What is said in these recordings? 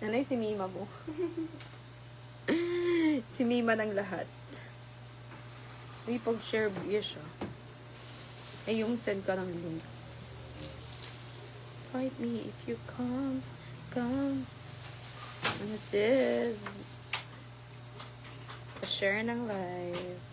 Nanay, si Mima mo. Si Mima ng lahat. May pag-share biya siya. Ay, yung send ka ng link. Fight me if you come. Ano sis? Pa-share ng live.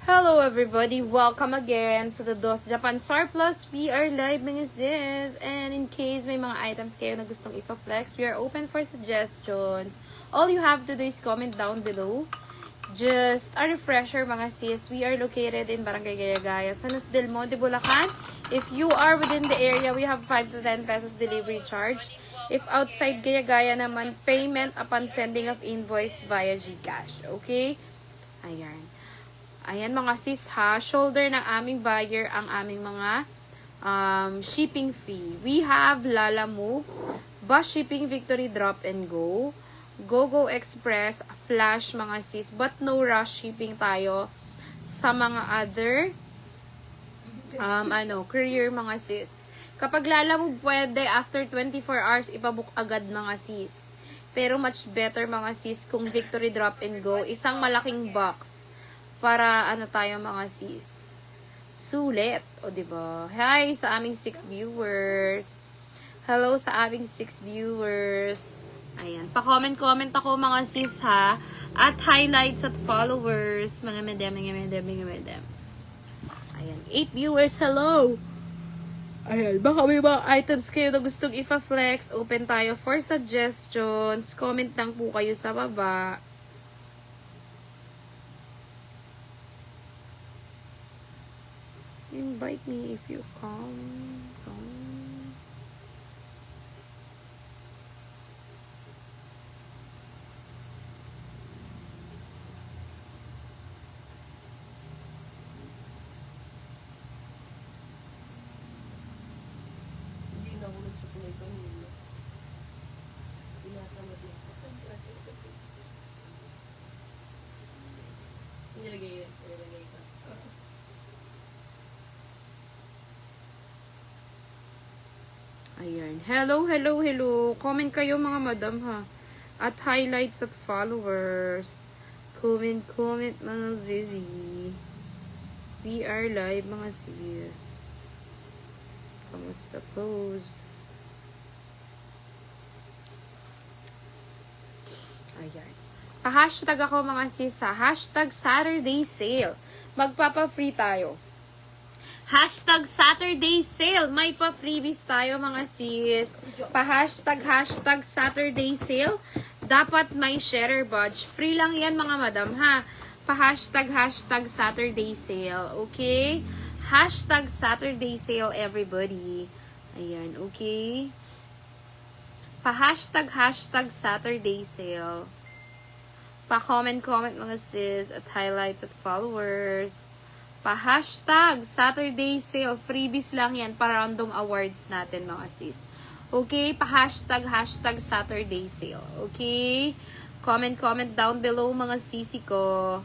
Hello everybody, welcome again sa the DOS Japan Surplus. We are live mga sis, and in case may mga items kayo na gustong ipa-flex, we are open for suggestions. All you have to do is comment down below. Just a refresher mga sis, we are located in Barangay Gaya-Gaya, San Jose del Monte, Bulacan. If you are within the area, we have 5 to 10 pesos delivery charge. If outside Gaya-Gaya naman, payment upon sending of invoice via GCash. Okay? Ayan. Ayan mga sis ha, shoulder ng aming buyer ang aming mga shipping fee. We have Lalamove, Bus Shipping, Victory Drop and Go, GoGo Express, Flash mga sis, but no rush shipping tayo sa mga other courier mga sis. Kapag Lalamove pwede after 24 hours ipabook agad mga sis. Pero much better mga sis kung Victory Drop and Go, isang malaking box. Para tayo mga sis. Sulit. O diba? Hi sa aming 6 viewers. Hello sa aming 6 viewers. Ayan. Pa-comment ako mga sis ha. At highlights at followers. Mga medem. Ayan. 8 viewers. Hello. Ayan. Baka may mga items kayo na gustong ipa-flex. Open tayo for suggestions. Comment lang po kayo sa baba. Invite me if you come. Hindi na ako nagsukulay kanina. Tinatamad lang ako. Nilagay ka. Ayan. Hello. Comment kayo mga madam ha. At highlights at followers. Comment mga zizi. We are live mga sis. Kamusta pose? Ayan. Pa-hashtag ako mga sis ha. Hashtag Saturday Sale. Magpapa-free tayo. Hashtag Saturday Sale. May pa-freebies tayo mga sis. Pa-hashtag Saturday Sale. Dapat may sharer badge. Free lang yan mga madam ha. Pa-hashtag Saturday Sale. Okay? Hashtag Saturday Sale everybody. Ayan. Okay? Pa-hashtag Saturday Sale. Pa-comment mga sis. At highlights at followers. Pa-hashtag Saturday Sale. Freebies lang yan para random awards natin mga sis. Okay? Pa-hashtag Saturday Sale. Okay? Comment down below mga sisi ko.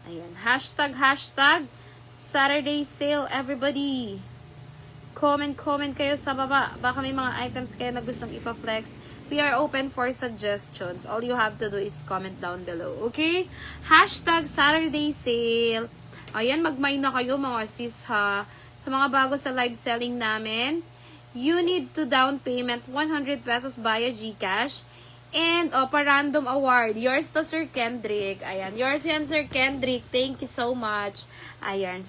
Ayan. Hashtag Saturday Sale everybody. Comment kayo sa baba. Baka may mga items kayo na gustong ipa-flex. We are open for suggestions. All you have to do is comment down below. Okay? Hashtag Saturday Sale. Ayan, mag-mine na kayo mga sis ha. Sa mga bago sa live selling namin, you need to down payment 100 pesos via GCash. And, pa-random award. Yours to Sir Kendrick. Ayan, yours yan Sir Kendrick. Thank you so much. Ayan.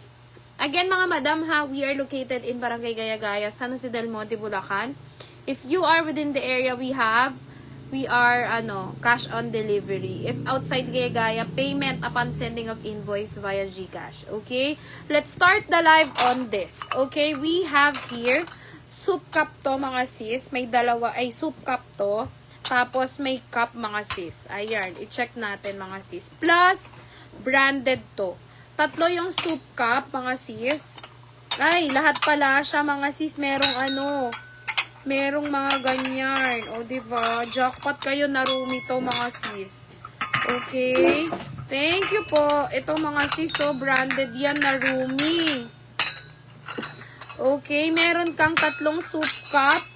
Again, mga madam ha, we are located in Barangay Gaya-Gaya, San Jose del Monte, Bulacan. If you are within the area, we have we are, cash on delivery. If outside Gaya, payment upon sending of invoice via GCash. Okay? Let's start the live on this. Okay? We have here, soup cup to, mga sis. May dalawa, ay, soup cup to. Tapos, may cup, mga sis. Ayan, i-check natin, mga sis. Plus, branded to. Tatlo yung soup cup, mga sis. Ay, lahat pala siya, mga sis. Merong mga ganyan. O, diba? Jackpot kayo, Narumi to, mga sis. Okay? Thank you po. Ito, mga sis, branded yan, Narumi. Okay, meron kang tatlong soup cup.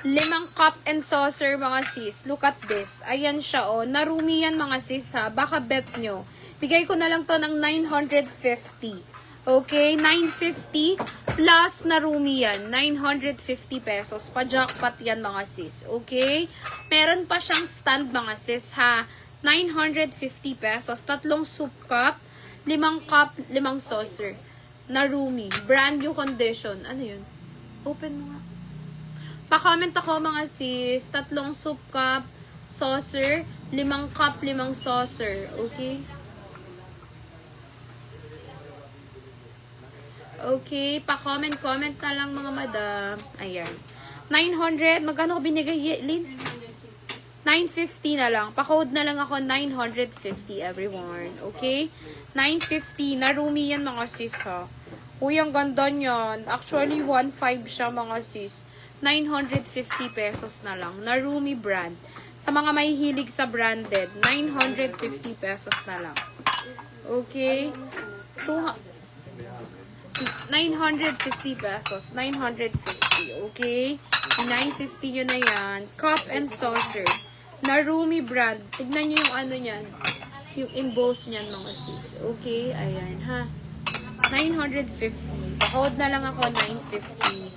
5 cup and saucer, mga sis. Look at this. Ayan siya, Narumi yan, mga sis, ha. Baka bet nyo. Bigay ko na lang to ng 950. Okay, 950 plus Narumi yan. 950 pesos. Pa-jackpot yan, mga sis. Okay? Meron pa siyang stand, mga sis, ha. 950 pesos. Tatlong soup cup, 5 cup, 5 saucer. Narumi. Brand new condition. Ano yun? Open mo nga. Pa-comment ako, mga sis. Tatlong soup cup, saucer, 5 cup, 5 saucer. Okay? Okay, pa-comment na lang, mga madam. Ayan. 900, magkano ko binigay, Lynn? 950 na lang. Pa-code na lang ako, 950, everyone. Okay? 950. Narumi yan, mga sis, ha. Uy, ang ganda niyan. Actually, 1.5 siya, mga sis. 950 pesos na lang. Narumi brand. Sa mga may hilig sa branded, 950 pesos na lang. Okay? 950 pesos. 950. Okay? 950 nyo na yan. Cup and saucer. Narumi brand. Tignan nyo yung ano nyan. Yung emboss nyan, mga sis. Okay? Ayan, ha? 950. Pa-code na lang ako, 950.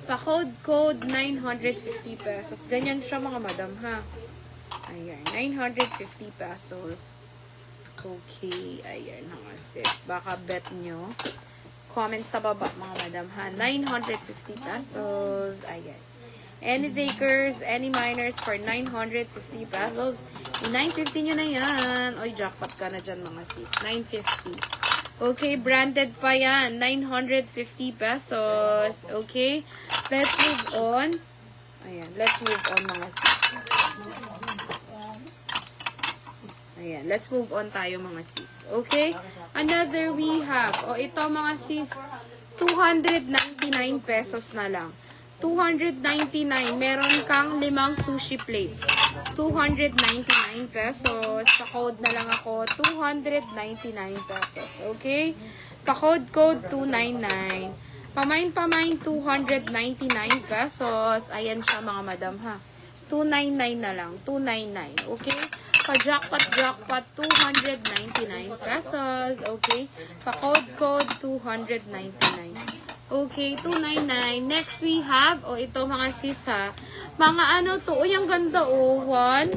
Pa-code 950 pesos. Ganyan siya, mga madam, ha? Ayan. 950 pesos. Okay. Ayan, mga sis. Baka bet nyo. Comment sa baba, mga madam, ha? 950 pesos. Ayan. Any takers, any miners for 950 pesos. 950 nyo na yan. Oy, jackpot ka na dyan, mga sis. 950. Okay, branded pa yan. 950 pesos. Okay? Let's move on. Ayan, let's move on, mga sis. Ayan, let's move on tayo, mga sis. Okay? Another we have. Ito, mga sis, 299 pesos na lang. 299. Meron kang 5 sushi plates. 299 pesos. Pa-code na lang ako, 299 pesos. Okay? Pa-code 299. Pamain, 299 pesos. Ayan siya, mga madam, ha? 299 na lang. 299. Okay? Pa-jackpot, 299 pesos. Okay? Pa-code 299. Okay, 299. Next we have, ito, mga sis, ha. Mga ano to, ang ganda, one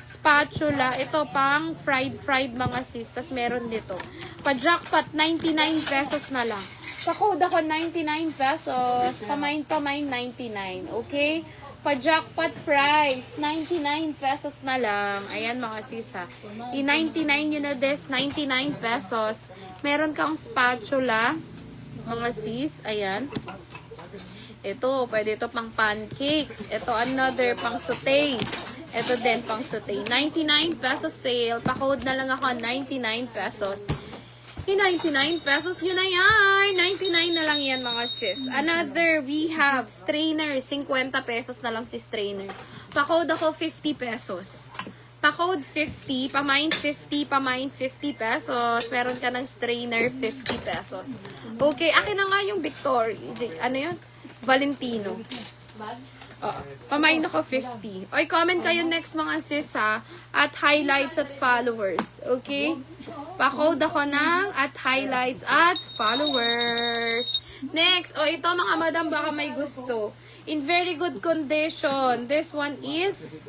spatula. Ito, pang fried, mga sis. Tas meron dito. Pa-jackpot, 99 pesos na lang. Pa-code ako, 99 pesos. Pamain, 99. Okay? Pa-jackpot price, 99 pesos na lang. Ayan, mga sis, ha. I-99 yun na this, 99 pesos. Meron kang spatula, mga sis. Ayan. Ito, pwede ito pang pancake. Ito, another, pang sauté. Ito din, pang sauté. 99 pesos sale. Pa-code na lang ako, 99 pesos. Yung 99 pesos, yun na yan. 99 na lang yan, mga sis. Another, we have strainer. 50 pesos na lang si strainer. Pa-code ako, 50 pesos. Pa-code 50, pamain 50 pesos. Meron ka ng strainer, 50 pesos. Okay, akin na nga yung Victory. Ano yun? Valentino. Pamain ako 50. Oy, comment kayo next, mga sis, ha? At highlights at followers. Okay? Pa-code ako ng at highlights at followers. Next, ito, mga madam, baka may gusto. In very good condition. This one is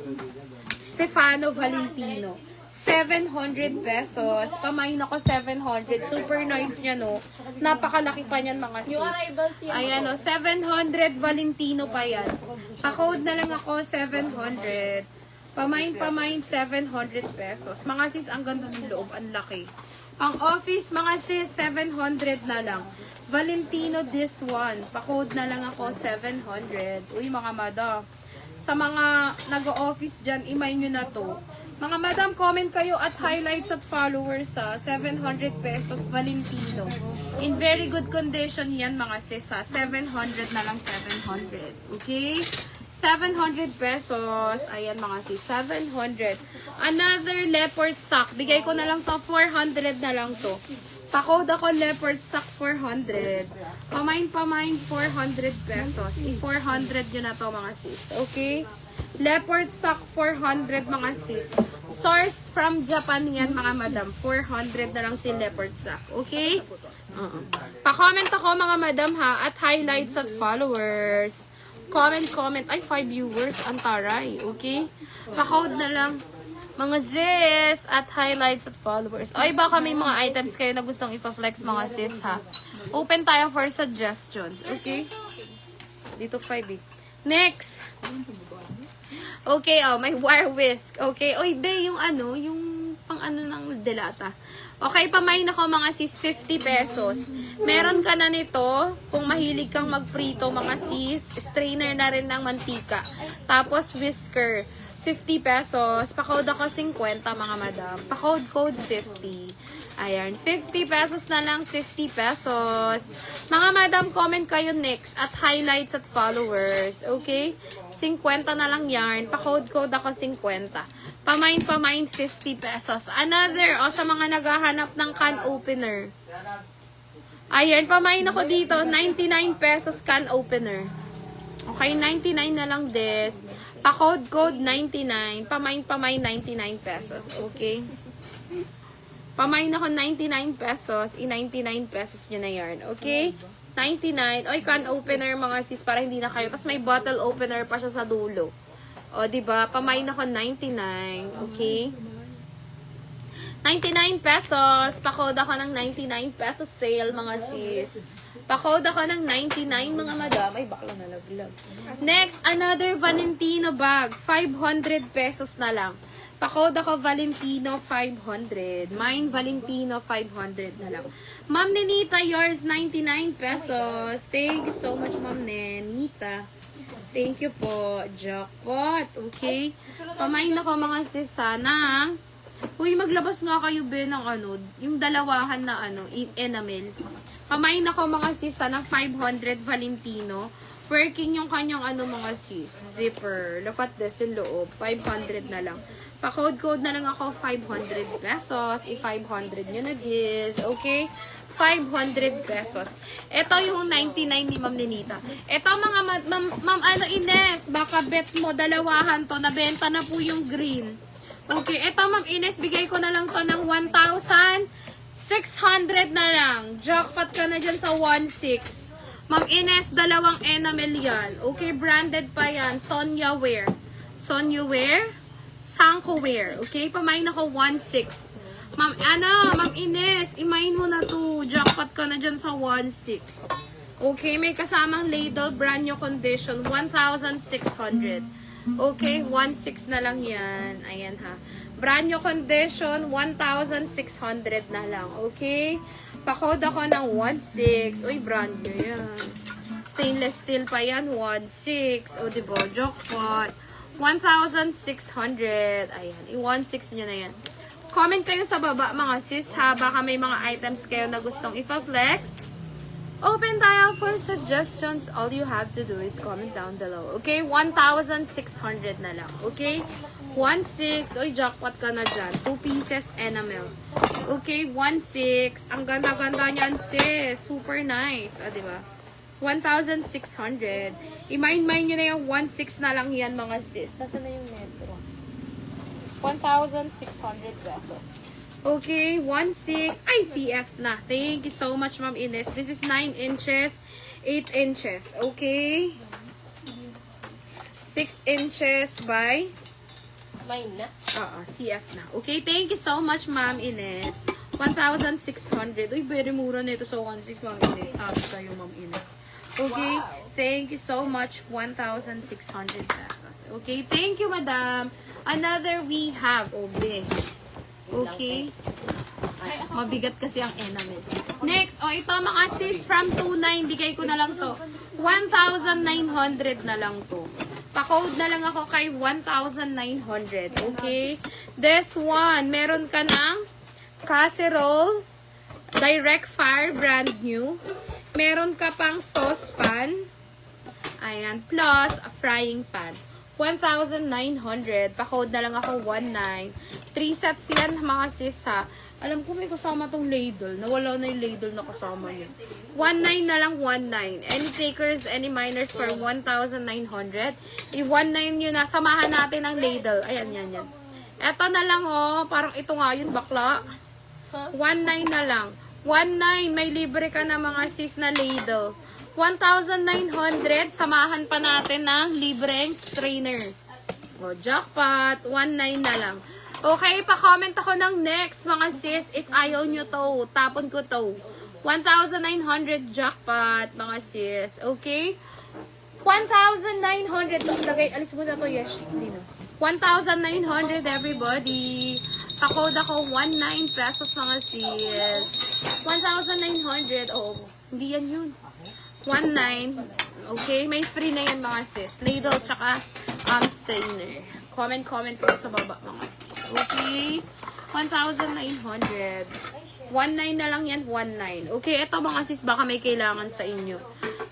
Stefano Valentino. 700 pesos. Pamain ako 700. Super nice niya, no? Napakalaki pa niyan, mga sis. Ayan, no? 700 Valentino pa yan. Pa-code na lang ako, 700. Pamain, 700 pesos. Mga sis, ang ganda ng loob. Ang laki. Pang office, mga sis, 700 na lang. Valentino, this one. Pa-code na lang ako, 700. Uy, mga madam. Sa mga nag-office dyan, imay nyo na to. Mga madam, comment kayo at highlights at followers sa 700 pesos Valentino. In very good condition yan, mga sis, ha. 700 na lang, 700. Okay? 700 pesos. Ayan, mga sis, 700. Another leopard sock. Bigay ko na lang to, 400 na lang to. Pa-code ako, leopard sock, 400. Pamain, 400 pesos. I-400 yun na to, mga sis. Okay? Leopard sock, 400, mga sis. Sourced from Japan yan, mga madam. 400 na lang si leopard sock. Okay? Pa-comment ako, mga madam, ha? At highlights at followers. Comment. Ay, 5 viewers. Antaray. Okay? Pa-code na lang. Mga sis, at highlights at followers. Ay, baka may mga items kayo na gustong ipa-flex, mga sis, ha? Open tayo for suggestions. Okay? Dito 5 eh. Next. Okay, may wire whisk. Okay, oy, be, yung pang ng delata. Okay, pamain ako, mga sis, 50 pesos. Meron ka na nito, kung mahilig kang magprito, mga sis, strainer na rin ng mantika. Tapos, whisker, 50 pesos. Pa-code ako 50, mga madam. Pa-code 50. Ayan, 50 pesos na lang, 50 pesos. Mga madam, comment kayo next at highlights at followers. Okay? 50 na lang yarn. Pa-code ako 50. Pamain, 50 pesos. Another, sa mga naghahanap ng can opener. Ayan, pamain ako dito, 99 pesos can opener. Okay, 99 na lang this. Pa-code 99. Pamain, 99 pesos. Okay? Pamain ako 99 pesos. I-99 pesos nyo na yarn. Okay? 99. Oy, can opener, mga sis, para hindi na kayo. Tapos may bottle opener pa siya sa dulo. O, diba? Pamain ako 99. Okay? 99 pesos. Pa-code ako ng 99 pesos sale, mga sis. Pa-code ako ng 99, mga madam. Ay, bakla na laglag. Next, another Valentino bag. 500 pesos na lang. Pa-code ako Valentino 500. Mine Valentino 500 na lang. Ma'am Nenita, yours 99 pesos. Thank you so much, Ma'am Nenita. Thank you po. Jackpot. Okay. Pamain ako, mga sis, sana. Uy, maglabas nga kayo, be, ng yung dalawahan na enamel. Pamain ako, mga sis, sana 500 Valentino. Working yung kanyang mga sis. Zipper. Look at this, yung loob. 500 na lang. Pa-code na lang ako 500 pesos. I-500 nyo na this. Okay? 500 pesos. Ito yung 99 ni Ma'am Nenita. Ito, mga Ma'am Ines, baka bet mo, dalawahan to. Nabenta na po yung green. Okay, ito, Ma'am Ines, bigay ko na lang to ng 1,600 na lang. Jackpot ka na dyan sa 1,600. Ma'am Ines, dalawang enamel yan. Okay, branded pa yan. Sonia Wear. Sonia Wear. Sanko Wear. Okay, pamain ako 1,600. Ma'am Ines, imain mo na to. Jackpot ka na dyan sa 1,600. Okay, may kasamang ladle, brand new condition, 1,600. Okay, 1,600 na lang yan. Ayan, ha. Brand new condition, 1,600 na lang. Okay? Pa-code ako ng 1,600. Uy, brand new yan. Stainless steel pa yan, 1,600. O, diba? Jackpot. 1,600. Ayan, i-1,600 nyo na yan. Comment kayo sa baba, mga sis, ha? Baka may mga items kayo na gustong ipa-flex. Open tayo for suggestions. All you have to do is comment down below. Okay? 1,600 na lang. Okay? 1,600. Uy, jackpot ka na dyan. 2 pieces enamel. Okay? 1,600. Ang ganda-ganda niyan, sis. Super nice. Ah, diba? 1,600. I-mind nyo na yung 1,600 na lang yan, mga sis. Nasaan na yung metro? 1,600 pesos. Okay, 1,600. Ay, CF na. Thank you so much, Ma'am Ines. This is 9 inches, 8 inches. Okay? 6 inches by Mine na. Oo, CF na. Okay, thank you so much, Ma'am Ines. 1,600. Uy, very mura nito sa 1,600, Ma'am Ines. Sabi kayo, Ma'am Ines. Okay, thank you so much. 1,600 pesos. Okay, thank you, Madam. Another we have, Obe. Okay. Mabigat kasi ang enamel. Next, ito mga sis from 2,900. Bigay ko na lang to. 1,900 na lang to. Pa-code na lang ako kay 1,900. Okay? This one, meron ka ng casserole, direct fire, brand new. Meron ka pang saucepan. Ayan. Plus, a frying pan. 1,900. Pa-code na lang ako 19. 3 sets yan mga sis ha. Alam ko may kasama tong ladle. Nawala na yung ladle na kasama yun. 19 na lang, 19. Any takers, any miners for 1,900. I-19 yun na. Samahan natin ang ladle. Ayan, yan. Eto na lang oh. Parang ito nga yun, bakla. 19 na lang. 19. May libre ka na mga sis na ladle. 1,900. Samahan pa natin ng libreng strainer. O, jackpot. 19 na lang. Okay, pa-comment ako ng next, mga sis. If ayaw nyo to, tapon ko to. 1,900 jackpot, mga sis. Okay? 1,900. Lagay, alis mo na to, Yeshi. Hindi no. 1,900, everybody. Pa-code ako, 19 pesos, mga sis. 1,900. Oh, hindi yan yun. 19. Okay? May free na yan, mga sis. Ladle, tsaka strainer. Comment po sa baba, mga sis. Okay? 1,900. 19 na lang yan, 19. Okay, ito mga sis, baka may kailangan sa inyo.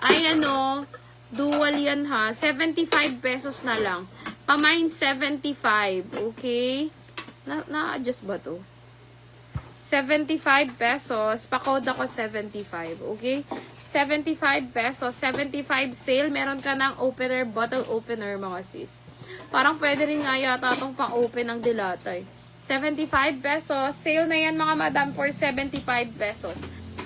Ay, ano, dual yan ha. 75 pesos na lang. Pamine 75. Okay? Na-adjust ba to? 75 pesos. Pa-code ako 75. Okay? 75 pesos. 75 sale. Meron ka ng opener, bottle opener, mga sis. Parang pwede rin nga yata itong pang-open ng dilatay. 75 pesos. Sale na yan mga madam for 75 pesos.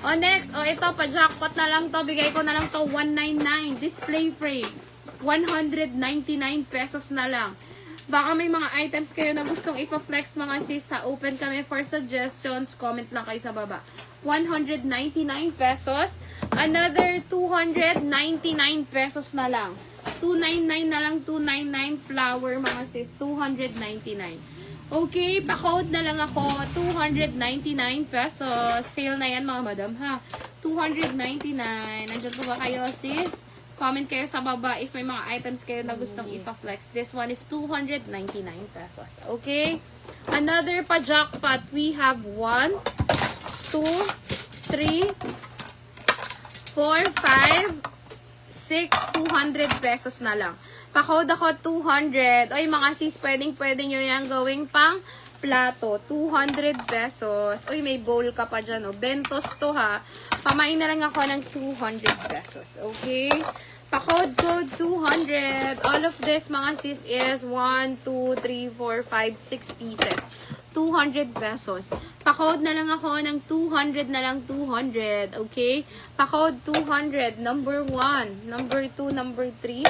O next, ito pa-jackpot na lang to. Bigay ko na lang to 199. Display frame. 199 pesos na lang. Baka may mga items kayo na gustong ipa-flex mga sis. Open kami for suggestions. Comment lang kayo sa baba. 199 pesos. Another 299 pesos na lang. 299 na lang, 299 flower mga sis, 299. Okay, pa-code na lang ako, 299 pesos. Sale na yan mga madam ha. 299. Nandiyan po ba kayo sis? Comment kayo sa baba if may mga items kayo na gustong ipa-flex. This one is 299 pesos. Okay? Another pa-jackpot. We have 1, 2, 3, 4, 5, 6, 200 pesos na lang. Pa-code ako 200. Oy, mga sis, pwede nyo yan gawing pang plato. 200 pesos. Oy, may bowl ka pa dyan, oh. Bentos to, ha. Pamain na lang ako ng 200 pesos. Okay? Pa-code code 200. All of this, mga sis, is 1, 2, 3, 4, 5, 6 pieces. 200 pesos. Pa-code na lang ako ng 200 na lang, 200. Okay? Pa-code 200. Number 1, number 2, number 3,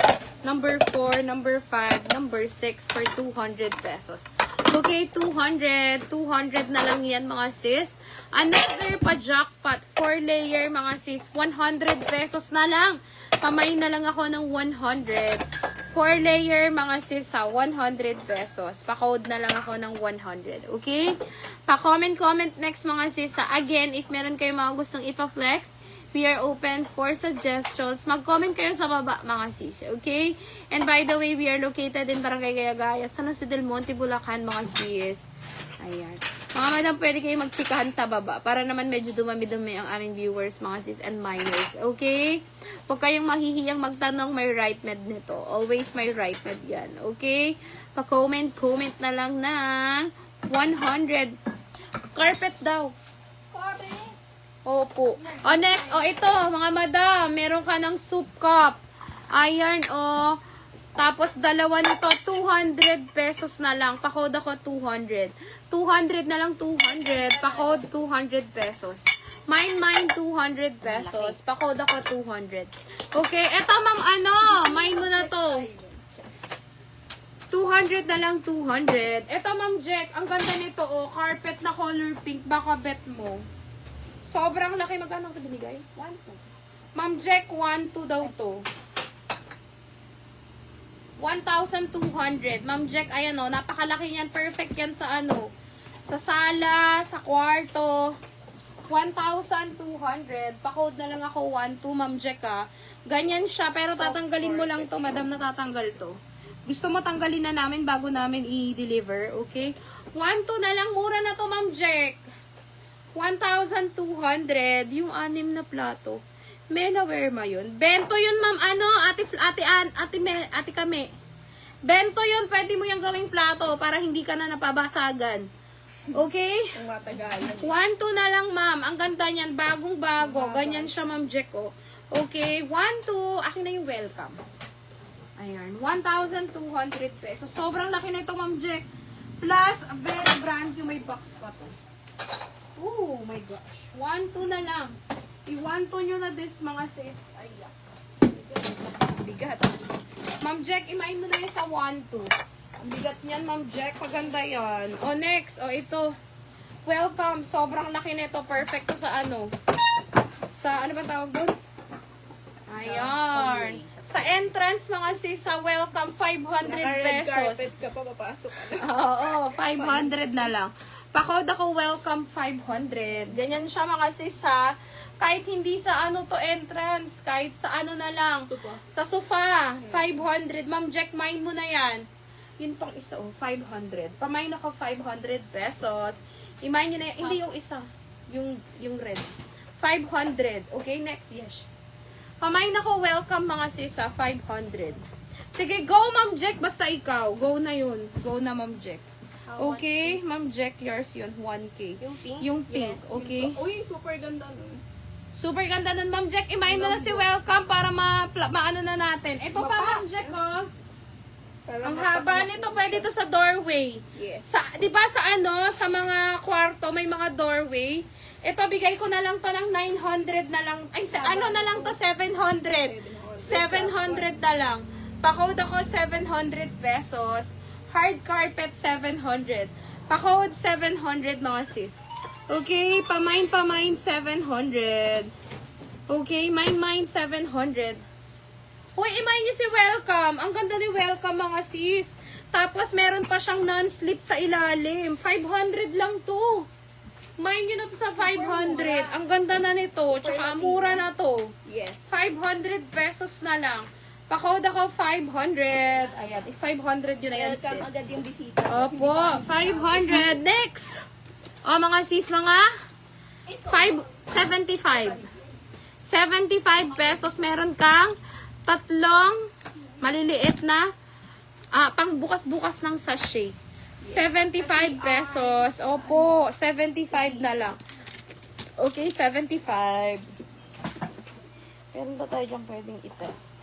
number 4, number 5, number 6 for 200 pesos. Okay, 200. 200 na lang yan, mga sis. Another pa-jackpot. 4 layer, mga sis. 100 pesos na lang. Pamay na lang ako ng 100. 4 layer, mga sis, 100 pesos. Pa-code na lang ako ng 100. Okay? Pa-comment next, mga sis. Again, if meron kayo mga gustong ipa-flex, we are open for suggestions. Mag-comment kayo sa baba, mga sis. Okay? And by the way, we are located in Barangay Gayagaya, San Jose del Monte, Bulacan, mga sis. Ayan. Mga madam, pwede kayo magchikahan sa baba para naman medyo dumami-dumi ang aming viewers, mga sis and minors. Okay? Huwag kayong mahihiyang magtanong, may right med nito. Always may right med yan. Okay? Pa-comment na lang ng 100. Carpet daw. Opo. O next, ito, mga madam, meron ka ng soup cup. Ayan, tapos dalawa nito, 200 pesos na lang. Pa-code ako 200. 200 na lang, 200. Pa-code 200 pesos. Mine 200 pesos. Pa-code ako 200. Okay, eto ma'am, mine mo na to. 200 200 na lang, 200. Ito, Ma'am Jack, ang ganda nito, oh. Carpet na color pink. Baka bet mo. Sobrang laki. Magkano ito binigay? 1,200. Ma'am Jack, 1,200 daw to. 1,200. Ma'am Jack, ayan o. Napakalaki yan. Perfect yan sa ano. Sa sala, sa kwarto. 1,200. Pa-code na lang ako 1,200, Ma'am Jack, ha. Ganyan siya. Pero tatanggalin mo lang to, madam, natatanggal to. Gusto mo tanggalin na namin bago namin i-deliver, okay? 1,200 na lang. Mura na to, Ma'am Jack. 1,200. Yung 6 na plato. Melaware ma yun. Bento yun, ma'am. Ano? Ate kami. Bento yun. Pwede mo yung gawing plato para hindi ka na napabasagan. Okay? Ang matagalan. 1,200 na lang, ma'am. Ang ganda niyan. Bagong-bago. Ganyan siya, Ma'am Jack, oh. Okay? 1,200. Akin na yung welcome. Ayan. 1,200 pesos. Sobrang laki na ito, Ma'am Jack. Plus, very brand yung may box pa to. Oh my gosh. 1,200 na lang. I-1,200 nyo na this, mga sis. Ayan. Bigat. Ma'am Jack, imain mo na yan sa 1,200. Ang bigat niyan, Ma'am Jack. Paganda yan. O, next. O, ito. Welcome. Sobrang laki nito. Perfect to sa ano. Sa, ano ba tawag doon? Ayan. Sa entrance, mga sis, sa welcome, 500 Naka-red pesos. carpet ka pa, papasok ka na. Oo, 500 na lang. Pa-code ako, welcome, 500. Ganyan siya, mga sis, ha. Kahit hindi sa ano to entrance, kahit sa ano na lang. Sofa. Sa sofa, 500. Ma'am Jack, mine mo na yan. Yun pang isa, oh, 500. Pamain ako 500 pesos. I-mine nyo na yan. Hindi yung isa. Yung red. 500. Okay, next, yes. Pamain ako, welcome mga sis, 500. Sige, go, Ma'am Jack. Basta ikaw. Go na yun. Go na, Ma'am Jack. Okay, Ma'am Jack, yours yun, 1K. Yung pink? Yung pink, Yes, okay? Uy, super ganda nun. Super ganda nun, Ma'am Jack. Imayin mo na si welcome para maano na natin. Ito pa, Ma'am Jack, oh. Ang haba nito, pwede to sa doorway. Yes. Sa, 'di ba sa ano, sa mga kwarto may mga doorway. Ito bigay ko na lang to ng 900 na lang. Ay, sa, ano na lang to 700. 700 na lang. Pa-code ako 700 pesos. Hard carpet 700. Pa-code 700 mga sis. Okay, pamain 700. Okay, mine 700. Uy, imayin niyo si welcome. Ang ganda ni welcome mga sis. Tapos meron pa siyang non-slip sa ilalim. 500 lang to. Mine niyo na to sa 500. Ang ganda na nito. Tsaka mura na to. Yes. 500 pesos na lang. Pa-code ako 500. Ayan, 500 yun na yan Welcome sis. agad yung bisita. Opo, 500. Next! O mga sis, mga 75. 75 pesos. Meron kang tatlong maliliit na pang bukas-bukas ng sachet. 75 pesos. Opo, 75 na lang. Okay, 75. Meron ba tayo dyan pwedeng i-test?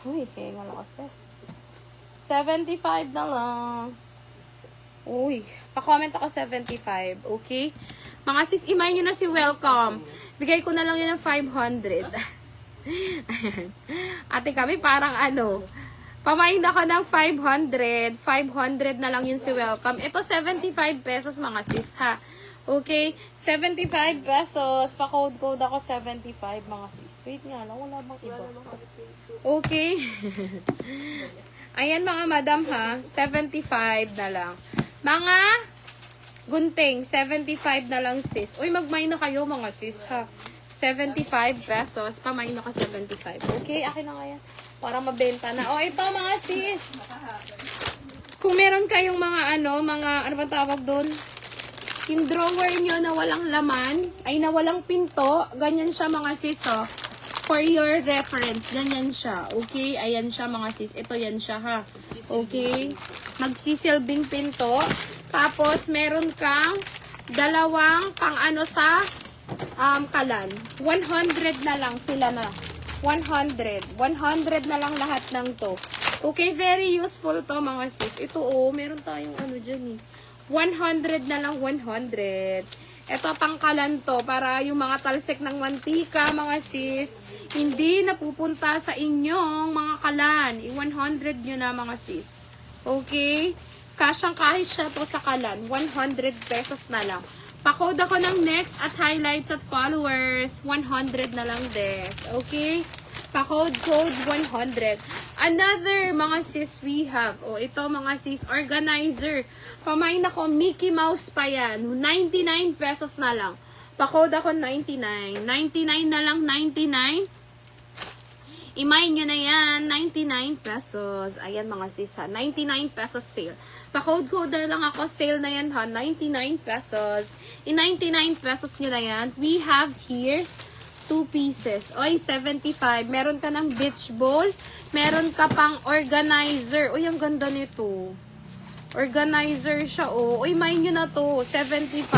Uy, hingal ako, sis. 75 na lang. Uy, pa-comment ako 75. Okay? Mga sis, imayin nyo na si welcome. Bigay ko na lang yun ng 500. Ate kami parang ano, pamain ako ng 500. 500 na lang yun si welcome. Ito 75 pesos mga sis ha. Okay, 75 pesos. Pa-code ako 75 mga sis. Wait nga lang, wala bang iba? Okay. Ayan mga madam ha, 75 na lang. Mga gunting, 75 na lang sis. Uy, mag-mine na kayo mga sis ha. 75 pesos. Pamain ako 75. Okay, akin na kaya. Para mabenta na. O, ito mga sis. Kung meron kayong mga ano ba tawag doon? Yung drawer nyo na walang laman, ay na walang pinto, ganyan siya mga sis, oh. For your reference, ganyan siya. Okay, ayan siya mga sis. Ito yan siya ha. Okay. Magsisilbing pinto. Tapos, meron kang dalawang pang ano sa kalan. 100 na lang sila na. 100. 100 na lang lahat ng to. Okay, very useful to mga sis. Ito oh, meron tayong ano dyan eh. 100 na lang, 100. Ito pang kalan to para yung mga talsik ng mantika mga sis, hindi napupunta sa inyong mga kalan. I-100 nyo na mga sis. Okay? Kasyang kahit siya to sa kalan. 100 pesos na lang. Pa-code ako ng next at highlights at followers. 100 na lang des. Okay? Pa-code 100. Another mga sis we have. O ito mga sis organizer. Pamain ako Mickey Mouse pa yan. 99 pesos na lang. Pa-code ako 99. 99 na lang 99. Imayin nyo na yan, 99 pesos. Ayan mga sis ha, 99 pesos sale. Pa-code na lang ako, sale na yan ha, 99 pesos. In 99 pesos nyo na yan, we have here 2 pieces. Oy, 75. Meron ka ng beach ball, meron ka pang organizer. Uy, ang ganda nito. Organizer siya, oh. Uy, main nyo na to, 75.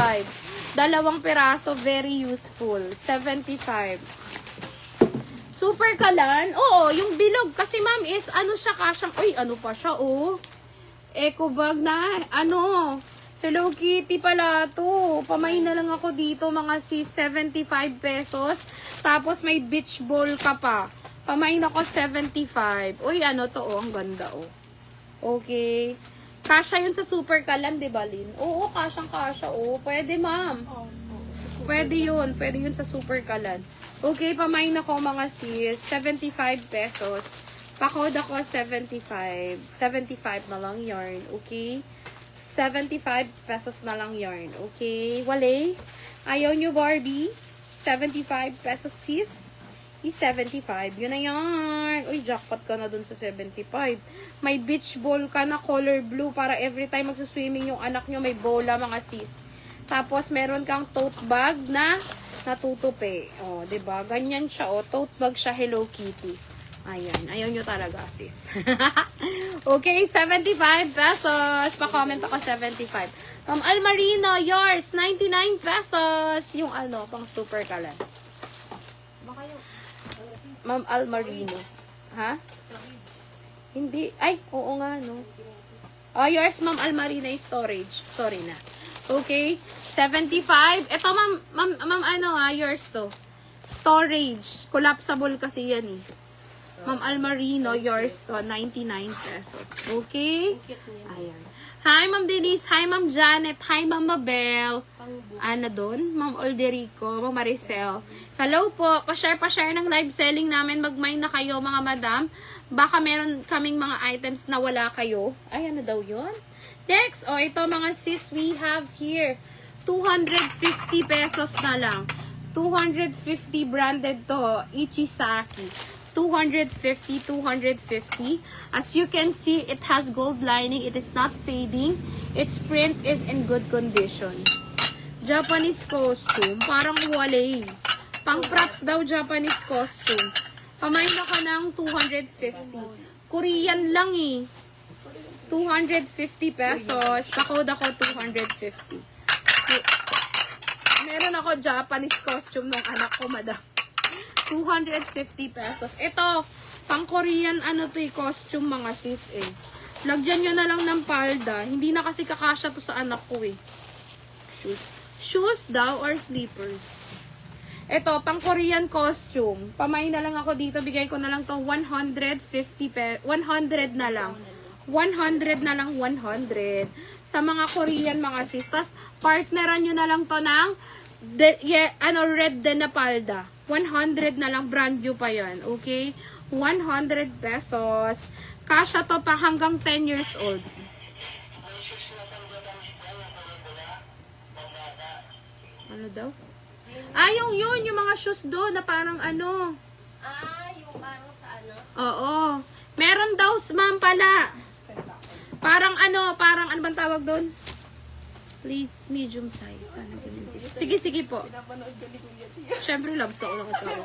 Dalawang peraso, very useful. 75. Super kalan. Oo, yung bilog. Kasi ma'am is, ano siya kasyang, uy, ano pa siya, oh. Eco bag na, ano. Hello Kitty pala to. Pamain na lang ako dito, mga sis, 75 pesos. Tapos may beach ball ka pa. Pamain ako 75. Uy, ano to, oh, ang ganda, oh. Okay. Kasya yun sa super kalan, di ba, Lin? Oo, kasyang kasya, oh. Pwede, ma'am. Pwede yun. Pwede yun sa super kalan. Okay, pamain ako mga sis. 75 pesos. Pa-code ako 75. 75 na lang yarn. Okay? 75 pesos na lang yarn. Okay? Wale? Ayaw nyo Barbie? 75 pesos sis? I-75. Yun na yarn. Uy, jackpot ka na dun sa 75. May beach ball ka na color blue para every time magsuswimming yung anak nyo may bola mga sis. Tapos, meron kang tote bag na natutupi. O, oh, diba? Ganyan siya, o. Oh. Tote bag siya, Hello Kitty. Ayan. Ayaw nyo talaga, sis. Okay, 75 pesos. Pa-comment ako, 75. Ma'am Almarino, yours, 99 pesos. Yung ano, pang super kalan. Ma'am Almarino. Ha? Hindi. Ay, oo nga, no. Oh, yours, Ma'am Almarino, storage. Sorry na. Okay, 75. Ito, ma'am, ano ha, yours to. Storage. Collapsible kasi yan eh. Ma'am Almarino, yours to, 99 pesos. Okay? Ayan. Hi, Ma'am Denise. Hi, Ma'am Janet. Hi, Ma'am Mabel. Ana doon? Ma'am Olderico. Ma'am Maricel. Hello po. Pa-share ng live selling namin. Mag-mind na kayo, mga madam. Baka meron kaming mga items na wala kayo. Ay, ano daw yun? Next, oh, ito mga sis, we have here 250 pesos na lang. 250 branded to, Ichisaki. 250. As you can see, it has gold lining. It is not fading. Its print is in good condition. Japanese costume, parang wale. Pang props daw Japanese costume. Pamain ako ng 250. Korean lang eh. 250 pesos. Pa-code ako 250. Meron ako Japanese costume ng anak ko, madam. 250 pesos. Ito, pang Korean ano to eh, costume mga sis eh. Lagyan nyo na lang ng palda. Hindi na kasi kakasya to sa anak ko eh. Shoes. Shoes daw or slippers? Ito, pang Korean costume. Pamain na lang ako dito. Bigay ko na lang to 150 pesos. 100 na lang. 100 na lang, 100. Sa mga Korean, mga sisters, partneran nyo na lang to ng red din na palda. 100 na lang, brand new pa yan. Okay? 100 pesos. Kasya to pa hanggang 10 years old. Ano daw? Ah, yung mga shoes doon na parang ano. Ah, yung parang sa ano? Oo. Meron daw, ma'am pala. Parang ano bang tawag doon? Please, medium size. Ano ganyan sis? Sige po. Siyempre, loves ako ng asawa.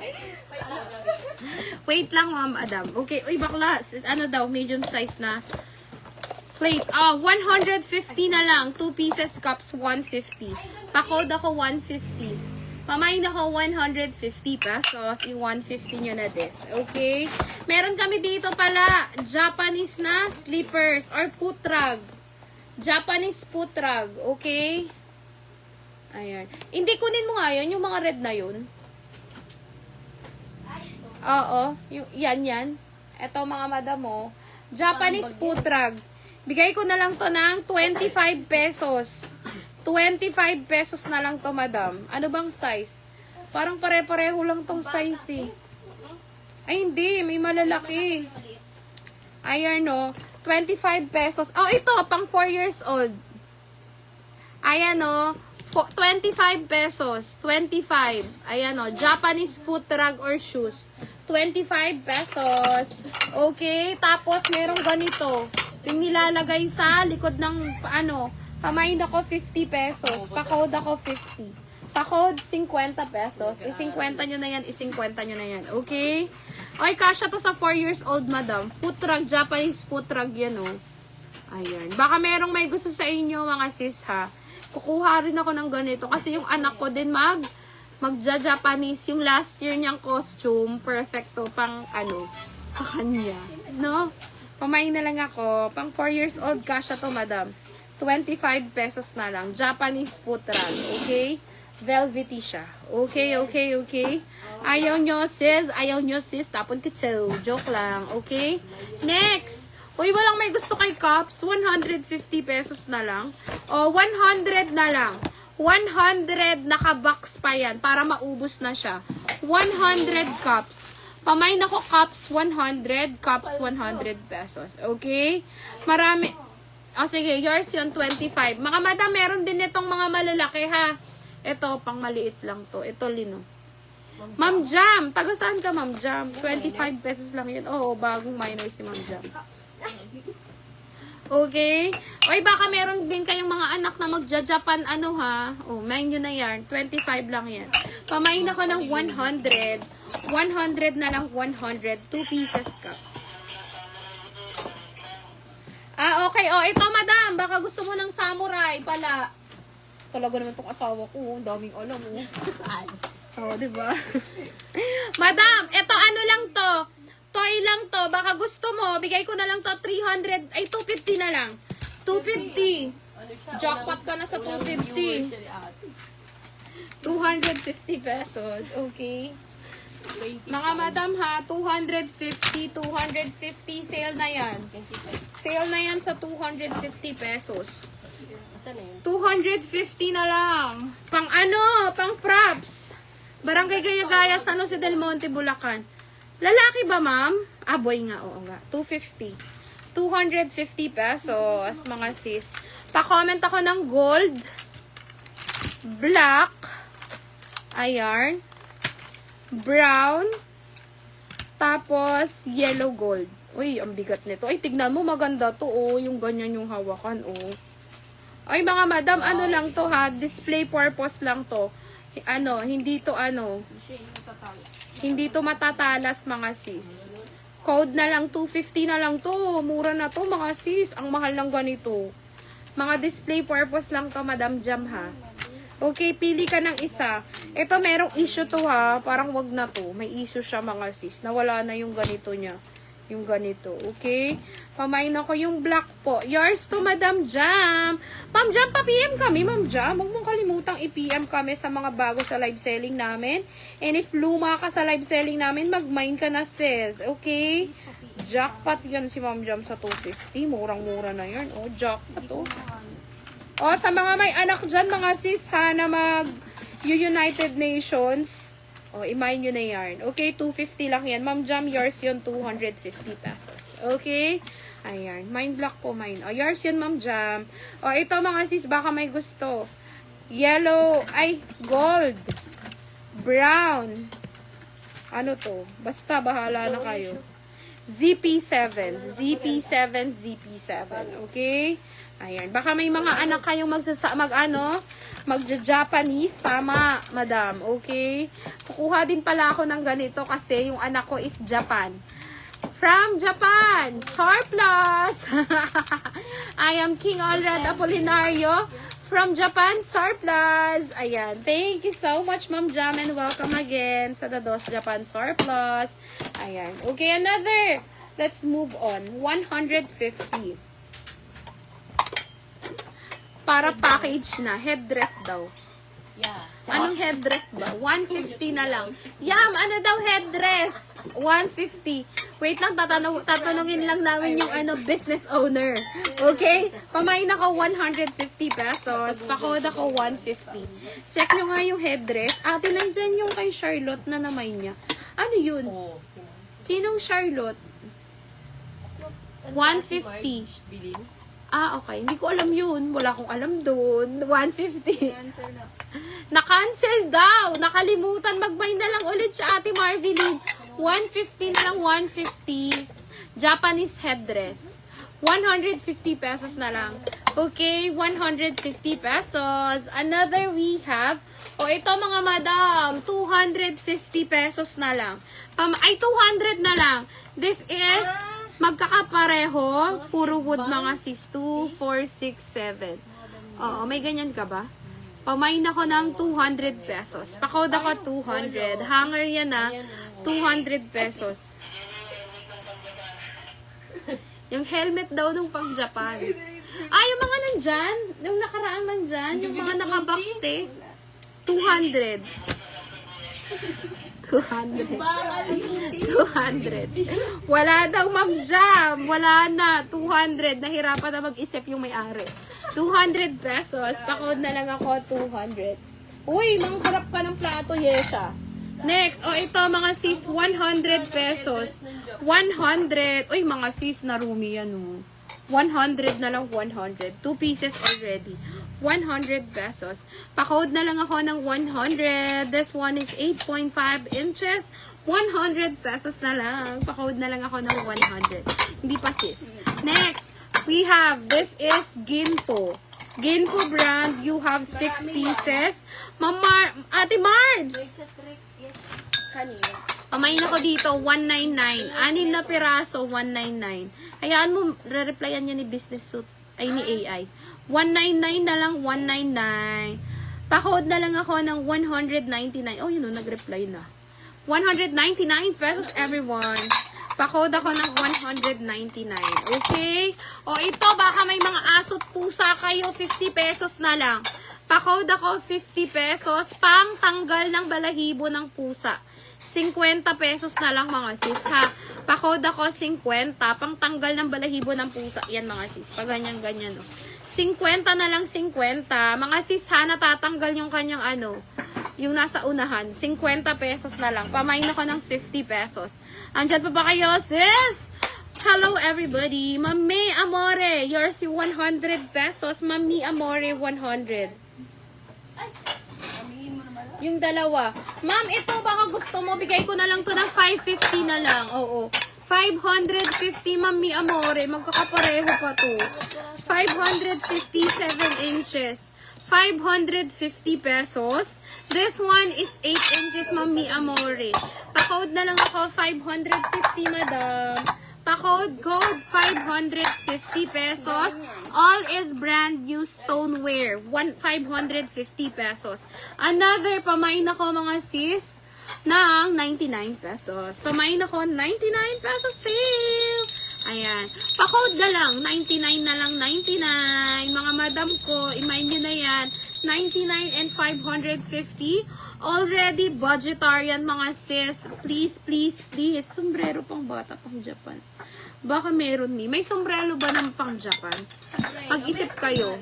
Wait lang, ma'am Adam. Okay, uy, bakla. Ano daw, medium size na plates. 150 na lang. 2 pieces cups, 150. Pa-code ako 150. Pamain ako 150 pesos. I-150 nyo na this. Okay? Meron kami dito pala, Japanese na slippers or putrag. Japanese putrag. Okay? Ayan. Hindi, kunin mo nga yun. Yung mga red na yun. Oo. Yan. Ito mga madam mo. Japanese putrag. Bigay ko na lang to ng 25 pesos. 25 pesos na lang to, madam. Ano bang size? Parang pare-pareho lang tong size eh. Ay, hindi. May malalaki. Ayan, no. 25 pesos. Oh, ito. Pang 4 years old. Ayan, no. 25 pesos. 25. Ayan, no. Japanese foot rug or shoes. 25 pesos. Okay. Tapos, merong ganito. Yung nilalagay sa likod ng, pamain ako 50 pesos. Pa-code ako 50. Pa-code 50 pesos. I-50 nyo na yan. I-50 nyo na yan. Okay? Okay, kasha to sa 4 years old, madam. Foot rug, Japanese foot rug yan, oh. Ayan. Baka merong may gusto sa inyo, mga sis, ha. Kukuha rin ako ng ganito. Kasi yung anak ko din magja-Japanese. Yung last year niyang costume, perfecto pang, sa kanya. No? Pamain na lang ako. Pang 4 years old kasha to, madam. 25 pesos na lang. Japanese foot rug. Okay? Velvety siya. Okay, okay, okay. Ayaw nyo, sis. Ayaw nyo, sis. Tapon kitso. Joke lang. Okay? Next. Uy, walang may gusto kay cups. 150 pesos na lang. O, 100 na lang. 100 naka-box pa yan para maubos na siya. 100 cups. Pamain ako cups 100. Cups 100 pesos. Okay? Marami. O, sige. Yours yun, 25. Mga madam, meron din itong mga malalaki, ha? Ito, pang maliit lang to. Ito, lino. Ma'am Jam. Taga saan ka, Ma'am Jam? 25 pesos lang yun. Oo, bagong minor si Ma'am Jam. Okay? Oy, baka meron din kayong mga anak na magja-Japan, ha? Oh, main nyo na yan. 25 lang yan. Pamain ako ng 100. 100 na lang, 100. 2 pieces cups. Okay. Oh, ito, madam. Baka gusto mo ng samurai pala. Talaga naman itong asawa ko. Ang daming alam, oh, diba? Madam, ito lang to. Toy lang to. Baka gusto mo. Bigay ko na lang to. 250 na lang. 250. Jackpot ka na sa 250. 250 pesos. Okay. Mga madam, ha. 250. 250. Sale na yan. Sale na yan sa 250 pesos. 250 na lang. Pang pang props. Barangay Gaya-Gaya, San Jose del Monte, Bulacan. Lalaki ba, ma'am? Boy nga, oo nga. 250. 250 pesos, mga sis. Pa-comment ako ng gold, black, ayan, brown, tapos yellow gold. Uy, ang bigat nito. Ay, tignan mo, maganda to, oh. Yung ganyan yung hawakan, oh. Ay, mga madam, lang to, ha? Display purpose lang to. Hindi to, hindi to matatalas, mga sis. Code na lang, 250 na lang to. Mura na to, mga sis. Ang mahal ng ganito. Mga display purpose lang to, Madam Jam, ha? Okay, pili ka ng isa. Ito, merong issue to, ha? Parang wag na to. May issue siya, mga sis. Nawala na yung ganito niya. Yung ganito, okay? Pamain ako yung black po. Yours to, Madam Jam. Ma'am Jam, pa-PM kami, Ma'am Jam. Huwag mong kalimutang i-PM kami sa mga bago sa live selling namin. And if luma ka sa live selling namin, mag-mine ka na, sis. Okay? Jackpot yan si Ma'am Jam sa 250. Murang-mura na yun. Oh, jackpot, oh. Oh, sa mga may anak dyan, mga sis, ha, na mag-United Nations, i-mine nyo na yan. Okay, 250 lang yan. Ma'am Jam, yours yun, 250 pesos. Okay? Ayan. Mine black po, mine. Yours yun, Ma'am Jam. Ito, mga sis, baka may gusto. Yellow, gold. Brown. Ano to? Basta, bahala na kayo. ZP7. ZP7, ZP7. Okay? Ayan. Baka may mga anak kayong magja-Japanese. Tama, madam. Okay? Kukuha din pala ako ng ganito kasi yung anak ko is Japan. From Japan, surplus! I am King Alrad Apolinario from Japan, surplus! Ayan. Thank you so much, Ma'am Jam, and welcome again sa The Dos Japan Surplus. Ayan. Okay, another. Let's move on. 150. Para package na. Headdress daw. Yeah. Anong headdress ba? 150 na lang. Yam, ano daw headdress? 150. Wait lang, tatanungin lang namin yung business owner. Okay? Pamain ako 150 pesos. Pakod ako 150. Check nyo nga yung headdress. Ate, nandyan yung kay Charlotte na namay niya. Ano yun? Sinong Charlotte? 150. Bilin? Ah, okay. Hindi ko alam yun. Wala akong alam doon. 150. Na-cancel daw. Nakalimutan. Mag-buy na lang ulit siya, Ate Marveline. 150 na lang, 150. Japanese headdress. 150 pesos na lang. Okay, 150 pesos. Another we have. O, ito mga madam. 250 pesos na lang. Ay, 200 na lang. This is magkakapareho. Puro wood mga sis. 2, 4, 6, 7. Oo, may ganyan ka ba? Pamain ako ng 200 pesos. Pakod ako 200. Hanger yan na. 200 pesos. Yung helmet daw nung pang Japan. Ah, yung mga nandyan. Yung nakaraang nandyan. Yung mga nakabox tape. 200. 200. 200. Wala daw, Ma'am Jam. Wala na. 200. Nahirapan na mag-isip yung may-ari. 200 pesos. Pakod na lang ako 200. Uy, mangharap ka ng plato, Yesha. Next, ito mga sis, 100 pesos. 100. Uy, mga sis, narumi yan, 100 na lang, 100. 2 pieces already. 100 pesos. Pa-code na lang ako ng 100. This one is 8.5 inches. 100 pesos na lang. Pa-code na lang ako ng 100. Hindi pa sis. Next, we have, this is Ginpo. Ginpo brand, you have 6 pieces. Ate Marbs! Kanina. Pamain ako dito, 199. 6 na piraso, 199. Hayaan mo, re-replyan niya ni Business Suit, ay ni AI. 199 na lang, 199. Pa-code na lang ako ng 199. Oh, yun o, nag-reply na. 199 pesos, everyone. Pa-code ako ng 199. Okay? O, ito, baka may mga asot pusa kayo, 50 pesos na lang. Pa-code ako 50 pesos, pang tanggal ng balahibo ng pusa. 50 pesos na lang mga sis ha. Pa-code ako 50, pang tanggal ng balahibo ng pusa. Yan mga sis, pag ganyan-ganyan o. 50 na lang 50. Mga sis ha, natatanggal yung kanyang yung nasa unahan. 50 pesos na lang. Pamain ako ng 50 pesos. Andyan pa ba kayo sis? Hello everybody. Mami Amore, yours si 100 pesos. Mami Amore, 100. Yung dalawa. Ma'am, ito baka gusto mo, bigay ko na lang to ng 550 na lang. Oo. 550, Mami Amore. Magkakapareho pa to. 557 inches. 550 pesos. This one is 8 inches, Mami Amore. Pa-code na lang ako, 550, madam. Pa-code 550 pesos. All is brand new stoneware. 550 pesos. Another, pamain ako mga sis, ng 99 pesos. Pamain ako, 99 pesos sale. Ayan. Pa-code na lang, 99 na lang, 99. Mga madam ko, imain nyo na yan. 99 and 550. Already budgetarian mga sis. Please, please, please. Sombrero pang bata, pang Japan. Baka meron ni. May sombrero ba ng pang Japan? Mag-isip kayo.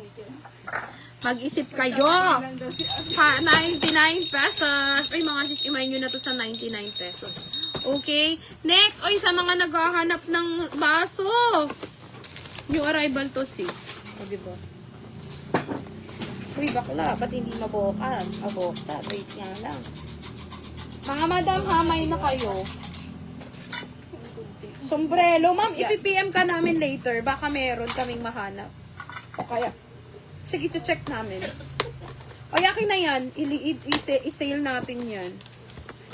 Mag-isip kayo. Ha, 99 pesos. Ay, mga sis, imain nyo na to sa 99 pesos. Okay? Next, oy, sa mga naghahanap ng baso. New arrival to sis. O, diba? Uy, bakla, ba't hindi mabokan? Aboksa, wait nga lang. Mga madam, hamay na kayo. Sombrero. Ma'am, ipipm ka namin later. Baka meron kaming mahanap. O kaya, sige, check namin. O, yakin na yan. I-sale natin yan.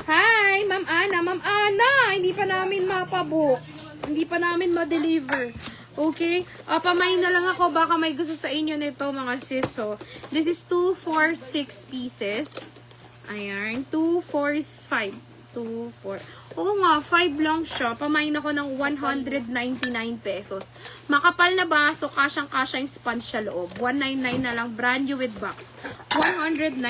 Hi, Ma'am Ana. Ma'am Ana, hindi pa namin mapabook. Hindi pa namin ma-deliver. Okay? Pamain na lang ako. Baka may gusto sa inyo nito, mga sis. So, this is 2, 4, 6 pieces. Ayan. 2, 4, 5. 2, 4. Oo nga, 5 lang siya. Pamain ako ng 199 pesos. Makapal na baso, kasyang-kasya yung sponge sa loob. 199 na lang, brand new with box. 199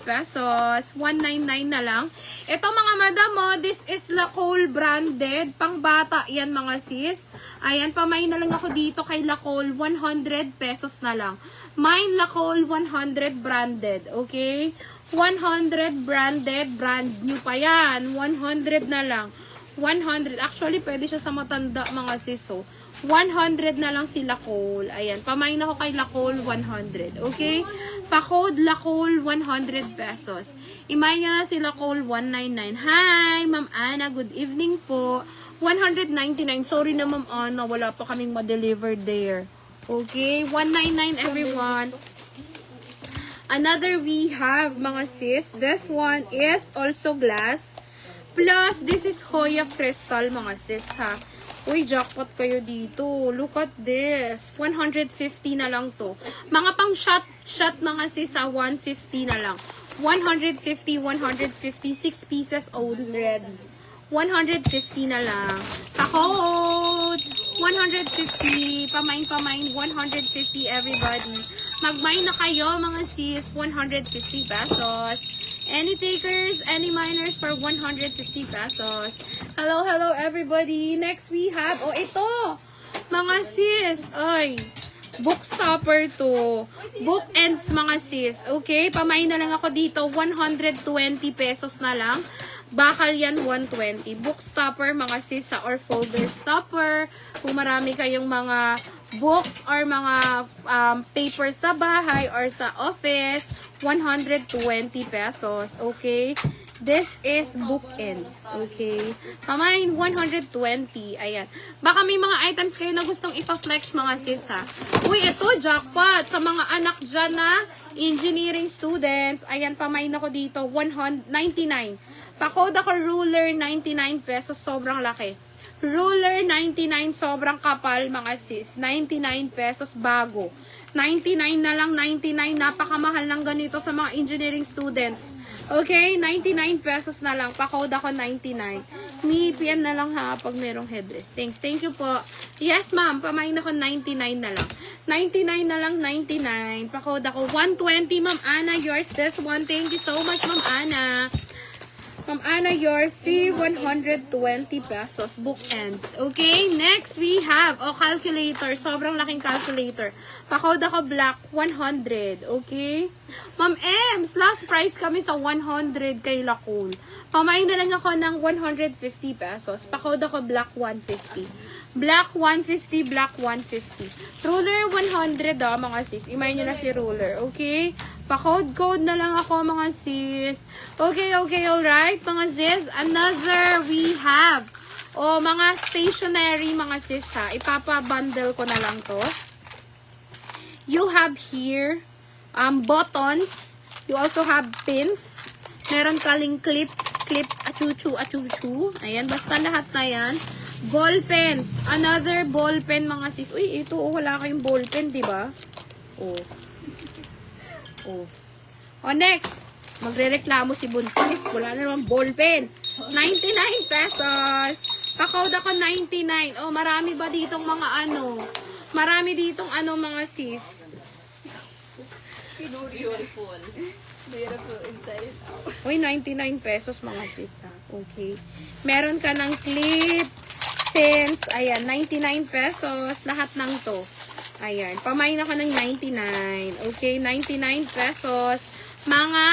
pesos. 199 na lang. Ito mga madam mo, this is Lacole branded. Pangbata yan mga sis. Ayan, pamain na lang ako dito kay Lacole. 100 pesos na lang. Mine Lacole 100 branded. Okay? 100 branded, brand new pa yan. 100 na lang. 100. Actually, pwede siya sa matanda mga siso. 100 na lang si Lacole. Ayan. Pamain ako kay Lacole 100. Okay? Pa-code Lacole 100 pesos. Imayin nyo na si Lacole 199. Hi, Ma'am Ana. Good evening po. 199. Sorry na Ma'am Ana. Wala pa kaming ma-deliver there. Okay? 199 everyone. Another we have, mga sis. This one is also glass. Plus, this is Hoya Crystal, mga sis, ha. Uy, jackpot kayo dito. Look at this. 150 na lang to. Mga pang shot, mga sis, ha. 150 na lang. 150, 150. 6 pieces already. 150 na lang. Pa-code! 150. Pamain. 150 everybody. Mag-mine na kayo mga sis. 150 pesos. Any takers, any miners for 150 pesos. Hello everybody. Next we have, ito. Mga sis. Ay. Book stopper to. Book ends mga sis. Okay? Pamain na lang ako dito. 120 pesos na lang. Bakal yan 120. Book stopper mga sis or folder stopper. Kung marami kayong mga books or mga papers sa bahay or sa office, 120 pesos. Okay? This is bookends. Okay? Pamain, 120. Ayan. Baka may mga items kayo na gustong ipa-flex mga sis ha. Uy, ito, jackpot. Sa mga anak dyan na engineering students. Ayan, pamain ako dito. 199. Pa-code ako ruler, 99 pesos. Sobrang laki. Ruler, 99. Sobrang kapal, mga sis. 99 pesos bago. 99 na lang, 99. Napakamahal lang ganito sa mga engineering students. Okay? 99 pesos na lang. Pa-code ako 99. May PM na lang ha pag merong headrest. Thanks. Thank you po. Yes, ma'am. Pamain ako 99 na lang. 99 na lang, 99. Pa-code ako 120, Ma'am Ana. Yours this one. Thank you so much, Ma'am Ana. Ma'am Ana, your C120 pesos bookends. Okay, next we have calculator. Sobrang laking calculator. Pa-code ako black 100. Okay? Ma'am Ems, last price kami sa 100 kay Lacole. Pamain na lang ako ng 150 pesos. Pa-code ako black 150. Black 150, black 150. Ruler 100 mga sis. Imayin nyo na si ruler. Okay? Pa-code na lang ako mga sis. Okay, alright mga sis. Another we have. Mga stationery mga sis ha. Ipapa-bundle ko na lang to. You have here buttons. You also have pins. Meron kaling clip, achuchu. Ayan, basta lahat na yan. Ball pens. Another ball pen mga sis. Uy, ito wala kayong ball pen, di ba? Next. Magre-reklamo si Buntis. Wala na naman ball pen. 99 pesos. Pa-code ako 99. Marami ba ditong mga Marami ditong mga sis. Beautiful. Beautiful inside and out. Uy, 99 pesos mga sis ha. Okay. Meron ka ng clip, pens. Ayan, 99 pesos. Lahat ng to. Ayan. Pamain ako ng 99. Okay, 99 pesos. Mga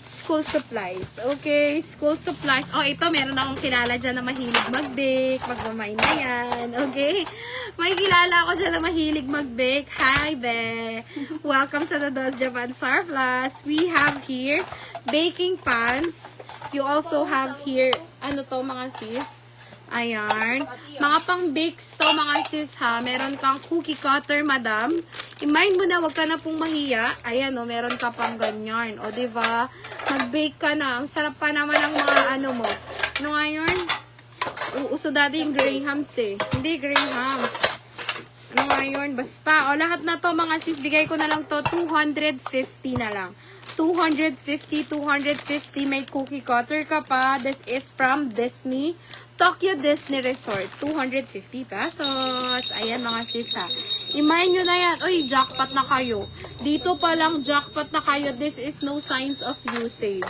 school supplies. Okay, school supplies. Ito, meron akong kilala dyan na mahilig mag-bake. Magmamain na yan. Okay? May kilala ako dyan na mahilig mag-bake. Hi, be! Welcome sa the Dos Japan Surplus. We have here baking pans. You also have here, mga sis? Ayan. Mga pang-bakes to, mga sis, ha. Meron kang cookie cutter, madam. I-mind mo na, wag ka na pong mahiya. Ayan, meron ka pang ganyan. Diba? Mag-bake ka na. Ang sarap pa naman ng mga mo. Ano nga yun? Uso dati yung Grahams eh. Hindi Grahams. Ano nga yun? Basta. Lahat na to, mga sis, bigay ko na lang to. 250 na lang. 250, 250. May cookie cutter ka pa. This is from Disney. Tokyo Disney Resort. 250 pesos. Ayan mga sis ha. Imayin nyo na yan. Uy, jackpot na kayo. Dito pa lang jackpot na kayo. This is no signs of usage.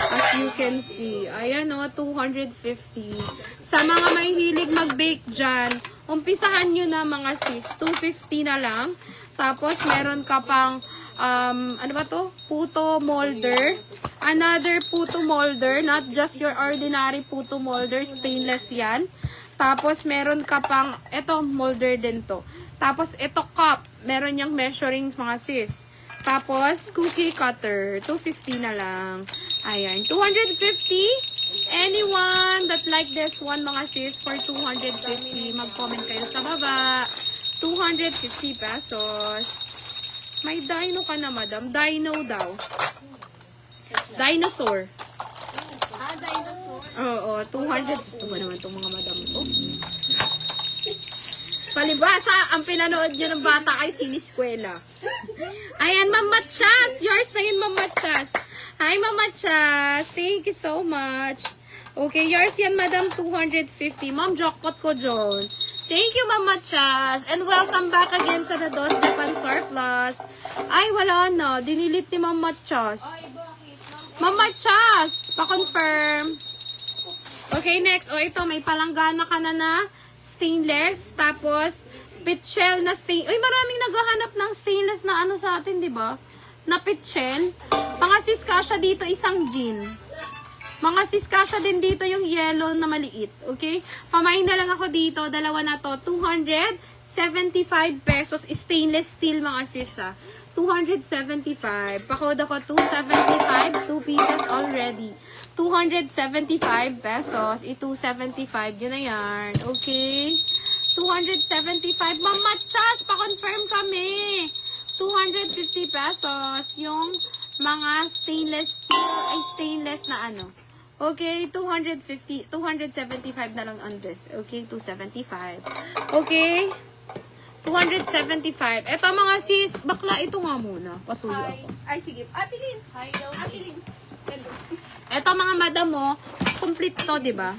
As you can see. Ayan o, 250. Sa mga may hilig mag-bake dyan, umpisahan nyo na mga sis. 250 na lang. Tapos meron ka pang ano ba to? Puto molder. Another puto molder, not just your ordinary puto molder, stainless yan. Tapos meron ka pang, eto molder din to. Tapos ito cup, meron yung measuring mga sis. Tapos cookie cutter, 250 na lang. Ayan, 250. Anyone that like this one mga sis for 250, mag-comment kayo sa baba. 250 pesos. May dino ka na, madam. Dino daw. Dinosaur. Dinosaur. Oo, 200. Ito ba naman itong mga madam ko? Palibasa, ang pinanood nyo ng bata ay siniskwela. Ayan, Ma'am Matchas. Yours na yun, Ma'am Matchas. Hi, Ma'am Matchas. Thank you so much. Okay, yours yan, madam. 250. Ma'am, jackpot ko, John. Thank you, Mama Chas. And welcome back again sa The Dos Japan Surplus. Ay, wala na. Dinilit ni Mama Chas. Ay, bakit? Mama Chas, pa-confirm. Okay, next. O, ito, may palanggana ka na stainless. Tapos, pitchel na stainless. Uy, maraming naghahanap ng stainless na ano sa atin, di ba? Na pitchel. Mga sis kasha dito, isang jean. Mga sis, kasha din dito yung yellow na maliit. Okay? Pamain na lang ako dito. Dalawa na to. 275 pesos. Stainless steel mga sis ha. 275. Pakode ako 275. 2 pieces already. 275 pesos. 275. Yun na yan. Okay? 275. Mama Chas, pa-confirm kami. 250 pesos. Yung mga stainless steel, ay stainless na ano. Okay, 250, 275 na lang on this. Okay, 275. Okay, 275. Ito mga sis, bakla, ito nga muna. Pasuyo ako. Ay, sige. Ate Lynn. Hi, Ate Lynn. Hello. Ito mga madam mo, complete to, di ba?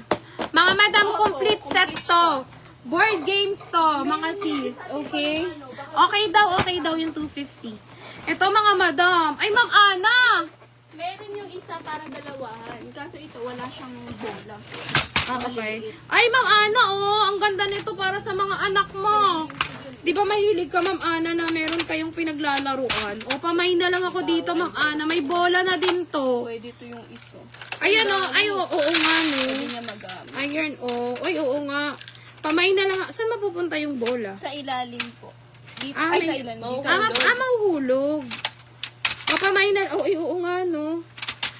Mga madam, complete set to. Board games to, mga sis. Okay? Okay daw yung 250. Ito mga madam. Ay, Ma'am Ana! Meron yung isa para dalawahan. Kaso ito, wala siyang bola. Ah, okay. Ay, Ma'am Ana, oh. Ang ganda nito para sa mga anak mo. Di ba mahilig ka, Ma'am Ana, na meron kayong pinaglalaruan? O, pamain na lang ako dito, Ma'am Ana. May bola na din to. Pwede ito yung isa. Ayan, oh. Ay, oo nga, no. Pwede niya magamit. Ayan, oh. Ay, oo nga. Pamain na lang. Saan mapupunta yung bola? Sa ilalim po. Dito, Ah, ay, sa may- ilalim. Dito. Mahuhulog. O, pamain na. Oh, ay, oo nga, no.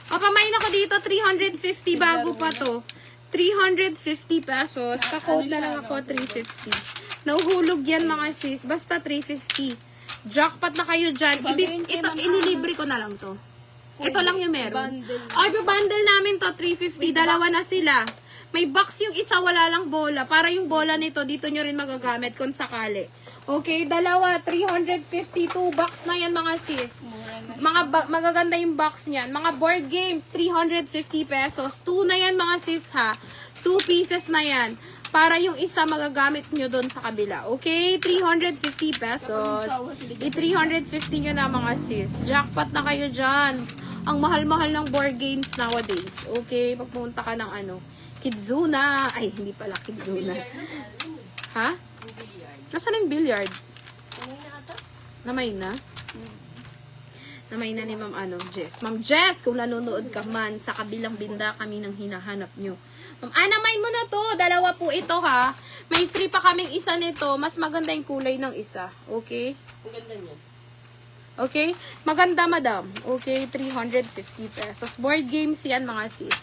O, pamain ako dito. 350 bago pa to. 350 pesos. Ka-code na lang ako, 350. Nahuhulog yan, mga sis. Basta 350. Jackpot na kayo dyan. Ito, inilibre ko na lang to. Ito lang yung meron. Ay, bundle namin to, 350. Dalawa na sila. May box yung isa, wala lang bola. Para yung bola nito, dito nyo rin magagamit kung sakali. Okay, dalawa, 352 box na yan mga sis. Magaganda yung box niyan. Mga board games, 350 pesos. 2 na yan mga sis ha. 2 pieces na yan. Para yung isa magagamit nyo doon sa kabila. Okay, 350 pesos. 350 nyo na mga sis. Jackpot na kayo dyan. Ang mahal-mahal ng board games nowadays. Okay, pag pumunta ka ng ano, Kidzuna. Ay, hindi pala Kidzuna. Ha? Nasaan yung billiard? Namay na? Namay na ni Ma'am Jess. Ma'am Jess, kung nanonood ka man, sa kabilang binda kami nang hinahanap nyo. Ma'am, namay mo na to. Dalawa po ito ha. May free pa kaming isa nito. Mas maganda yung kulay ng isa. Okay? Ang ganda niya. Okay? Maganda, madam. Okay, 350 pesos. Board games yan, mga sis.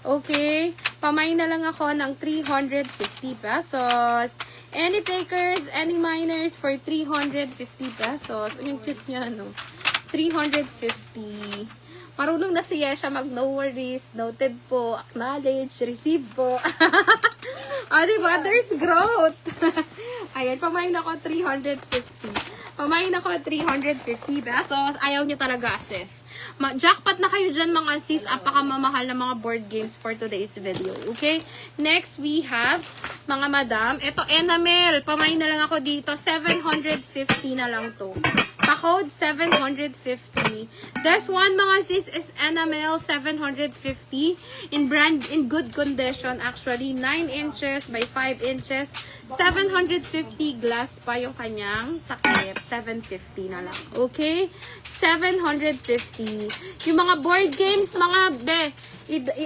Okay? Pamay na lang ako ng 350 pesos. Any takers, any miners for 350 pesos. Yung cute niya, no? 350. Marunong na siya mag no worries, noted po, acknowledge, receive po. Diba? There's growth. Ayan, pamain ako 350. Pamain ako 350 pesos. Ayaw nyo talaga, sis. Jackpot na kayo dyan, mga sis. Apakamamahal na mga board games for today's video. Okay? Next, we have, mga madam, ito, enamel. Pamain na lang ako dito. 750 na lang to. Pa-code, 750. This one, mga sis, is enamel 750. In good condition, actually. 9 inches by 5 inches. 750 glass pa yung kanyang takip. 750 na lang. Okay? 750. Yung mga board games, mga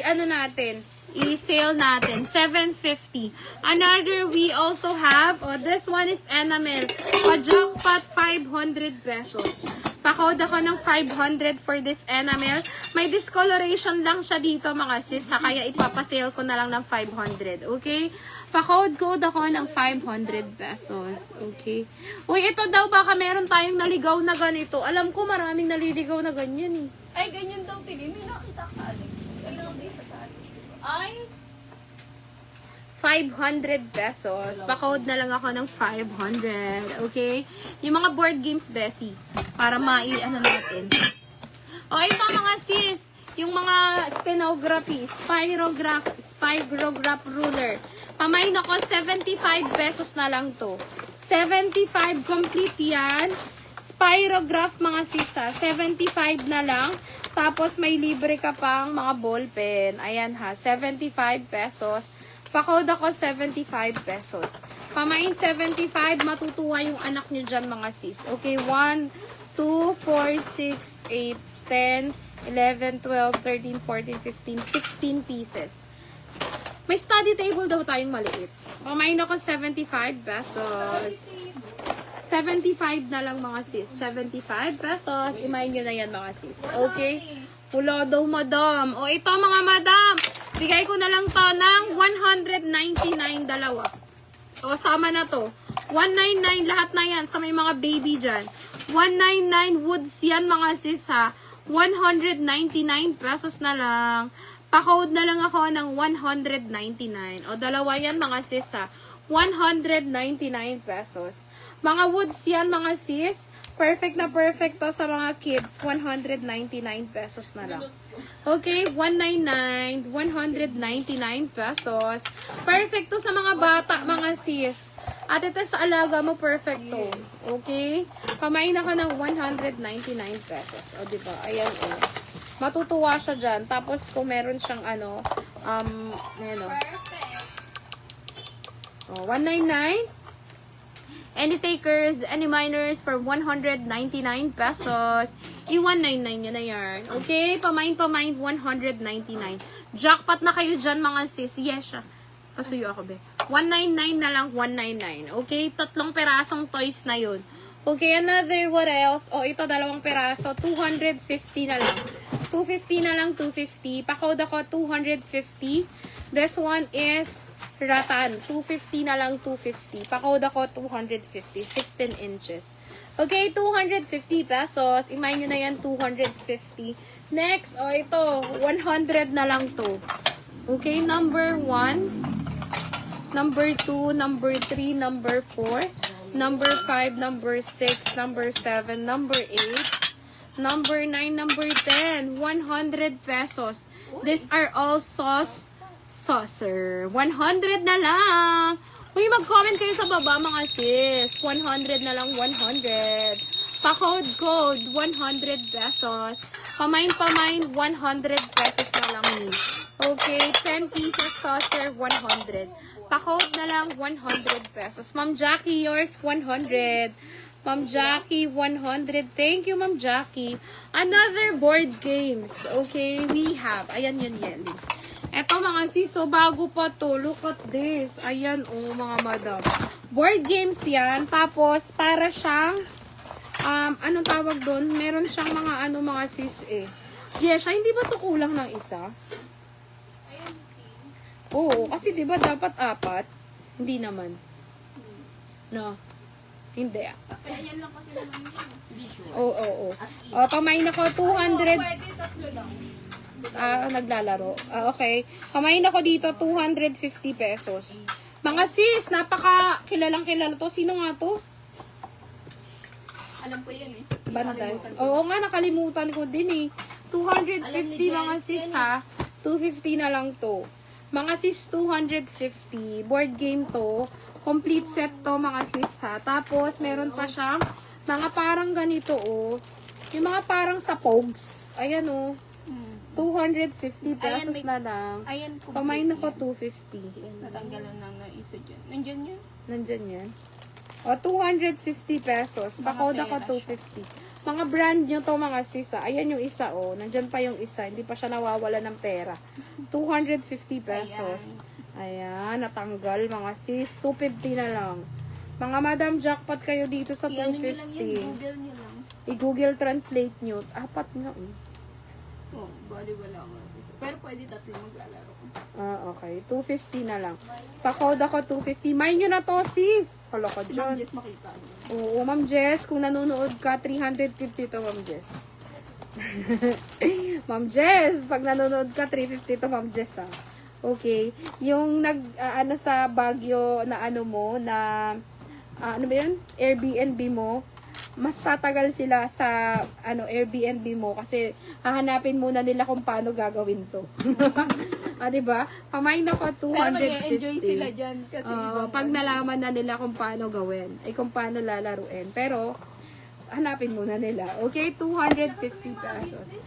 ano natin, i-sale natin. 750. Another, we also have, this one is enamel. Pa-jackpot, 500 pesos. Pa-code ako ng 500 for this enamel. May discoloration lang siya dito, mga sis, kaya ipapasale ko na lang ng 500. Okay? Pa-code ako ng 500 pesos. Okay? Uy, ito daw, baka meron tayong naligaw na ganito. Alam ko, maraming naliligaw na ganyan eh. Ay, ganyan daw, Tigay. May nakita ka sa alin. Ay, lang dito sa alin. Ay, 500 pesos. Pa-code na lang ako ng 500. Okay? Yung mga board games, Bessie. Para ano natin. O, ito mga sis. Yung mga stenography, spirograph ruler. Pamain ako, 75 pesos na lang to. 75, complete yan. Spirograph, mga sisa, 75 na lang. Tapos, may libre ka pang mga ballpen. Ayan ha, 75 pesos. Pa-code ako, 75 pesos. Pamain 75, matutuwa yung anak nyo dyan, mga sis. Okay, 1, 2, 4, 6, 8, 10, 11, 12, 13, 14, 15, 16 pieces. May study table daw tayong maliit. Pamain ako 75 pesos. 75 na lang, mga sis. 75 pesos. Imayin nyo na yan, mga sis. Okay? Wala daw, madam. O, ito, mga madam. Bigay ko na lang to ng 199 dalawa. O, sama na to. 199 lahat na yan sa may mga baby dyan. 199 woods yan, mga sis, ha. 199 pesos na lang. Pa-code na lang ako ng 199. O, dalawa yan, mga sis, ha. 199 pesos. Mga woods yan, mga sis. Perfect na perfect to sa mga kids. 199 pesos na lang. Okay, 199. 199 pesos. Perfect to sa mga bata, mga sis. At ito sa alaga mo, perfect to. Okay? Pamain ako ng 199 pesos. O, diba? Ayan, o. Matutuwa siya dyan. Tapos, kung meron siyang, ayan, o. O, 199. Any takers, any minors for 199 pesos. I-199 nyo na yan. Okay? Pamain, 199. Jackpot na kayo dyan, mga sis. Yes, siya. Pasuyo ako, be. 199 na lang, 199. Okay? 3 perasong toys na yun. Okay, another, what else? O, ito, 2 peraso. 250 na lang. 250 na lang, 250. Pa-code ako, 250. This one is Ratan. 250 na lang, 250. Pa-code ako, 250. 16 inches. Okay, 250 pesos. Imayin nyo na yan, 250. Next, o ito, 100 na lang to. Okay, number 1, number 2, number 3, number 4, number 5, number 6, number 7, number 8, number 9, number 10. 100 pesos. These are all saucer. 100 na lang. Uy, mag-comment kayo sa baba, mga sis. 100 na lang, 100. Pa-code, 100 pesos. Pamain, 100 pesos na lang ni. Okay, 10 pieces saucer, 100. Pa-code na lang, 100 pesos. Ma'am Jackie, yours, 100. Ma'am Jackie, 100. Thank you, Ma'am Jackie. Another board games. Okay, we have. Ayan yun, Yeli. Eto, mga sis, so bago pa to. Look at this. Ayan, oh, mga madam. Board games yan. Tapos, para siyang, anong tawag doon? Meron siyang mga, mga sis, eh. Yes, hindi ba to kulang ng isa? Oo, kasi diba dapat 4? Hindi naman. No. Hindi. kaya yan lang kasi naman yun. Oo. Pamain ako, 200. Pwede, 3 lang. Naglalaro. Okay. Pamain ako dito, 250 pesos. Mga sis, napaka kilalang kilala to. Sino nga to? Alam ko yan eh. Banday. Nakalimutan ko. Oo nga, nakalimutan ko din eh. 250 Alam ni Jen, mga sis yan ha. 250 na lang to. Mga sis, 250. Board game to. Complete set to mga sis ha. Tapos, meron pa siyang mga parang ganito oh. Yung mga parang sa Pogs. Ayan oh. 250 pesos Ayan, may- na lang. Ayan ko. Pamain ako 250. Natanggalan na ng isa dyan. Nandyan yun. Nandyan yan. O, 250 pesos. Bakod ako pera 250. Mga brand nyo to mga sisa. Ayan yung isa, oh. Nandyan pa yung isa. Hindi pa siya nawawala ng pera. 250 pesos. Ayan, natanggal mga sis. 250 na lang. Mga madam jackpot kayo dito sa I-ano nyo lang yun. 250. Google nyo lang. I-Google Translate nyo. Apat nga, oh. Oh, bali wala ako. Pero pwede tatlo maglalaro. Ah, okay. 250 na lang. Pa-code ako 250. Mine nyo na to, sis. Hala ka Si Ma'am dyan. Jess makita. Oo, Ma'am Jess, kung nanonood ka, 350 to, Ma'am Jess. Ma'am Jess, pag nanonood ka, 350 to, Ma'am Jess, ah. Okay. Yung ano sa Baguio na ano mo, na, ano ba yun? Airbnb mo, mas tatagal sila sa Airbnb mo kasi hahanapin muna nila kung paano gagawin to. Ah, 'di ba? Pamain ako 250. Pero mag-enjoy sila dyan. Kasi Pag nalaman na nila kung paano gawin, ay kung paano lalaruin. Pero, hanapin muna nila. Okay? 250 pesos.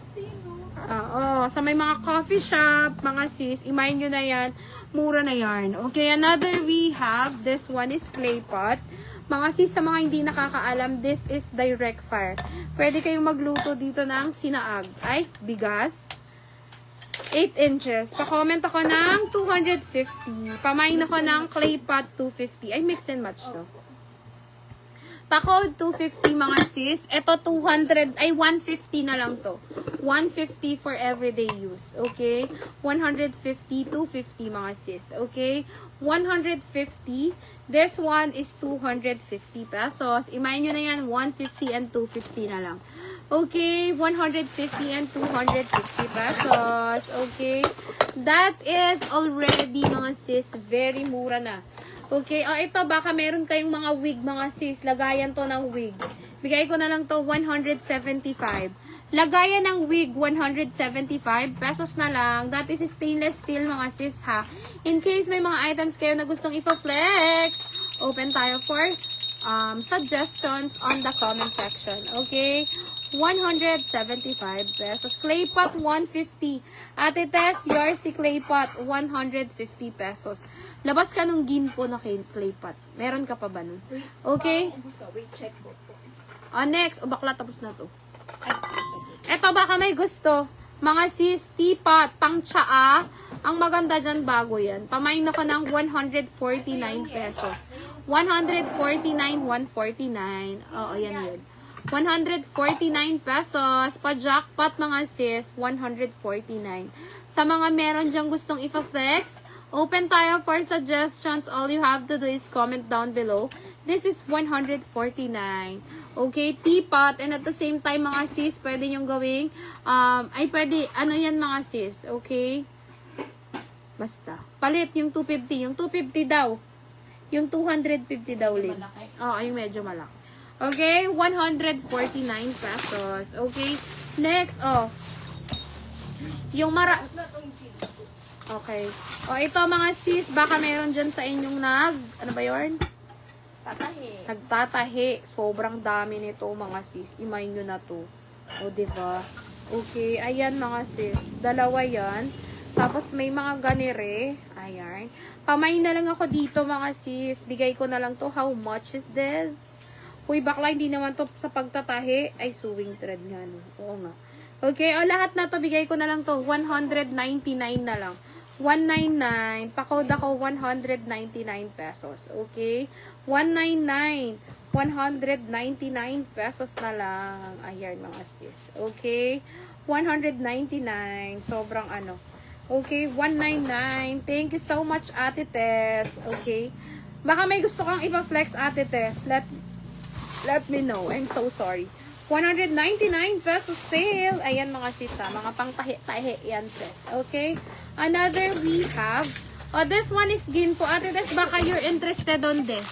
Sa may mga coffee shop, mga sis, imayin nyo na yan. Mura na yan. Okay, another we have, this one is clay pot. Mga sis, sa mga hindi nakakaalam, this is direct fire. Pwede kayong magluto dito ng sinaag. Ay, bigas. 8 inches. Pa-comment ako ng 250. Pamain ako ng clay pot 250. Ay, mix and match to. Pa-code 250 mga sis. Ito 200, ay 150 na lang to. 150 for everyday use. Okay? 150, 250 mga sis. Okay? 150. This one is 250 pesos. Imayin nyo na yan, 150 and 250 na lang. Okay, 150 and 250 pesos. Okay, that is already mga sis, very mura na. Okay, ito baka meron kayong mga wig mga sis, lagayan to ng wig. Bigay ko na lang to 175. Lagayan ng wig 175 pesos na lang. That is stainless steel mga sis ha. In case may mga items kayo na gustong ipa-flex, open tayo for suggestions on the comment section. Okay? 175 pesos. Clay pot, 150. Ate Tess, yours si clay pot, 150 pesos. Labas ka nung ginpo na clay pot. Meron ka pa ba nun? Okay? Wait, check ko. Next. Bakla, tapos na to. Eto, baka may gusto. Mga sis, teapot, pang tsaa. Ang maganda dyan, bago yan. Pamain ako ng 149 pesos. 149, 149. Oo, yan yun. 149 pesos. Pa-jackpot mga sis, 149. Sa mga meron dyang gustong ipa-flex, open tayo for suggestions. All you have to do is comment down below. This is 149. Okay, teapot. And at the same time, mga sis, pwede nyong gawing, pwede, ano yan mga sis, okay? Basta. Palit yung 250. Yung 250 daw. Yung 250 daw, Lin. Oo, yung medyo malaki. Okay, 149 pesos. Okay, next, yung okay. Ito mga sis, baka meron dyan sa inyong ano ba yun? Tatahi. Nagtatahi. Sobrang dami nito mga sis. Imayin nyo na to. Diba? Okay, ayan mga sis. Dalawa yan. Tapos may mga ganire. Ayan. Pamain na lang ako dito mga sis. Bigay ko na lang to. How much is this? Uy, bakla, hindi naman to sa pagtatahi. Ay, sewing thread nga. No? Oo nga. Okay, lahat na to, bigay ko na lang to. 199 na lang. 199. Pa-code ako 199 pesos. Okay? 199. 199 pesos na lang. Ayan mga sis. Okay? 199. Sobrang ano. Okay, 199. Thank you so much, Ate Tess. Okay? Baka may gusto kang ipa-flex, Ate Tess. Let me know. I'm so sorry. 199 pesos sale. Ayan mga sisa. Mga pang tahi-tahi yan, sis. Okay? Another we have. This one is ginpo. Ate Tess, baka you're interested on this.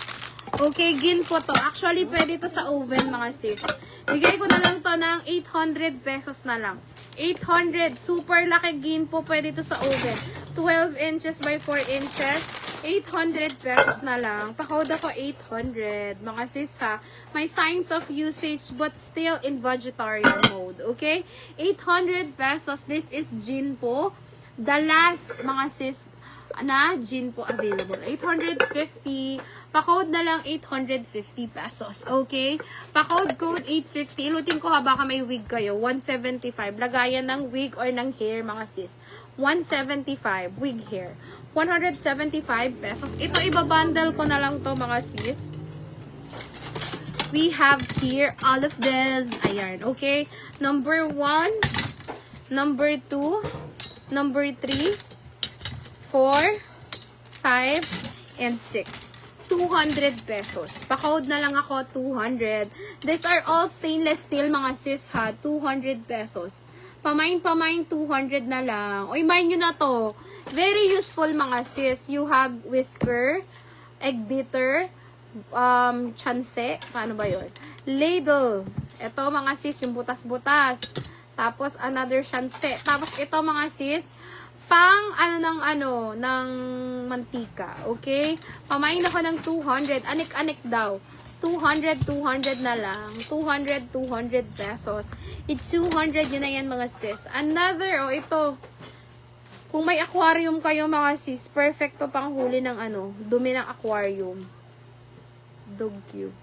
Okay, ginpo to. Actually, pwede to sa oven, mga sis. Bigay ko na lang to ng 800 pesos na lang. 800. Super laki ginpo. Pwede to sa oven. 12 inches by 4 inches. 800 pesos na lang. Pakawad ako 800. Mga sis ha. May signs of usage but still in vegetarian mode. Okay? 800 pesos. This is ginpo. The last, mga sis, na ginpo available. 850. Pa-code na lang 850 pesos. Okay? Pa-code code 850. Ilutin ko ha, baka may wig kayo. 175. Lagayan ng wig or ng hair, mga sis. 175. Wig hair. 175 pesos. Ito, ibabundle ko na lang to, mga sis. We have here all of this. Ayan. Okay? Number 1. Number 2. Number 3. 4. 5. And 6. 200 pesos. Pa-code na lang ako, 200. These are all stainless steel, mga sis ha. 200 pesos. Pamain, 200 na lang. Uy, buy nyo na to. Very useful, mga sis. You have whisker, egg beater, chanse, paano ba yun? Ladle. Ito, mga sis, yung butas-butas. Tapos, another chanse. Tapos, ito, mga sis, pang ng mantika. Okay? Pamain ako ng 200. Anik-anik daw. 200 na lang. 200 pesos. It's 200 yun na yan, mga sis. Another, ito. Kung may aquarium kayo, mga sis, perfect to pang huli ng dumi ng aquarium. Dog cube.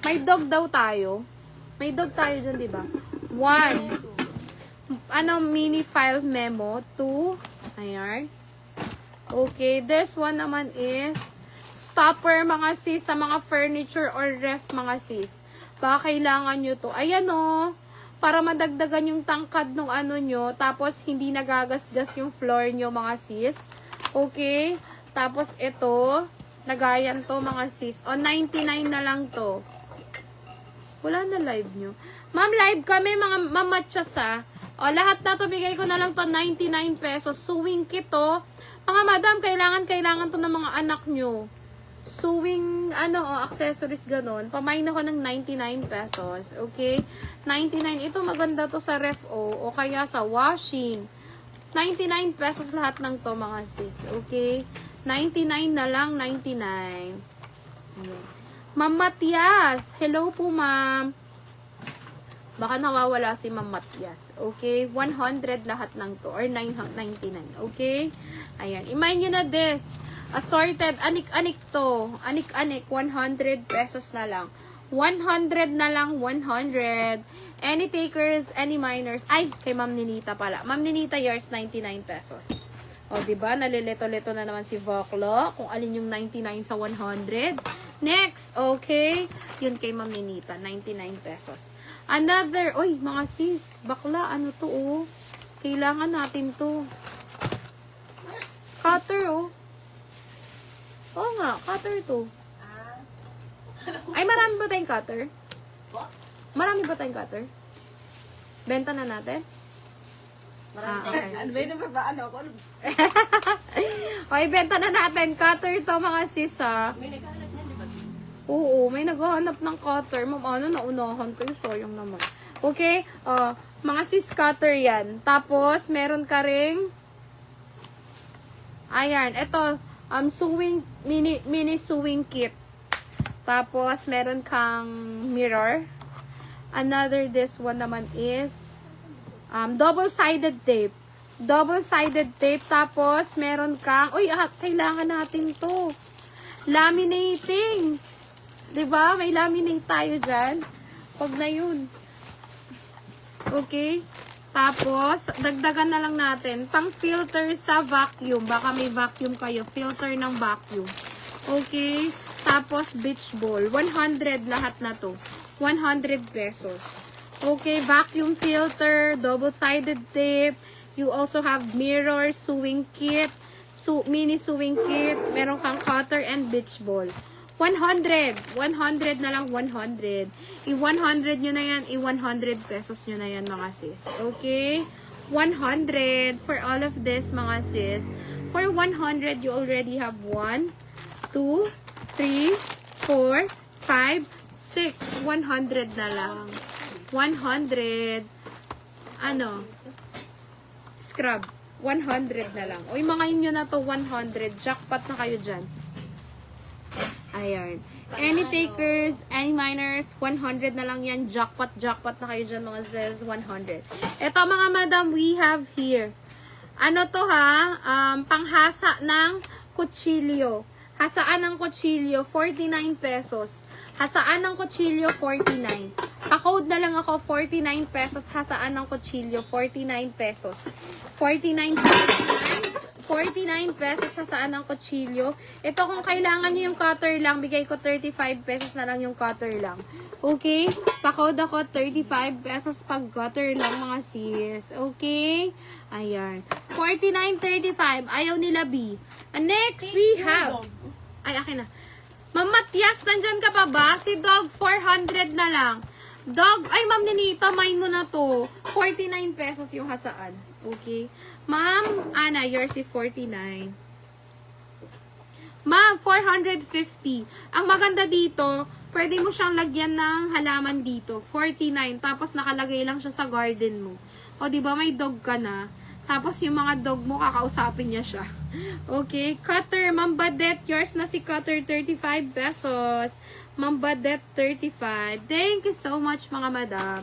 May dog daw tayo. May dog tayo dyan, di ba? 1. Mini file memo. 2. Ayan. Okay. This one naman is stopper, mga sis, sa mga furniture or ref, mga sis. Baka kailangan nyo to. Ayan para madagdagan yung tangkad ng nyo. Tapos, hindi nagagasgas yung floor nyo, mga sis. Okay. Tapos, ito. Lagayan to, mga sis. 99 na lang to. Wala na live nyo. Ma'am, live kami, mga mamatsas lahat na to, bigay ko na lang to 99 pesos. Sewing kit to. Mga madam, kailangan to ng mga anak nyo. Sewing, accessories ganon. Pamain ako ng 99 pesos. Okay? 99. Ito maganda to sa ref o kaya sa washing. 99 pesos lahat ng to, mga sis. Okay? 99 na lang, 99. Ma'am Matias. Hello po, ma'am. Baka nawawala si Ma'am Matias. Okay? 100 lahat ng to. Or 999. Okay? Ayan. Imayin nyo na this. Assorted. Anik-anik to. Anik-anik. 100 pesos na lang. 100 na lang. 100. Any takers, any minors. Ay, kay Ma'am Ninita pala. Ma'am Ninita, yours, 99 pesos. O, diba? Nalilito-lito na naman si Voclo. Kung alin yung 99 sa 100. Next. Okay? Yun kay Ma'am Ninita. 99 pesos. Another, mga sis, bakla, to, kailangan natin to. Cutter, Oo nga, cutter to. Ay, marami ba tayong cutter? Marami ba tayong cutter? Benta na natin? Marami. Okay. Ako? Benta na natin. Cutter to, mga sis, May naghahanap niyan, di ba? Oo, may naghahanap ng cutter. Ma'am, naunahan kayo. Sayang naman. Okay? Mga sis cutter yan. Tapos, meron ka ring ayan. Ito, sewing, mini sewing kit. Tapos, meron kang mirror. Another, this one naman is double-sided tape. Double-sided tape. Tapos, meron kang, kailangan natin to. Laminating. Diba? May laminate tayo dyan. Huwag na yun. Okay? Tapos, dagdagan na lang natin. Pang filter sa vacuum. Baka may vacuum kayo. Filter ng vacuum. Okay? Tapos, beach ball. 100 lahat na to. 100 pesos. Okay? Vacuum filter. Double-sided tape. You also have mirror, sewing kit, mini sewing kit. Meron kang cutter and beach ball. 100. 100 na lang, 100. I-100 nyo na yan, i-100 pesos nyo na yan, mga sis. Okay? 100 for all of this, mga sis. For 100, you already have 1, 2, 3, 4, 5, 6. 100 na lang. 100. Ano? Scrub. 100 na lang. O yung mga inyo na to, 100. Jackpot na kayo dyan. Ayan. Any takers, any minors, 100 na lang yan. Jackpot na kayo dyan mga zez, 100. Ito mga madam, we have here. Ano to ha? Panghasa ng kutsilyo. Hasaan ng kutsilyo, 49 pesos. Hasaan ng kutsilyo, 49. Pa-code na lang ako, 49 pesos. Hasaan ng kutsilyo, 49 pesos. 49 pesos hasaan ng kutsilyo. Ito kung kailangan nyo yung cutter lang, bigay ko 35 pesos na lang yung cutter lang. Okay? Pa-code ako, 35 pesos pag cutter lang mga sis. Okay? Ayan. 49.35. Ayaw nila B. And next, we have... Ay, akin na. Ma'am Matias, nandyan ka pa ba? Si Dog, 400 na lang. Dog, ay Ma'am Ninita, mine mo na to. 49 pesos yung hasaan. Okay? Ma'am Ana, yours si 49. Ma'am, 450. Ang maganda dito, pwede mo siyang lagyan ng halaman dito. 49. Tapos nakalagay lang siya sa garden mo. O, di ba may dog ka na? Tapos yung mga dog mo, kakausapin niya siya. Okay, Cutter, Ma'am Badet, yours na si Cutter, 35 pesos. Ma'am Badet, 35. Thank you so much mga madam.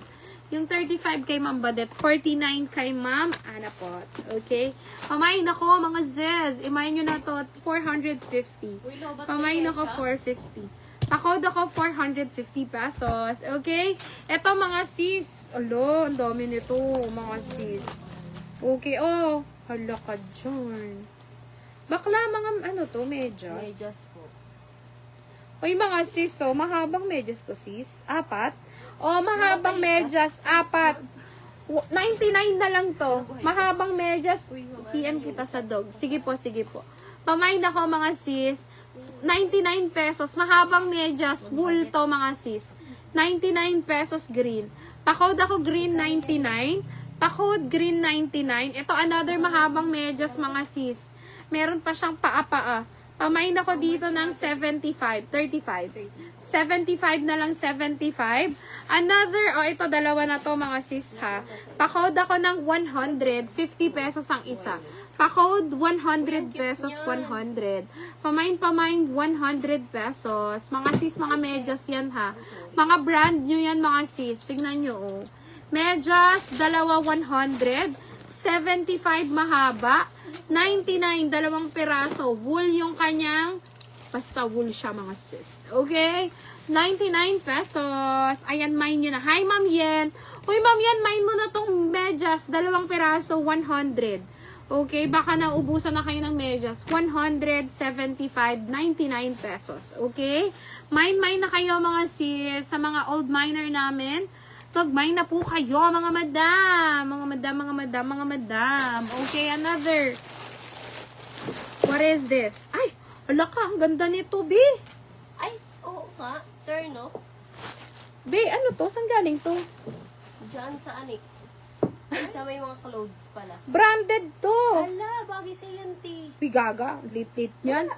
Yung 35 kay Ma'am Badet, 49 kay Ma'am Anapot. Okay? Pamain ako mga zez. Imayin nyo na to, 450. Pamain ako, 450. Pakod ako, 450 pesos. Okay? Ito mga sis. Alo, ang dami nito, mga sis. Okay, oh. Hala ka dyan. Bakla, mga ano to, medyas? Medyas po. Oy, mga sis, oh. Mahabang medyas to, sis. 4. Oh, mahabang medyas. 4. 99 na lang to. Mahabang medyas. PM kita sa dog. Sige po, sige po. Pamain ako, mga sis. 99 pesos. Mahabang medyas. Wool to, mga sis. 99 pesos green. Pa-code ako green 99. Pa-code green 99. Ito another mahabang medyas mga sis. Meron pa siyang paa-paa. Pamain ako dito ng 75. 35. 75 na lang 75. Another, oh ito dalawa na to mga sis ha. Pa-code ako ng 100. 50 pesos ang isa. Pa-code 100 pesos 100. Pamain 100 pesos. Mga sis, mga medyas yan ha. Mga brand nyo yan mga sis. Tignan nyo oh. Medyas, dalawa 100, 75 mahaba, 99, dalawang piraso. Wool yung kanyang, basta wool siya mga sis. Okay? 99 pesos. Ayan, mine nyo na. Hi, Ma'am Yen. Uy, Ma'am Yen, mine mo na tong medyas, dalawang piraso, 100. Okay? Baka naubusan na kayo ng medyas. 175, 99 pesos. Okay? Mine na kayo mga sis, sa mga old miner namin. Mag-mine na po kayo, mga madam. Mga madam. Okay, another. What is this? Ay, ala ka, ang ganda nito, B. Ay, oo nga. Turn, no? B, ano to? Saan galing to? Diyan sa anik. Ay, sa may mga clothes pala. Branded to. Ala, bagay sa yan, ti. Uy, gaga. Lit-lit yan.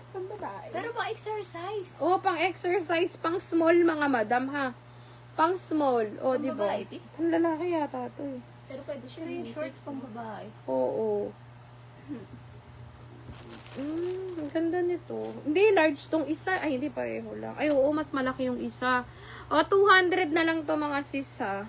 Pero ba exercise? Oh, pang exercise, pang small, mga madam, ha? Pang small. Oh, di ba? babae, di? Ang lalaki yata to, eh. Pero pwede siya Pero yung unisex. shorts pang babae. Oo. Ang ganda nito. Hindi, large tong isa. Ay, hindi pareho lang. Ay, oo, mas malaki yung isa. O, 200 na lang to mga sis, ha.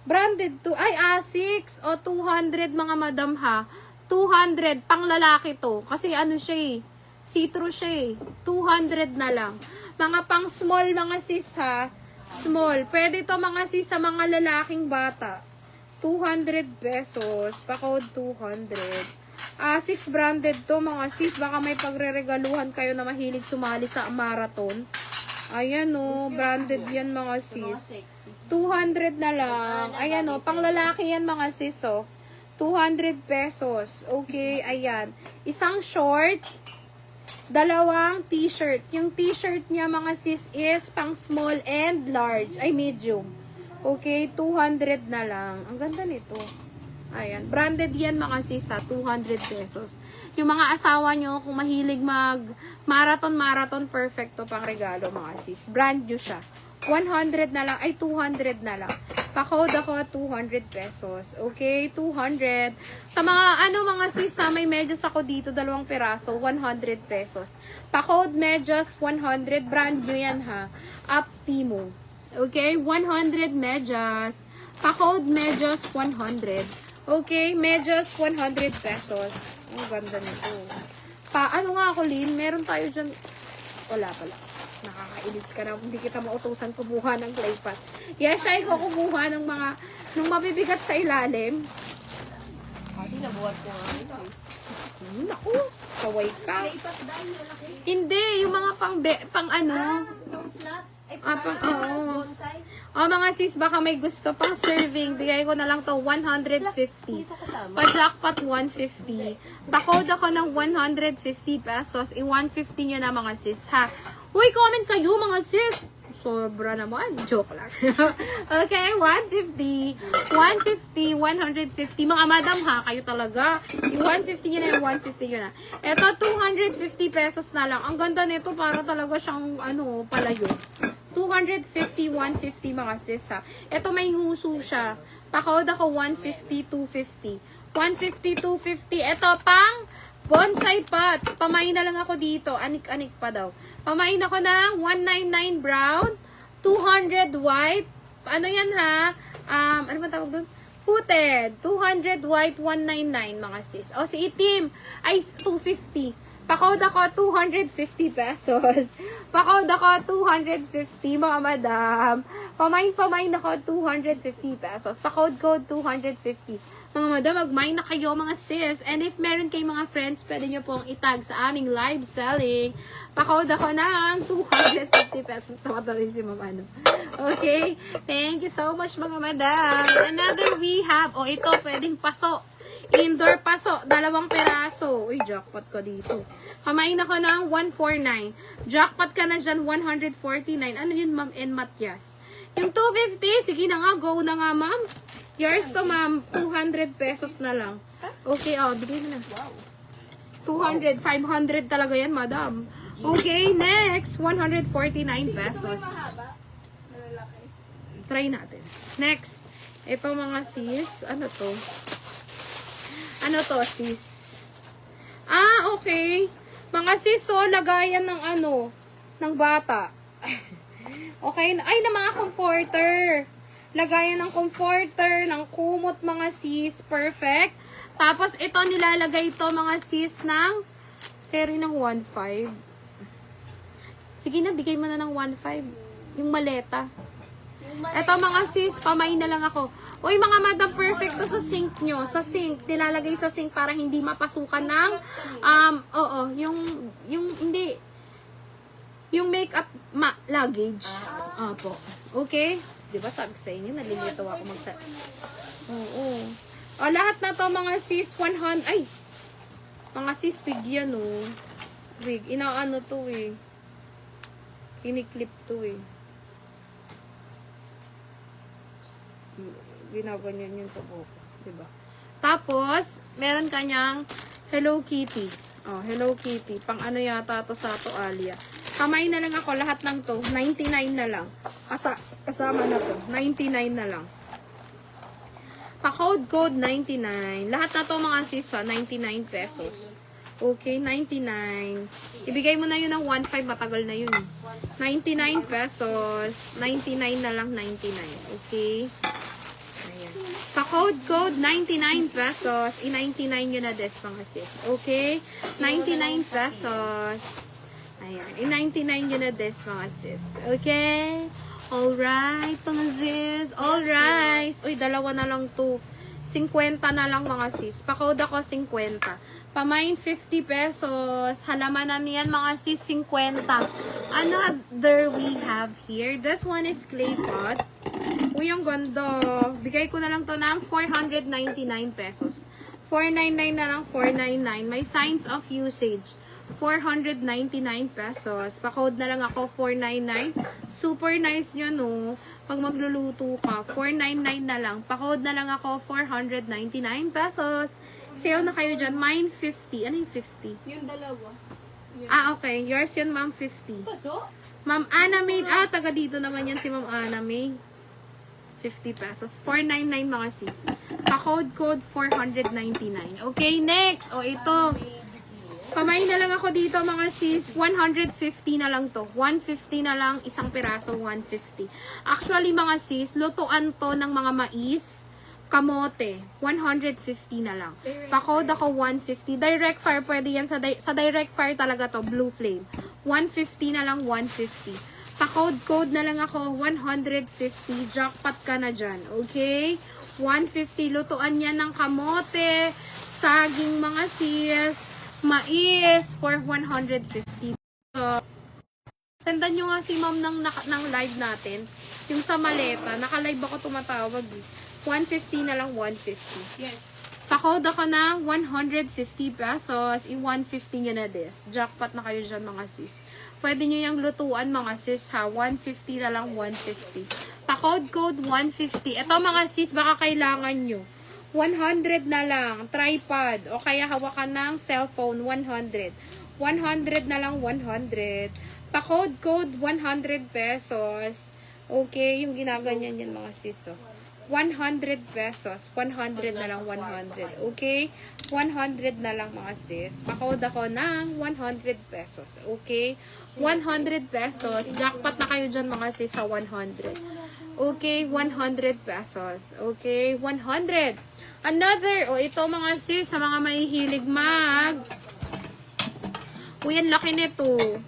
Branded to. Ay, Asics. O, 200 mga madam, ha. 200. Pang lalaki to. Kasi ano siya, eh. See-through siya, eh. 200 na lang. Mga pang small, mga sis, ha. Small. Pwede to mga sis sa mga lalaking bata. 200 pesos. Pa-code 200. Asics branded to mga sis. Baka may pagre-regaluhan kayo na mahilig sumali sa marathon. Ayan o. Branded yan mga sis. 200 na lang. Ayan o. Pang lalaki yan mga sis o. 200 pesos. Okay. Ayan. Isang short. Dalawang t-shirt. Yung t-shirt niya mga sis is pang small and large. Ay medium. Okay, 200 na lang. Ang ganda nito. Ayan. Branded yan mga sis sa 200 pesos. Yung mga asawa nyo, kung mahilig mag marathon, perfecto pang regalo mga sis. Brand new siya. 100 na lang, ay 200 na lang. Pa-code ako, 200 pesos. Okay, 200. Sa mga, mga sis, may medyas ako dito, 2 piraso, 100 pesos. Pa-code medyas, 100. Brand new yan ha. Optimo. Okay, 100 medyas. Pa-code medyas, 100. Okay, medyas, 100 pesos. Ang ganda nito. Ano nga ako, Lynn? Meron tayo dyan. Wala pala. Nakakainis ka na. Hindi kita mautusan kumuha ng clay pot. Yes, siya ko kumuha ng mga, nung mabibigat sa ilalim. Hindi, nabuhat ko nga ito. Naku, kaway ka. Naipat dahil malaki. Hindi, yung mga pang ano. Yung flat. Ay, Oo. bonsai. Mga sis, baka may gusto pang serving. Bigay ko na lang to 150. Dito kasama. Pa-jackpot 150. Pa-code ako ng 150 pesos. I-150 nyo na mga sis, ha? Uy, comment kayo mga sis. Sobra naman. Joke lang. Okay, 150. 150, 150. Mga madam ha, kayo talaga. I-150 nyo na yung 150 nyo na. Ito, 250 pesos na lang. Ang ganda nito, para talaga siyang, palayo. 250, 150 mga sis ha. Ito may nguso siya. Pa-code ako 150, 250. 150, 250. Ito pang bonsai pots. Pamain na lang ako dito. Anik-anik pa daw. Pamain ako ng 199 brown, 200 white. Ano yan ha? Ano ba tawag doon? Footed. 200 white, 199 mga sis. O si itim ay 250. Pa-code ako 250 pesos. Pa-code ako 250 mga madam. Pamain ako 250 pesos. Pa-code 250. Mga madam, mag-mine na kayo mga sis. And if meron kayong mga friends, pwede nyo pong itag sa aming live selling. Pa-code ako ng 250 pesos. Tawa-tawa si mama. Okay? Thank you so much mga madam. Another we have, ito pwedeng paso. Indoor paso, 2 peraso. Uy, jackpot ko dito. Pamain ako ng 149. Jackpot ka na dyan, 149. Ano yun, ma'am and Matias? Yung 250, sige na nga, go na nga, ma'am. Yours to, ma'am. 200 pesos na lang. Okay, bigay na. 200, 500 talaga yan, madam. Okay, next, 149 pesos. Mahaba. Malalaki. Try natin. Next, ito mga sis, ano to? Ano to, sis? Okay. Mga sis, lagayan ng ng bata. Okay, ay, na mga comforter. Lagayan ng comforter, ng kumot, mga sis. Perfect. Tapos, ito, nilalagay ito, mga sis, ng carry ng 1.5. Sige na, bigay mo na ng 1.5. Yung maleta. Ito mga sis, pamain na lang ako. Uy, mga madam, perfect to sa sink nyo. Sa sink, nilalagay sa sink para hindi mapasukan ng, hindi, yung makeup luggage. Opo. Okay? Di ba sabi sa inyo, nalilito ako Oo. Lahat na to mga sis, 100, mga sis, wig yan Wig, inaano to Kiniklip to Ginaganyan yun sa buhok. Diba? Tapos, meron kanyang Hello Kitty. Hello Kitty. Pang ano yata to sa toalya. Kamay na lang ako. Lahat ng to. 99 na lang. Kasama na to. 99 na lang. Pa-code 99. Lahat na to mga sisa. 99 pesos. Okay, 99. Ibigay mo na yun ng 1.5. Matagal na yun. 99 pesos. 99 na lang. 99. Okay? Pa-code 99 pesos. I-99 nyo na des mga sis. Okay? 99 pesos. Ayan. I-99 nyo na des mga sis. Okay? Alright, mga sis. Alright. Uy, 2 na lang to. 50 na lang mga sis. Pa-code ako 50. Pamain 50 pesos. Halamanan niyan mga sis 50. Another we have here. This one is clay pot. Uy, ang ganda. Bigay ko na lang to ng 499 pesos. 499 na lang, 499. May signs of usage. 499 pesos. Pa-code na lang ako 499. Super nice nyo, no? Pag magluluto ka, 499 na lang. Pa-code na lang ako 499 pesos. Sale na kayo dyan. Mine 50. Ano yung 50? Yung dalawa. Ah, okay. Yours yun, ma'am, 50. Paso? Ma'am Ana May. Ah, taga dito naman yan si Ma'am Ana May. 50 pesos. 499 mga sis. Pa-code 499. Okay, next. O, ito. Kamay na lang ako dito mga sis. 150 na lang to. 150 na lang. Isang piraso, 150. Actually mga sis, lutuan to ng mga mais, kamote. 150 na lang. Pa-code ako 150. Direct fire, pwede yan. Sa direct fire talaga to. Blue flame. 150 na lang, 150. Pa-code na lang ako 150. Jackpot ka na dyan. Okay? 150. Lutuan yan ng kamote, saging mga sis, mais for 150. Sendan nyo nga si ma'am ng live natin. Yung sa maleta. Naka-live ako tumatawag eh. 150 na lang, 150. Yes. Pa-code ako na 150 pesos. I-150 nyo na this. Jackpot na kayo dyan mga sis. Pwede nyo yung lutuan mga sis ha. 150 na lang, 150. Pa-code 150. Ito mga sis, baka kailangan nyo. 100 na lang. Tripod. O kaya hawakan ng cellphone. 100. 100 na lang, 100. Pa-code 100 pesos. Okay, yung ginaganyan yan mga sis. Oh. 100 pesos. 100 na lang, 100. Okay? 100 na lang mga sis. Pa-code ako ng 100 pesos. Okay? 100 pesos. Jackpot na kayo dyan mga sis sa 100. Okay? 100 pesos. Okay? 100. Another. O ito mga sis sa mga mahihilig mag. Uy, ang laki nito.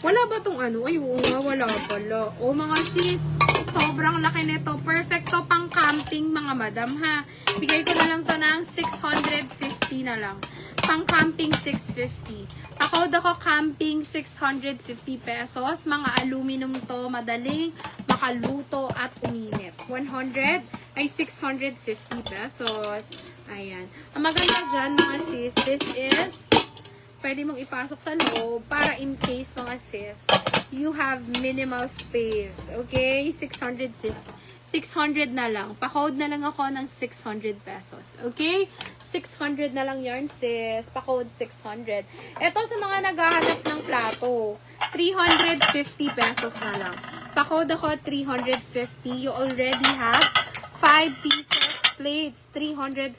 Wala ba tong ano? Ay, oo nga, wala pala. O mga sis, sobrang laki nito. Perfecto pang camping mga madam ha. Bigay ko na lang to ng 650 na lang. Pang camping 650. Pa-code ako camping 650 pesos. Mga aluminum to, madaling makaluto at uminit. 100 ay 650 pesos. Ayan. Ang maganda dyan mga sis, this is pwede mong ipasok sa loob para in case mga sis, you have minimal space. Okay? 650. 600 na lang. Pa-code na lang ako ng 600 pesos. Okay? 600 na lang yarn sis. Pa-code 600. Ito sa mga naghahanap ng plato. 350 pesos na lang. Pa-code ako 350. You already have 5 pieces plates. 350.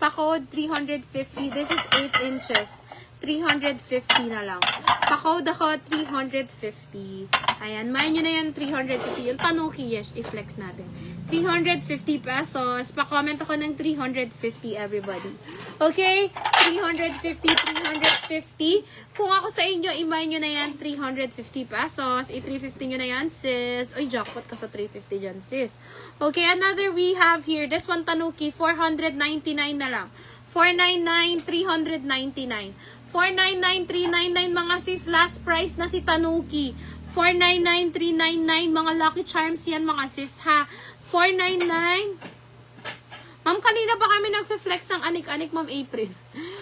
Pa-code 350. This is 8 inches. 350 na lang. Pa-code ako 350. Ayan, main nyo na yan 350. Yung tanuki, yes, i-flex natin. 350 pesos. Pa-comment ako ng 350 everybody. Okay? 350, 350. Kung ako sa inyo, i-main nyo na yan 350 pesos. I-350 nyo na yan, sis. Ay, jackpot ka sa 350 dyan, sis. Okay, another we have here. This one tanuki, 499 na lang. 499, 399. 499, 399 mga sis, last price na si Tanuki. 499, 399, mga Lucky Charms yan mga sis ha. 499. Ma'am, kanina pa kami nagfe-flex ng anik-anik, Ma'am April.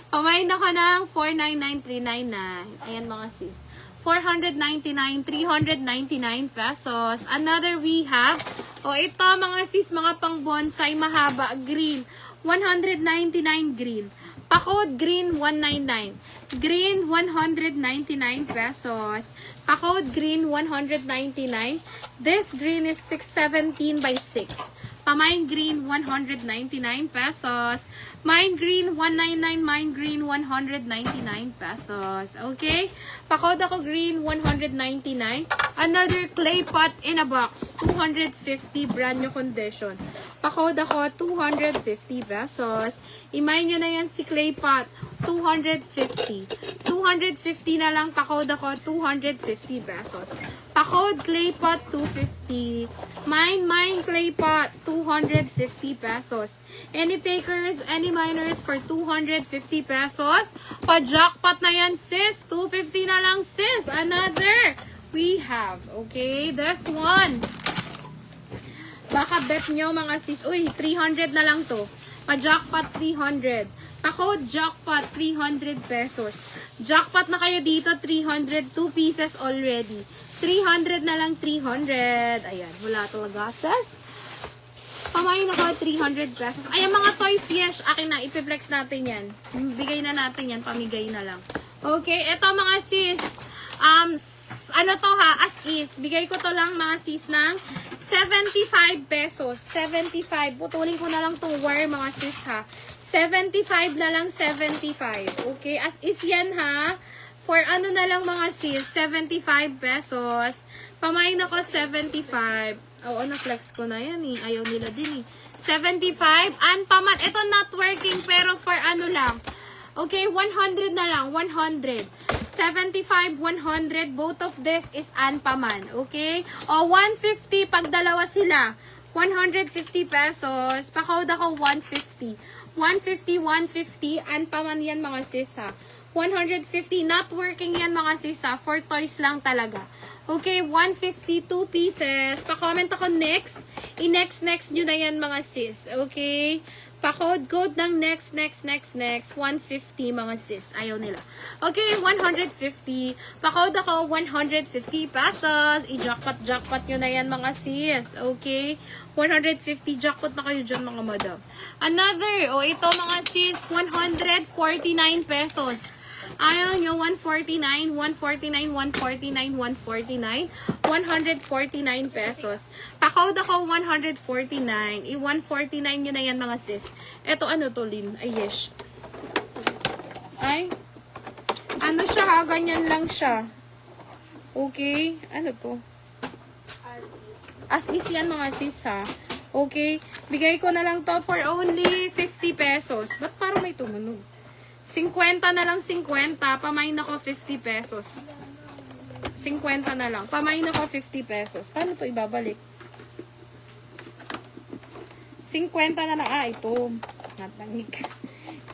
Pamain ako ng 499, 399. Ayan mga sis. 499, 399 pesos. Another we have, ito mga sis, mga pang bonsai mahaba, green. 199 green. Pa-code green 199. Green 199 pesos. Pa-code green 199. This green is 617 by 6. Pamine green 199 pesos. Mine green 199. Mine green 199 pesos. Okay? Pa-code ako green 199. Another clay pot in a box. 250 brand new condition. Pa-code ako 250 pesos. I-mine nyo na yan si clay pot. 250. 250 na lang. Pa-code ako 250 pesos. Pa-code clay pot 250. Mine clay pot 250 pesos. Any takers, any miners for 250 pesos. Pa-jackpot na yan sis. 250 na lang sis. Another we have. Okay, this one. Baka bet nyo mga sis. Uy, 300 na lang to. Pa-jackpot 300. Pa-code jackpot, 300 pesos. Jackpot na kayo dito, 300, 2 pieces already. 300 na lang, 300. Ayan, wala talaga. Sis, pamain ako, 300 pesos. Ayan, mga toys, yes, akin na, ipiflex natin yan. Bigay na natin yan, pamigay na lang. Okay, eto mga sis. Ano to ha, as is, bigay ko to lang mga sis ng 75 pesos. 75. Putulin ko na lang tong wire mga sis ha. 75 na lang, 75. Okay, as is yan ha. For ano na lang mga sis, 75 pesos. Pamain ako 75. Oo, na-flex ko na yan eh. Ayaw nila din eh. 75. Unpaman. Ito not working pero for ano lang. Okay, 100 na lang. 100. 75, 100. Both of this is unpaman. Okay? O, 150 pag dalawa sila. 150 pesos. Pa-code ako 150. 150, 150. Unpaman yan mga sis ha. 150. Not working yan mga sis ha. For toys lang talaga. Okay, 150, 2 pieces. Pa-comment ako next. I-next nyo na yan mga sis. Okay? Pa-code ng next. 150 mga sis. Ayaw nila. Okay, 150. Pa-code ako 150 pesos. I-jackpot nyo na yan mga sis. Okay? 150 jackpot na kayo dyan mga madam. Another. O, ito mga sis. 149 pesos. Ayaw nyo, 149 pesos. Pa-code ako 149. I-149 nyo na yan mga sis. Eto ano to, Lin? Ay, yes. Ay. Ano siya ha? Ganyan lang siya. Okay. Ano to? As is yan mga sis ha. Okay. Bigay ko na lang to for only 50 pesos. Ba't parang may tumunog? 50 na lang, 50. Pamain ako 50 pesos. 50 na lang. Pamain ako 50 pesos. Paano to ibabalik? 50 na lang. Ah, ito. Natangik.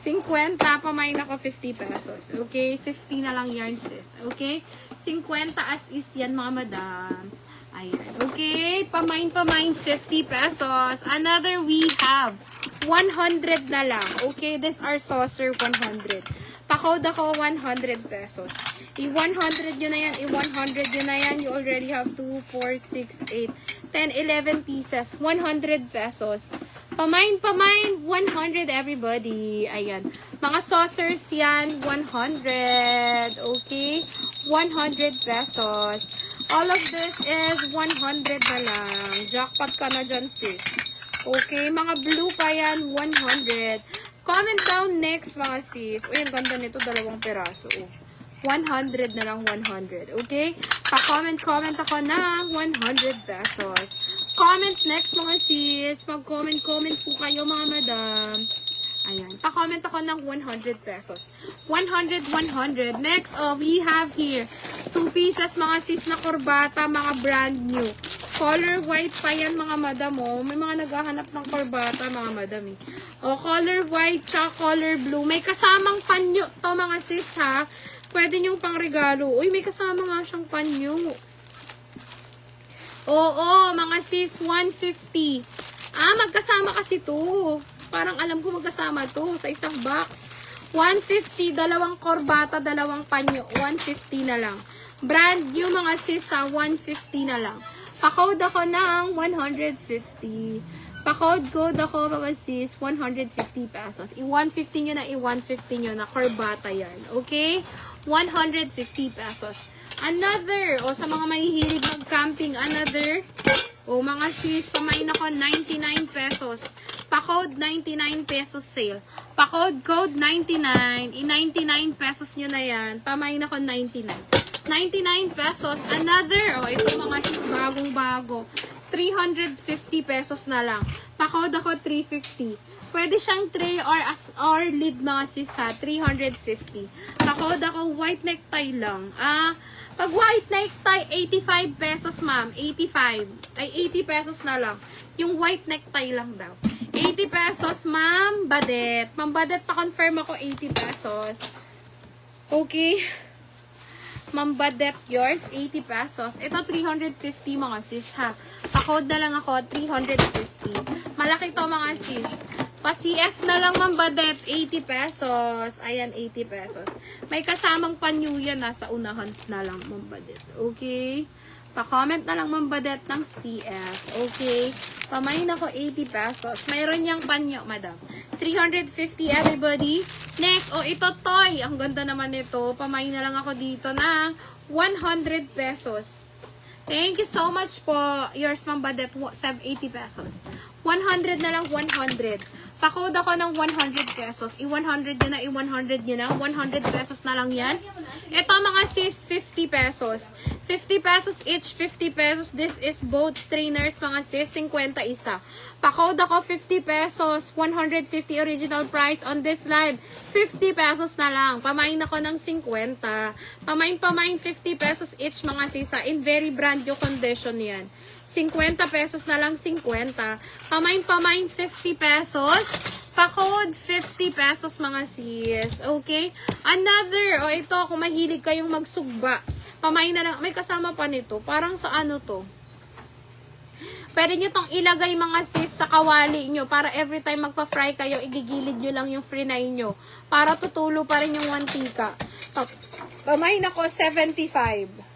50. Pamain ako 50 pesos. Okay? 50 na lang yarn sis. Okay? 50 as is yan mga madam. Ayan. Okay? Pamain 50 pesos. Another we have 100 na lang. Okay, this are saucer 100. Pa-code ako 100 pesos. I-100 yun na yan. I-100 yun na yan. You already have 2, 4, 6, 8, 10, 11 pieces. 100 pesos. Pamain, 100 everybody. Ayan. Mga saucers yan, 100. Okay? 100 pesos. All of this is 100 na lang. Jackpot ka na dyan, sis. Okay, mga blue pa yan, 100. Comment down next, mga sis. Uy, ang ganda nito, 2 peraso. 100 na lang, 100. Okay? Pa-comment ako na 100 pesos. Comment next, mga sis. Mag-comment po kayo, mga madam. Ayan. Pa-comment ako ng 100 pesos. 100. Next, we have here 2 pieces, mga sis, na korbata, mga brand new. Color white pa yan mga madam oh. May mga naghahanap ng korbata mga madam eh. O, color white tsaka color blue. May kasamang panyo to mga sis ha. Pwede nyong pang regalo. Uy, may kasama nga siyang panyo. Oo, mga sis, 150. Ah, magkasama kasi to. Parang alam ko magkasama to sa isang box. 150, 2 korbata, 2 panyo. 150 na lang. Brand new mga sis ha, 150 na lang. Pa-code ako ng 150. Pa-code ako mga sis, 150 pesos. I-150 nyo na, i-150 nyo na. Corbata yan. Okay? 150 pesos. Another. O, sa mga mahihilig mag-camping, another. O, mga sis, pamain ako 99 pesos. Pa-code 99 pesos sale. Pa-code 99. I-99 pesos nyo na yan. Pamain ako 99. 99 pesos. Another, oh, ito mga sis, bagong-bago. 350 pesos na lang. Pa-code ako 350. Pwede siyang tray or lid mga sis ha. 350. Pa-code ako white necktie lang. Pag white necktie, 85 pesos ma'am. 85. Ay, 80 pesos na lang. Yung white necktie lang daw. 80 pesos ma'am. Badet. Ma'am Badet, pa-confirm ako 80 pesos. Okay. Ma'am Badet, yours, 80 pesos. Ito, 350 mga sis, ha. Pa-code na lang ako, 350. Malaki to mga sis. Pa-CF na lang, Ma'am Badet, 80 pesos. Ayan, 80 pesos. May kasamang panyo yan, nasa unahan na lang, Ma'am Badet. Okay? Pa-comment na lang, Ma'am Badet, ng CF. Okay? Pamain ako, 80 pesos. Mayroon niyang panyo, madam. 350, everybody. Next, ito, toy. Ang ganda naman nito. Pamain na lang ako dito ng 100 pesos. Thank you so much po. Yours, Ma'am Badet, 80 pesos. 100 na lang, 100. Pa-code ako ng 100 pesos. I-100 nyo na, i-100 nyo na. 100 pesos na lang yan. Ito mga sis, 50 pesos. 50 pesos each, 50 pesos. This is both trainers, mga sis, 50 isa. Pa-code ako, 50 pesos. 150 original price on this live. 50 pesos na lang. Pamain ako ng 50. Pamain, 50 pesos each, mga sisa. In very brand new condition yan. 50 pesos na lang, 50. Pamain, 50 pesos. Pa-code, 50 pesos, mga sis. Okay? Another, ito, kung mahilig kayong magsugba. Pamain na lang, may kasama pa nito. Parang sa ano to? Pwede nyo tong ilagay, mga sis, sa kawali nyo. Para every time magpa-fry kayo, igigilid nyo lang yung frinay nyo. Para tutulo pa rin yung wantika. Pamain ako, 75.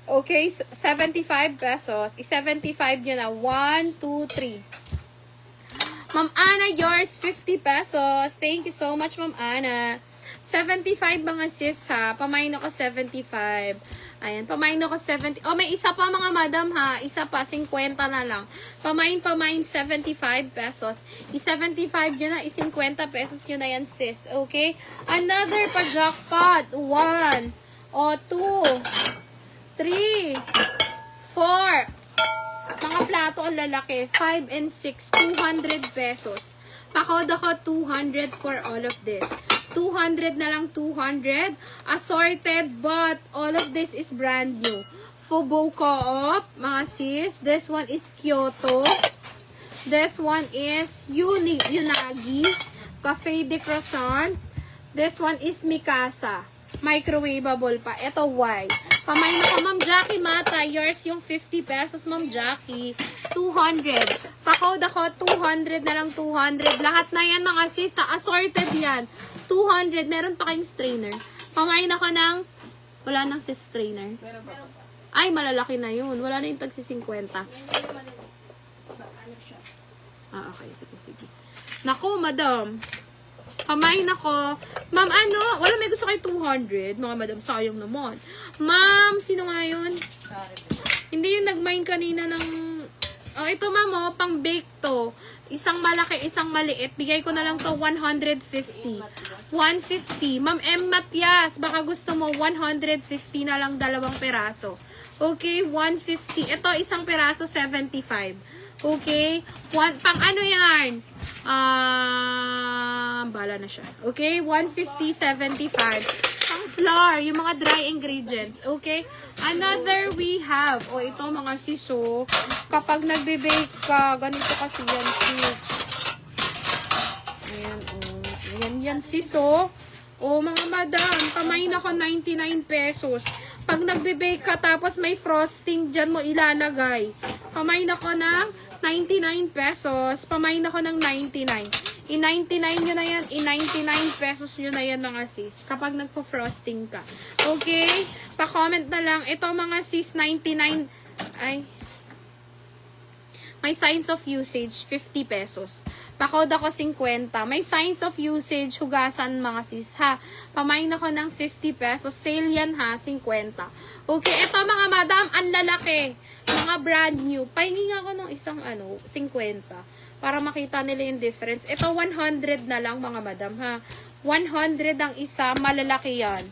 Okay, 75 pesos. I-75 nyo na. 1, 2, 3. Ma'am Ana, yours, 50 pesos. Thank you so much, Ma'am Ana. 75 mga sis, ha. Pamain ako, 75. Ayan, pamain ako, 70. May isa pa, mga madam, ha. Isa pa, 50 na lang. Pamain, 75 pesos. I-75 nyo na, i-50 pesos nyo na yan, sis. Okay? Another pa jackpot. 1, 2, 3, 4. Mga plato ang lalaki. 5 and 6. 200 pesos. Pa-code ako 200 for all of this. 200 na lang, 200. Assorted, but all of this is brand new. Fubo Co-op, mga sis. This one is Kyoto. This one is Unagi. Cafe de Croissant. This one is Mikasa. Microwavable pa. Ito, why? Pamain ako, Ma'am Jackie Mata. Yours yung 50 pesos, Ma'am Jackie. 200. Pa-code ako, 200 na lang, 200. Lahat na yan, mga sis. Assorted yan. 200. Meron pa kayong strainer. Pamain ako ng, wala nang sis strainer. Ay, malalaki na yun. Wala na yung tagsi 50. Okay. Sige. Naku, madam. Pamain ako. Ma'am, wala may gusto kayo 200. Mga madam, sayang naman. Ma'am, sino nga yun? Hindi yung nag-mine kanina ng... ito ma'am, pang bake to. Isang malaki, isang maliit. Bigay ko na lang to 150. 150. Ma'am M. Matias, baka gusto mo 150 na lang, 2 peraso. Okay, 150. Ito, isang peraso, 75. Okay? Pang ano yan? Bala na siya. Okay? 150, 75. Pang flour, yung mga dry ingredients. Okay? Another we have. Ito mga siso. Kapag nagbe-bake ka, ganito kasi yan, sis. Ayan, Ayan yan, siso. Mga madam, pamain ako 99 pesos. Pag nagbe-bake ka, tapos may frosting dyan mo ilalagay. Pamain ako ng 99 pesos. Pamain ako ng 99. I-99 nyo na yan. I-99 pesos nyo na yan, mga sis. Kapag nagpo-frosting ka. Okay? Pa-comment na lang. Ito, mga sis, 99. Ay. May signs of usage, 50 pesos. Pa-code ako 50. May signs of usage, hugasan, mga sis, ha. Pamain ako ng 50 pesos. Sale yan, ha. 50. Okay, ito mga madam, ang lalaki. Mga brand new. Pahingi nga ako ng isang 50. Para makita nila yung difference. Ito 100 na lang, mga madam, ha. 100 ang isa, malalaki yan.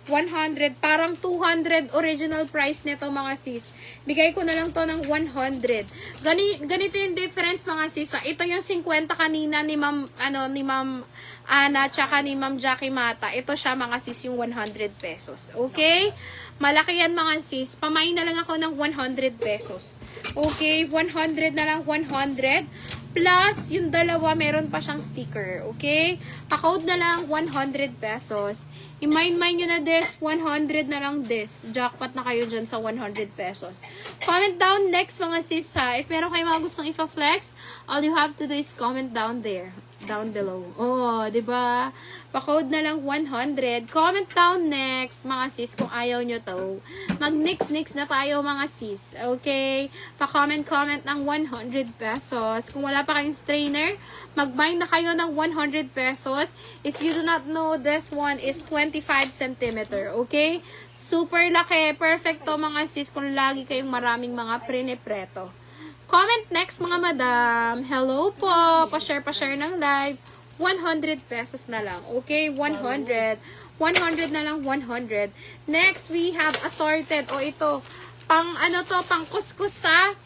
100, parang 200 original price nito, mga sis. Bigay ko na lang to ng 100. Ganito yung difference, mga sis. Ito yung 50 kanina ni Ma'am Ana tsaka ni Ma'am Jackie Mata. Ito siya, mga sis, yung 100 pesos. Okay? Malaki yan, mga sis. Pamain na lang ako ng 100 pesos. Okay? 100 na lang, 100. Plus, yung dalawa, meron pa siyang sticker. Okay? Pa-code na lang, 100 pesos. I-mine nyo na this, 100 na lang this. Jackpot na kayo dyan sa 100 pesos. Comment down next mga sis ha. If meron kayong mga gustong ipa-flex, all you have to do is comment down there. Down below. Oh, di ba? Pa-code na lang 100. Comment down next, mga sis, kung ayaw nyo to. Mag-nix-nix na tayo, mga sis. Okay? Pa-comment-comment ng 100 pesos. Kung wala pa kayong strainer, mag-buy na kayo ng 100 pesos. If you do not know, this one is 25 centimeter. Okay? Super laki. Perfect to, mga sis, kung lagi kayong maraming mga prinipreto. Comment next, mga madam. Hello po. Pa-share ng live. 100 pesos na lang. Okay? 100. 100 na lang, 100. Next, we have assorted. O, ito. Pang, ano to? Pang kuskus sa.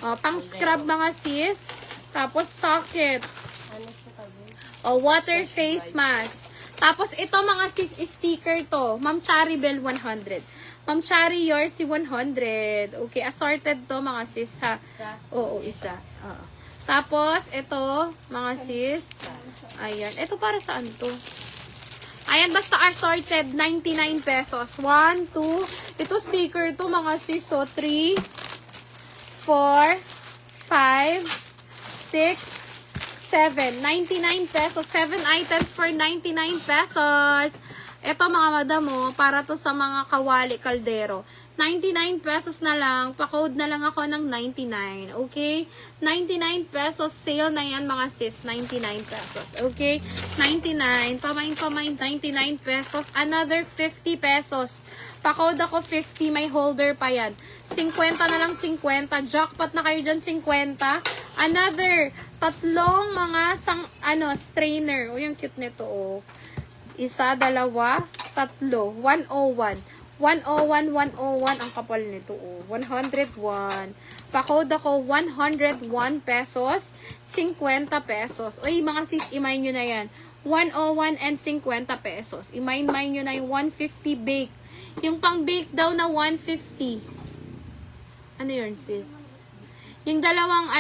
O, pang scrub, mga sis. Tapos, socket. Ano siya tabi? O, water face mask. Tapos, ito, mga sis, sticker to. Ma'am Charibel, 100. Ma'am Chari, yours si 100. Okay, assorted to, mga sis, ha? Isa. Oo, isa. Oo. Tapos, ito, mga sis. Ayan. Ito para saan to? Ayan, basta assorted, 99 pesos. 1, 2, ito sticker to, mga sis. So, 3, 4, 5, 6, 7. 99 pesos. 7 items for 99 pesos. Ito, mga madam, para to sa mga kawali kaldero. 99 pesos na lang. Pa-code na lang ako ng 99. Okay? 99 pesos. Sale na yan, mga sis. 99 pesos. Okay? 99. Pamain, 99 pesos. Another 50 pesos. Pa-code ako 50. May holder pa yan. 50 na lang, 50. Jackpot na kayo dyan, 50. Another, tatlong mga strainer. O, yung cute nito, oh. Isa, dalawa, tatlo. 101. 101, 101. Ang kapal nito, oh. 101. Pa-code ako 101 pesos, 50 pesos. Uy, mga sis, imay nyo na yan. 101 and 50 pesos. Imay-may nyo na yung 150 bake. Yung pang-bake daw na 150. Ano yun, sis? Yung dalawang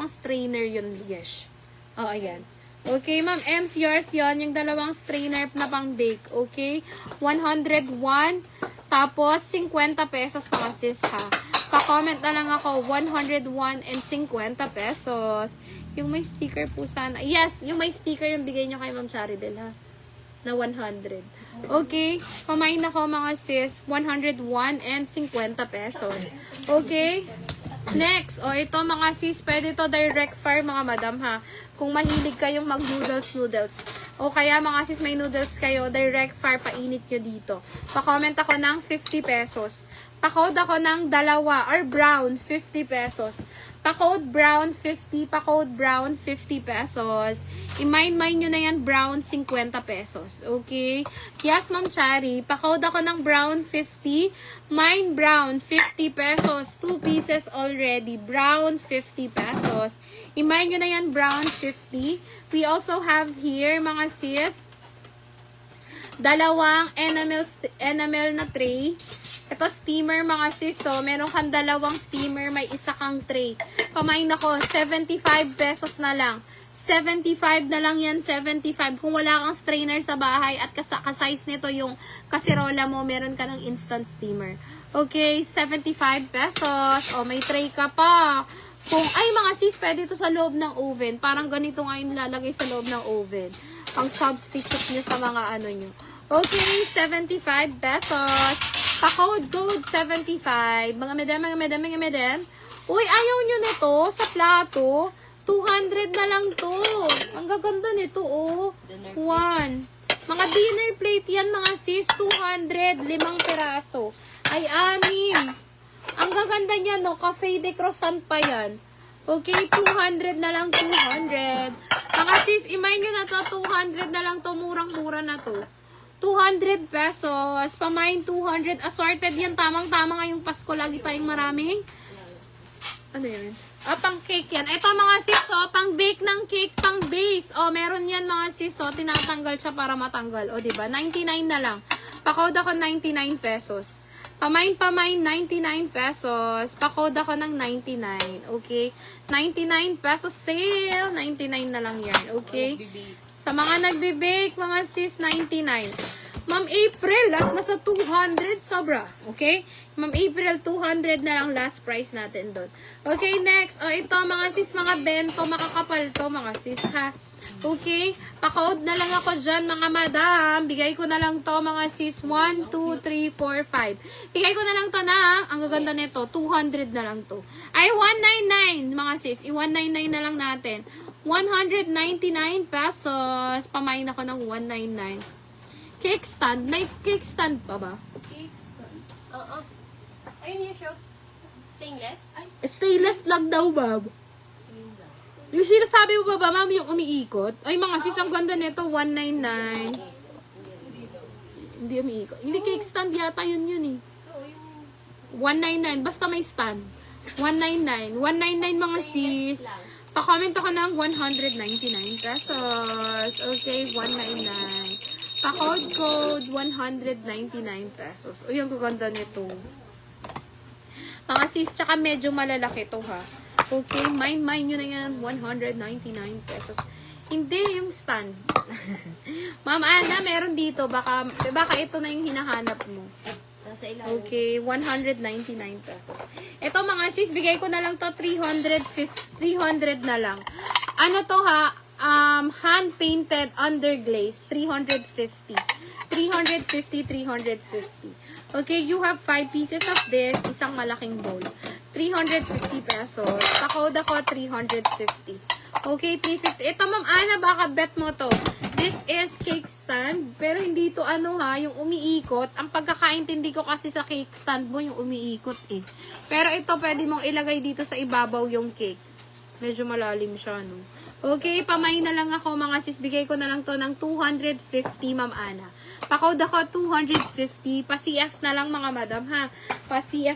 strainer yun, yes. Oh, ayan. Okay, ma'am, M's yours yon, yung dalawang strainer na pang-bake. Okay? 101. Tapos, 50 pesos mga sis, ha? Pa-comment na lang ako, 101 and 50 pesos. Yung may sticker po sana. Yes, yung may sticker yung bigay nyo kay Ma'am Charibel, ha? Na 100. Okay? Pamain ako mga sis, 101 and 50 pesos. Okay? Next, ito mga sis, pwede to direct fire mga madam, ha? Kung mahilig kayong mag-noodles. O kaya mga sis, may noodles kayo, direct fire, painit nyo dito. Pa-comment ako ng 50 pesos. Pa-code ako ng dalawa, or brown, 50 pesos. Pa-code brown, 50. Pa-code brown, 50 pesos. I-mine nyo na yan, brown, 50 pesos. Okay? Yes, Ma'am Chari. Pa-code ako ng brown, 50. Mine brown, 50 pesos. 2 pieces already. Brown, 50 pesos. I-mine nyo na yan, brown, 50. We also have here, mga sis, dalawang enamel na tray. Ito, steamer, mga sis. So, meron kang dalawang steamer, may isa kang tray. Pamain ako, 75 pesos na lang. 75 na lang yan, 75. Kung wala kang strainer sa bahay at kasize nito yung kasirola mo, meron ka ng instant steamer. Okay, 75 pesos. O, may tray ka pa. Kung, mga sis, pwede ito sa loob ng oven. Parang ganito nga yung lalagay sa loob ng oven. Ang substitute nyo sa mga nyo. Okay, 75 pesos. Pa-code 75. Mga medem. Uy, ayaw nyo nito sa plato. 200 na lang to. Ang gaganda nito, oh. 1. Mga dinner plate yan, mga sis. 200. 5 peraso. Ay, 6. Ang gaganda niya, no? Cafe de croissant pa yan. Okay, 200 na lang, 200. Mga sis, imay nyo na to. 200 na lang to. Murang-mura na to. 200 pesos. Pamain 200. Assorted yan. Tamang-tama ngayong Pasko. Lagi tayong maraming. Ano yun? Pang cake yan. Ito mga sis, pang bake ng cake, pang base. Meron yan mga sis, tinatanggal siya para matanggal. Diba? 99 na lang. Pa-code ako 99 pesos. Pamain, 99 pesos. Pa-code ako ng 99. Okay? 99 pesos sale. 99 na lang yan. Okay? Sa mga nagbe-bake, mga sis, 99. Ma'am April, last na sa 200, sobra. Okay? Ma'am April, 200 na lang last price natin doon. Okay, next. O, ito, mga sis, mga bento, makakapal to, mga sis, ha? Okay? Pa-code na lang ako dyan, mga madam. Bigay ko na lang to, mga sis, 1, 2, 3, 4, 5. Bigay ko na lang to na, ang gaganda nito, 200 na lang to. Ay, 199, mga sis. I-199 na lang natin. 199 pesos. Pamain ako ng 199. Cake stand. May cake stand pa ba? Kickstand. Oo. Ayun yung siya. Stainless? Ay, Stainless lang daw, ma'am. Yung sinasabi mo ba, ma'am, yung umiikot? Ay, mga sis, ang ganda nito, 199. Hindi umiikot. Hindi cake stand yata yun eh. Oo, yung 199. Basta may stand. 199. 199, mga sis. Pa-comment ako ng 199 pesos. Okay, 199. Pa-code 199 pesos. Uy, ang gaganda nito. Mga sis, tsaka medyo malalaki to, ha. Okay, mine nyo na yan. 199 pesos. Hindi yung stand. Ma'am Ana, meron dito. Baka ito na yung hinahanap mo. nasa ilalim. Okay, 199 pesos. Ito mga sis, bigay ko na lang to 300 na lang. Ano to ha? Hand-painted underglaze, 350. 350. Okay, you have 5 pieces of this, isang malaking bowl. 350 pesos. Pa-code ako 350. Okay, 350. Ito, Ma'am Ana, baka bet mo to. This is cake stand, pero hindi to ano ha, yung umiikot. Ang pagkakaintindi ko kasi sa cake stand mo, yung umiikot eh. Pero ito, pwede mong ilagay dito sa ibabaw yung cake. Medyo malalim siya, no? Okay, pamay na lang ako, mga sis. Bigay ko na lang to ng 250, Ma'am Ana. Pa-code ako 250. Pa-CF na lang, mga madam, ha? Pa-CF,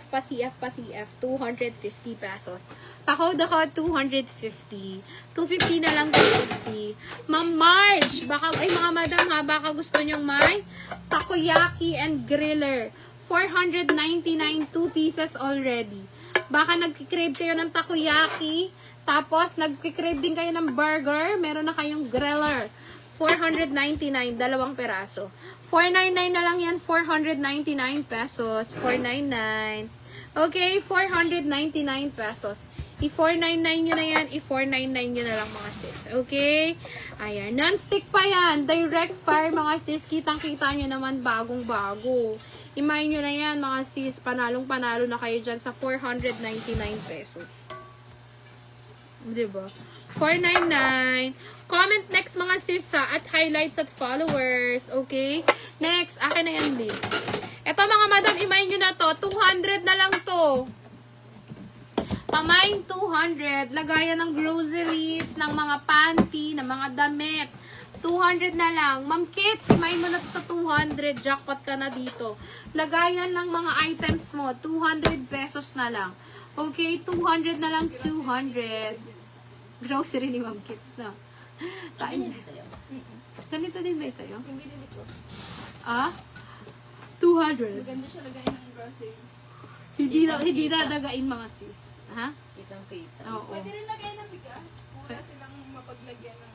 250 pesos. Pa-code ako 250. 250 na lang, 250. Ma'am Marge, baka, ay mga madam, ha? Baka gusto nyong may takoyaki and griller. 499, 2 pieces already. Baka nagkikrave kayo ng takoyaki, tapos nagkikrave din kayo ng burger, meron na kayong griller. 499, dalawang peraso. 499 na lang yan, 499 pesos. 499. Okay, 499 pesos. I-499 nyo na yan, i-499 nyo na lang mga sis. Okay? Ayan, non-stick pa yan. Direct fire mga sis, kitang-kita nyo naman bagong-bago. Imay nyo na yan mga sis, panalong-panalo na kayo dyan sa 499 pesos. Diba? 499. Comment next mga sis sa at highlights at followers. Okay? Next, akin na yan din. Ito mga madam, imay nyo na to. 200 na lang to. Pamain 200. Lagayan ng groceries, ng mga panty, ng mga damit. 200 na lang. Ma'am Kits, imay mo na to sa 200. Jackpot ka na dito. Lagayan ng mga items mo. 200 pesos na lang. Okay? 200 na lang. 200. Grocery ni Ma'am Kits na. Tain. Ganito din ba yung sa'yo? yung binili ko. Ah? 200. Maganda siya lagayin ng grocery. Hindi na dagain mga sis. Ha? Kitang-kita. Oo. Pwede rin lagayin ng bigas. Wala silang mapaglagyan ng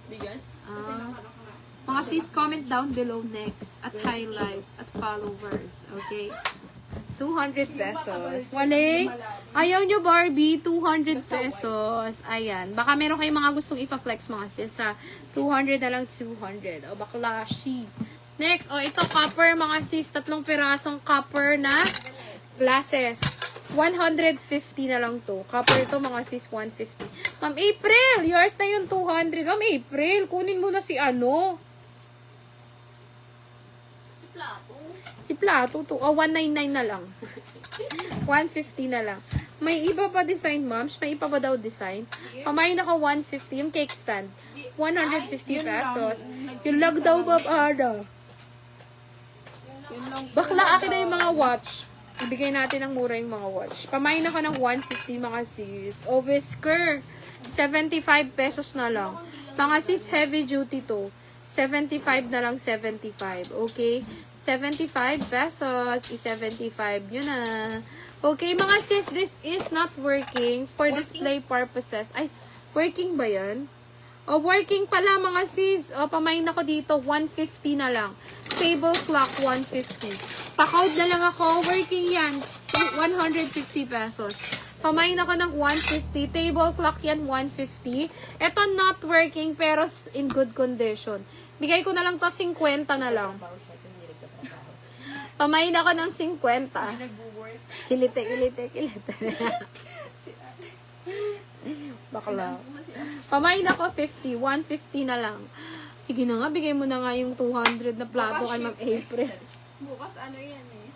Bigas? kasi Ah. nakalak na. Mga sis, comment down below next at highlights at followers. Okay? 200 pesos. Wale. Ayaw nyo Barbie, 200 pesos. Ayan. Baka meron kayong mga gustong ipa-flex mga sis ha. 200 na lang, 200. O bakla, she. Next, o ito copper mga sis. 3 pirasong copper na glasses. 150 na lang to. Copper to mga sis, 150. Ma'am April, yours na yung 200. Ma'am April, kunin mo na si ano. Si Plato. Si Plato to. Oh, 199 na lang. 150 na lang. May iba pa design, moms. May iba pa daw design. Pamain ako 150. Yung cake stand. 150 pesos. Yung lang daw, Ma'am Ana. Bakla, akin na yung mga watch. Ibigay natin ng mura yung mga watch. Pamain ako ng 150 mga sis. O, whisker. 75 pesos na lang. Mga sis, heavy duty to. 75 na lang, 75. Okay? 75 pesos. I-75. Yun na. Okay, mga sis, this is not working for display purposes. Ay, working ba yan? O, working pala mga sis. O, pamain ako dito. 150 na lang. Table clock, 150. Pa-code na lang ako. Working yan. 150 pesos. Pamain ako ng 150. Table clock yan, 150. Ito not working pero in good condition. Bigay ko na lang to 50 na lang. Pamain ako ng 50. Kilite. Bakla. Pamain ako 50. 150 na lang. Sige na nga, bigay mo na nga yung 200 na plato kay Ma'am April. Bukas ano yan eh.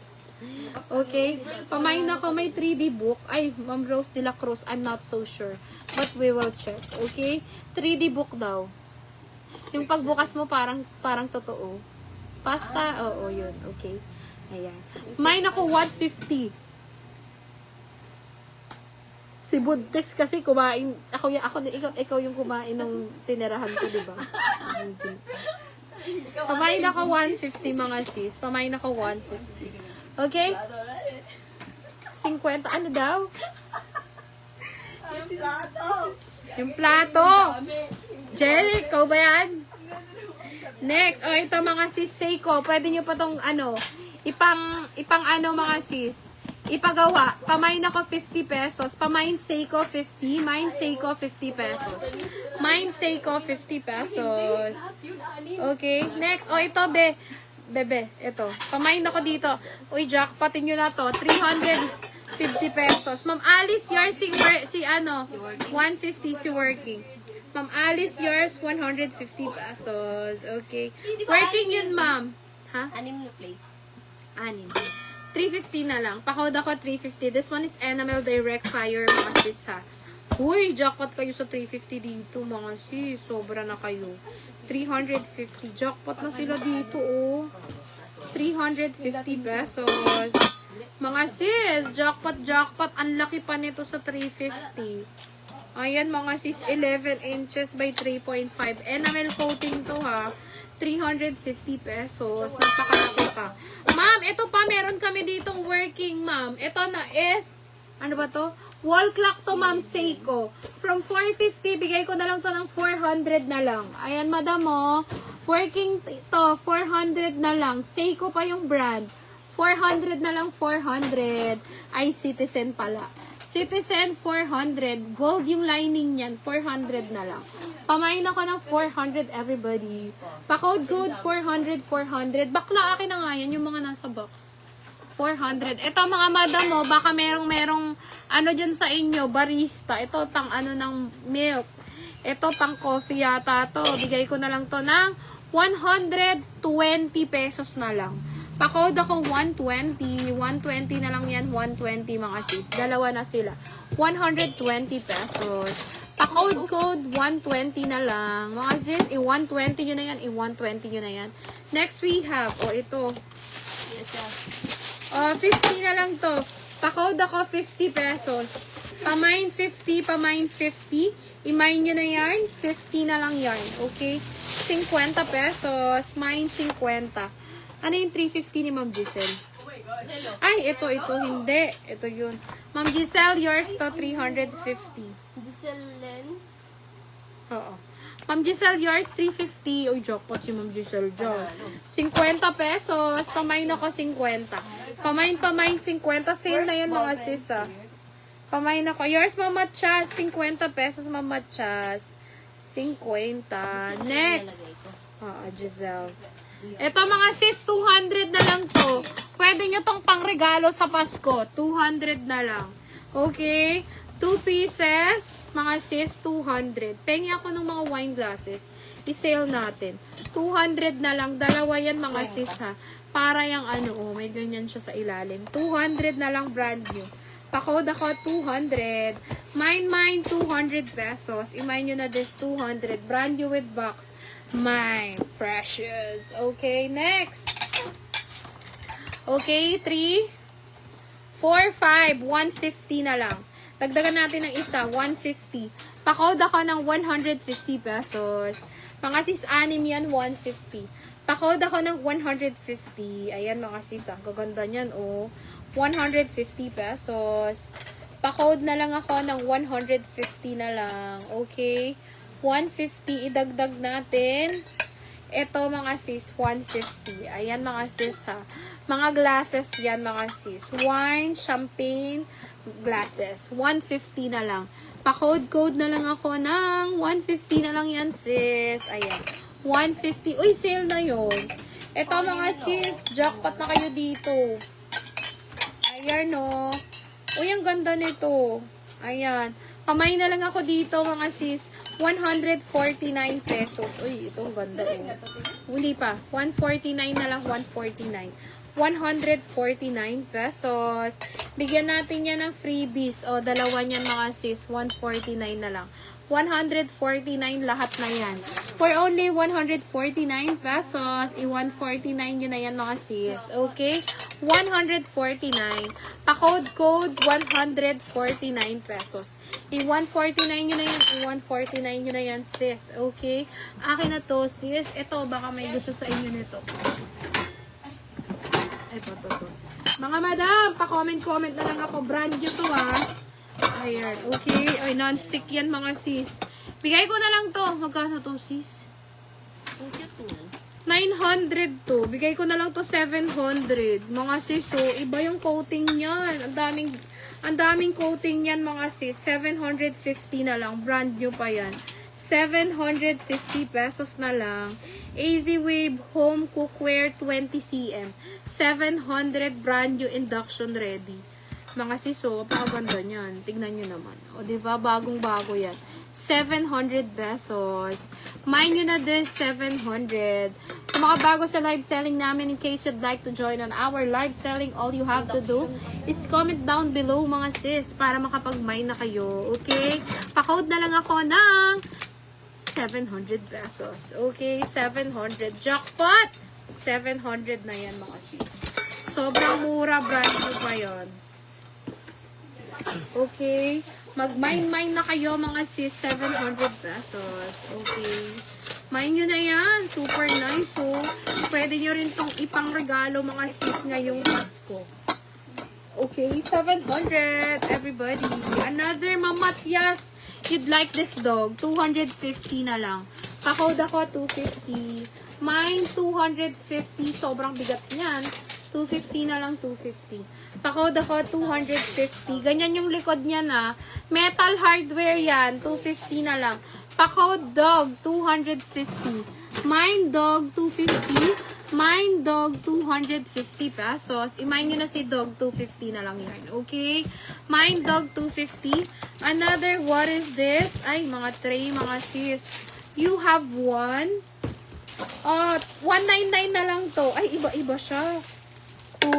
Okay? Pamain ako, may 3D book. Ay, Ma'am Rose de la Cruz, I'm not so sure. But we will check. Okay? 3D book daw. Yung pagbukas mo parang totoo. Pasta? Oo, yun. Okay. Ayan. Pamain ako 150. Si Buntes kasi kumain. Ikaw yung kumain ng tinirahan ko, di ba? Pamain ako 150 mga sis. Pamain ako 150. Okay? 50. Ano daw? Yung plato. Jelly, ikaw ba yan? Next. O, ito mga sis Seiko. Pwede nyo pa tong ipang mga sis. Ipagawa. Pamain ako 50 pesos. Pamain Seiko 50. Mine Seiko 50 pesos. Mine Seiko 50 pesos. Okay. Next. O, ito Bebe, ito. Pamain ako dito. Uy, jackpotin nyo na to. 350 pesos. Ma'am Alice, yours si 150 si working. Ma'am Alice, yours 150 pesos. Okay. Working yun, ma'am. Ha? 6 na plate. 6. 350 na lang. Pa-code ako 350. This one is Enamel Direct Fire, mga sis, ha. Uy, jackpot kayo sa 350 dito, mga sis. Sobra na kayo. 350. Jackpot na sila dito, oh. 350 pesos. Mga sis, jackpot. Ang laki pa nito sa 350. Ayan, mga sis, 11 inches by 3.5. Enamel coating to, ha. 350 pesos. Napakalaki pa. Ma'am, ito pa, meron kami ditong working, ma'am. Ito na is, ano ba to? Wall clock to, Ma'am Seiko. From 450, bigay ko na lang to ng 400 na lang. Ayan, madam, oh. Working to, 400 na lang. Seiko pa yung brand. 400 na lang, 400. Ay, Citizen pala. Citizen, 400. Gold yung lining niyan, 400 na lang. Pamain ako ng 400, everybody. Pa-code code, 400. Bakla, akin na nga yan, yung mga nasa box. 400. Ito mga madam mo, baka merong ano dyan sa inyo, barista. Ito pang ng milk. Ito pang coffee yata to. Bigay ko na lang to ng 120 pesos na lang. Pa-code ako 120. 120 na lang yan. 120 mga sis. Dalawa na sila. 120 pesos. Pa-code 120 na lang. Mga sis, i-120 nyo na yan. I-120 nyo na yan. Next we have, ito. 50 na lang to. Pa-code ako 50 pesos. Pamain 50, pamain 50. I-mine nyo na yan. 50 na lang yan. Okay? 50 pesos. Mine 50. Ano yung 350 ni Ma'am Giselle? Ay, ito. Hindi. Ito yun. Ma'am Giselle, yours to 350. Giselle Len. Oo. Ma'am Giselle, yours 350. Uy, jackpot si Ma'am Giselle dyan. 50 pesos. Pamain ako 50. Pamain 50. Sale na yan mga sis, ah. Pamain ako. Yours, Mama Chas. 50 pesos, Mama Chas. 50. Next. Giselle. Ito mga sis, 200 na lang to. Pwede nyo tong pangregalo sa Pasko. 200 na lang. Okay? 2 pieces. Mga sis, 200. Pengi ako ng mga wine glasses. I-sale natin. 200 na lang. Dalawa yan mga sis, ha. Para yung may ganyan siya sa ilalim. 200 na lang, brand new. Pa-code ako 200. Mine 200 pesos. I-mine nyo na this 200. Brand new with box. Mine. Precious. Okay, next. Okay, 3, 4, 5. 150 na lang. Dagdagan natin ng isa, 150. Pa-code ako ng 150 pesos. Mga sis, anim yan, 150. Pa-code ako ng 150. Ayan mga sis, ang gaganda niyan, oh. 150 pesos. Pa-code na lang ako ng 150 na lang. Okay? 150. Idagdag natin. Ito mga sis, 150. Ayan mga sis ha. Mga glasses yan mga sis. Wine, champagne, glasses. 150 na lang. Pa-code na lang ako ng 150 na lang yan sis. Ayan. 150. Uy, sale na yun. Ito mga sis, jackpot na kayo dito. Ayan no. Uy, ang ganda nito. Ayan. Kamay na lang ako dito mga sis. 149 pesos. Uy, ito ang ganda eh. Huli pa. 149 na lang. 149. 149 pesos. Bigyan natin yan ng freebies. O, dalawa niyan mga sis. 149 na lang. 149 lahat na yan. For only 149 pesos, i-149 nyo na yan mga sis. Okay? 149. Pa-code 149 pesos. I-149 nyo na yan. I-149 nyo na yan sis. Okay? Akin na to sis. Ito, baka may gusto sa inyo nito. Ito. Mga madam, pa-comment na lang ako. Brand nyo to ha. Ayan, okay. Ay, non-stick yan mga sis. Bigay ko na lang to. Magkano to sis? Ang cute niyan. 900 to. Bigay ko na lang to 700. Mga sis, so, iba yung coating niyan. Ang daming coating niyan mga sis. 750 na lang. Brand new pa yan. 750 pesos na lang. Easy Wave Home Cookware 20 cm. 700 brand new induction ready. Mga siso, pakaganda niyan. Tignan nyo naman. O, diba? Bagong-bago yan. 700 pesos. Mind nyo na din, 700. Sa mga bago sa live selling namin, in case you'd like to join on our live selling, all you have to do is comment down below, mga sis, para makapag-mine na kayo. Okay? Pa-code na lang ako ng 700 pesos. Okay? 700. Jackpot! 700 na yan, mga sis. Sobrang mura, brand new pa yun. Okay. Mag-mine na kayo mga sis. 700 pesos. Okay. Mine nyo na yan. Super nice oh. Pwede nyo rin tong ipang regalo mga sis ngayong Pasko. Okay. 700. Everybody. Another Mamatyas. You'd like this dog. 250 na lang. Pa-code ako 250. Mine 250. Sobrang bigat niyan. 250 na lang, 250. Pa-code ako, 250. Ganyan yung likod niya na. Metal hardware yan, 250 na lang. Pa-code dog, 250. Mine dog, 250. Mine dog, 250 pesos. I-mine nyo na si dog, 250 na lang yan. Okay? Mine dog, 250. Another, what is this? Ay, mga tray, mga sis. You have one. 199 na lang to. Ay, iba-iba siya. 2.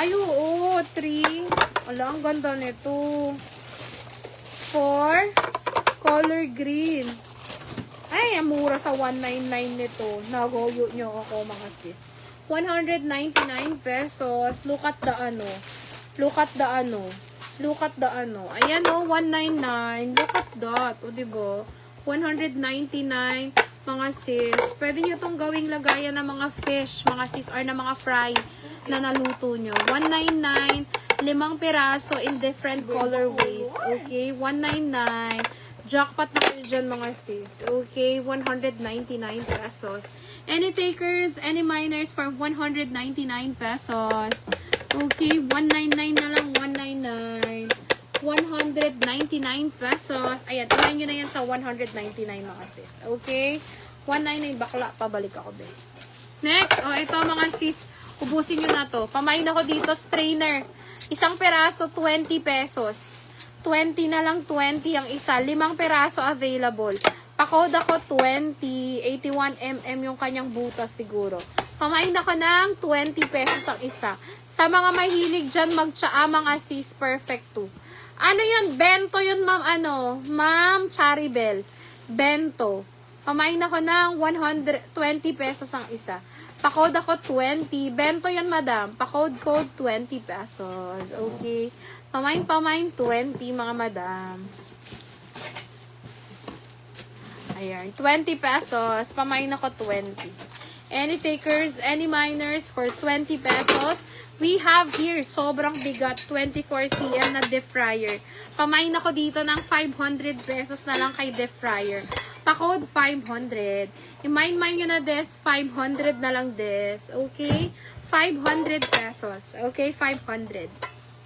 Ay, oo. 3. Wala, ang ganda nito. 4. Color green. Ay, ang mura sa 199 nito. Nagoyo nyo ako, mga sis. 199 pesos. Look at the ano. Look at the ano. Look at the ano. Ayan o, 199. Look at that. O, diba? 199 mga sis. Pwede nyo itong gawing lagayan ng mga fish, mga sis, or ng mga fry na naluto nyo. 199, 5 piraso in different colorways. Okay? 199. Jackpot na kayo dyan, mga sis. Okay? 199 pesos. Any takers, any miners for 199 pesos. Okay? 199 na lang, 199. 199 pesos. Ayan, tingnan nyo na yan sa 199 mga sis. Okay? 199 bakla. Pabalik ako, be. Next, ito mga sis. Ubusin nyo na to. Pamain ako dito, strainer. Isang peraso, 20 pesos. 20 na lang, 20 ang isa. 5 peraso available. Pa-code ako 20. 81mm yung kanyang butas siguro. Pamain ako ng 20 pesos ang isa. Sa mga mahilig dyan, magtsaa mga sis, perfect to. Ano yun? Bento yun, ma'am. Ano? Ma'am Charibel. Bento. Pamain ako ng 120 pesos ang isa. Pa-code ako 20. Bento yun, madam. Pa-code 20 pesos. Okay. Pamain 20, mga madam. Ayan. 20 pesos. Pamain ako 20. Any takers, any miners for 20 pesos. We have here, sobrang bigat, 24 cm na deep fryer. Pamain ako dito ng 500 pesos na lang kay deep fryer. Pa-code 500. I-mind nyo na des, 500 na lang des. Okay? 500 pesos. Okay? 500.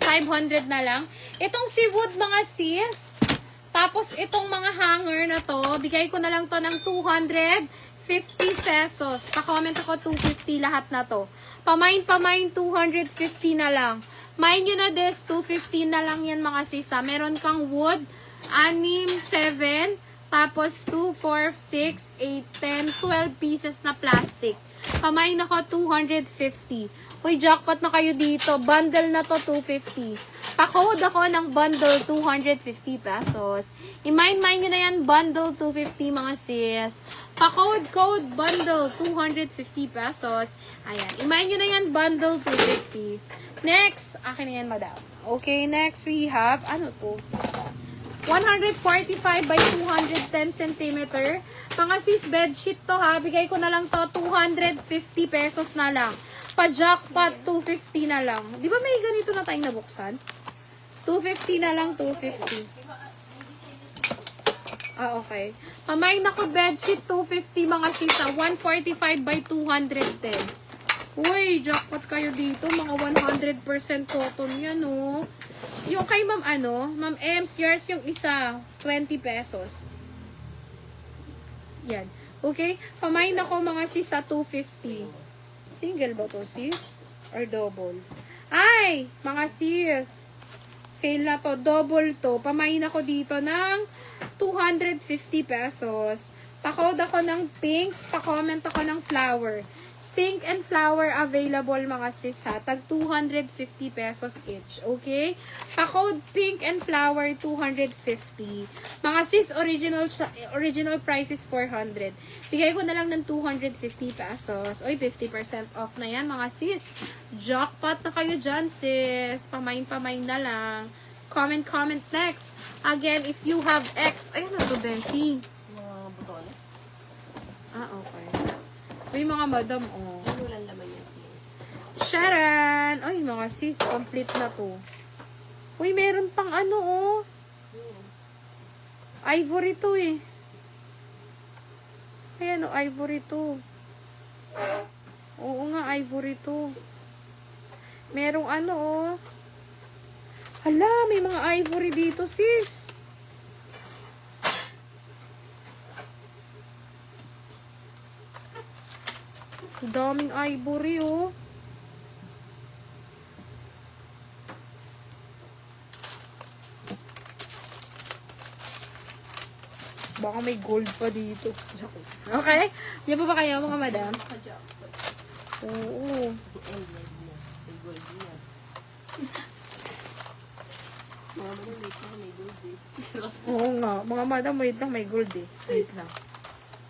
500 na lang. Itong si wood mga sis. Tapos itong mga hanger na to, bigay ko na lang to ng 250 pesos. Pa-comment ako 250 lahat na to. Pamain 250 na lang. Mind nyo na des, 250 na lang yan mga sisa. Meron kang wood, 6, 7, tapos 2, 4, 6, 8, 10, 12 pieces na plastic. Pamain ako 250. Uy, jackpot na kayo dito. Bundle na to, 250. Pa-code ako ng bundle, 250 pesos. I-mind nyo na yan, bundle, 250 mga sis. Pa-code bundle, 250 pesos. Ayan, i-mind nyo na yan, bundle, 250. Next, akin na yan, madam. Okay, next we have, ano to? 145 by 210 cm. Mga sis, bedsheet to ha. Bigay ko na lang to, 250 pesos na lang. Pa-jackpot, 250 na lang. Di ba may ganito na tayong nabuksan? 250 na lang, 250. Ah, okay. Pamain ako bedsheet, 250 mga sisa. 145 by 210. Uy, jackpot kayo dito. Mga 100% cotton yan, oh. Yung kay ma'am, ma'am Ems, yours yung isa, 20 pesos. Yan. Okay? Pamain ako mga sisa, 250. Single ba to, sis? Or double? Ay! Mga sis! Sale na to. Double to. Pamain ako dito ng 250 pesos. Pa-code ako ng pink. Pa-comment ako ng flower. Pink and flower available mga sis ha. Tag 250 pesos each. Okay? Pa-code pink and flower 250. Mga sis, original price is 400. Bigay ko na lang ng 250 pesos. Oy, 50% off na yan mga sis. Jackpot na kayo dyan sis. Pamain na lang. Comment next. Again, if you have X, ayun na to, Bessie. Mga botones. Ah, okay. Uy, mga madam, oh. Walang laman yan, please. Sharon! Ay, mga sis, complete na to. Uy, meron pang ano, oh. Ivory to, eh. Ayan, oh, ivory to. Oo nga, ivory to. Merong ano, oh. Hala, may mga ivory dito, sis. Daming ivory, oh. Baka may gold pa dito. Okay? Yan pa ba kayo, mga madam? Oo. May gold na. Mga madam, wait lang, may gold eh. Oo nga. Mga madam, wait lang, may gold eh. Wait lang.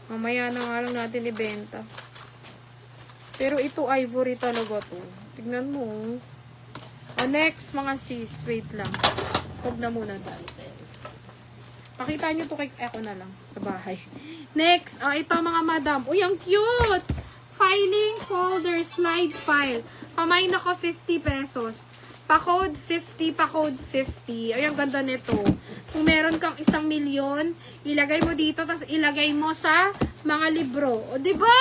Mamaya na nga lang natin ibenta. Pero ito ivory talaga to. Tignan mo. Next, mga sis. Wait lang. Huwag na muna tayo. Pakita nyo to kay ako na lang sa bahay. Next, ito mga madam. Uy, ang cute! Filing folder, slide file. Pamain ako 50 pesos. Pa-code 50, pa-code 50. Ay, ang ganda nito. Kung meron kang 1,000,000, ilagay mo dito, tapos ilagay mo sa mga libro. O, diba?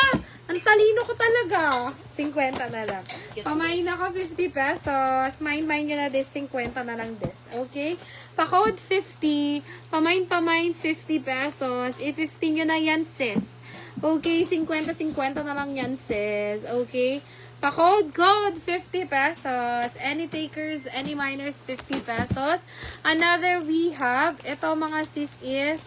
Ang talino ko talaga. 50 na lang. Pamain ako 50 pesos. Mine nyo na des. 50 na lang des. Okay? Pa-code 50. Pamain 50 pesos. I-50 nyo na yan, sis. Okay? 50 na lang yan, sis. Okay? Pa-code 50 pesos. Any takers, any minors, 50 pesos. Another we have, ito mga sis is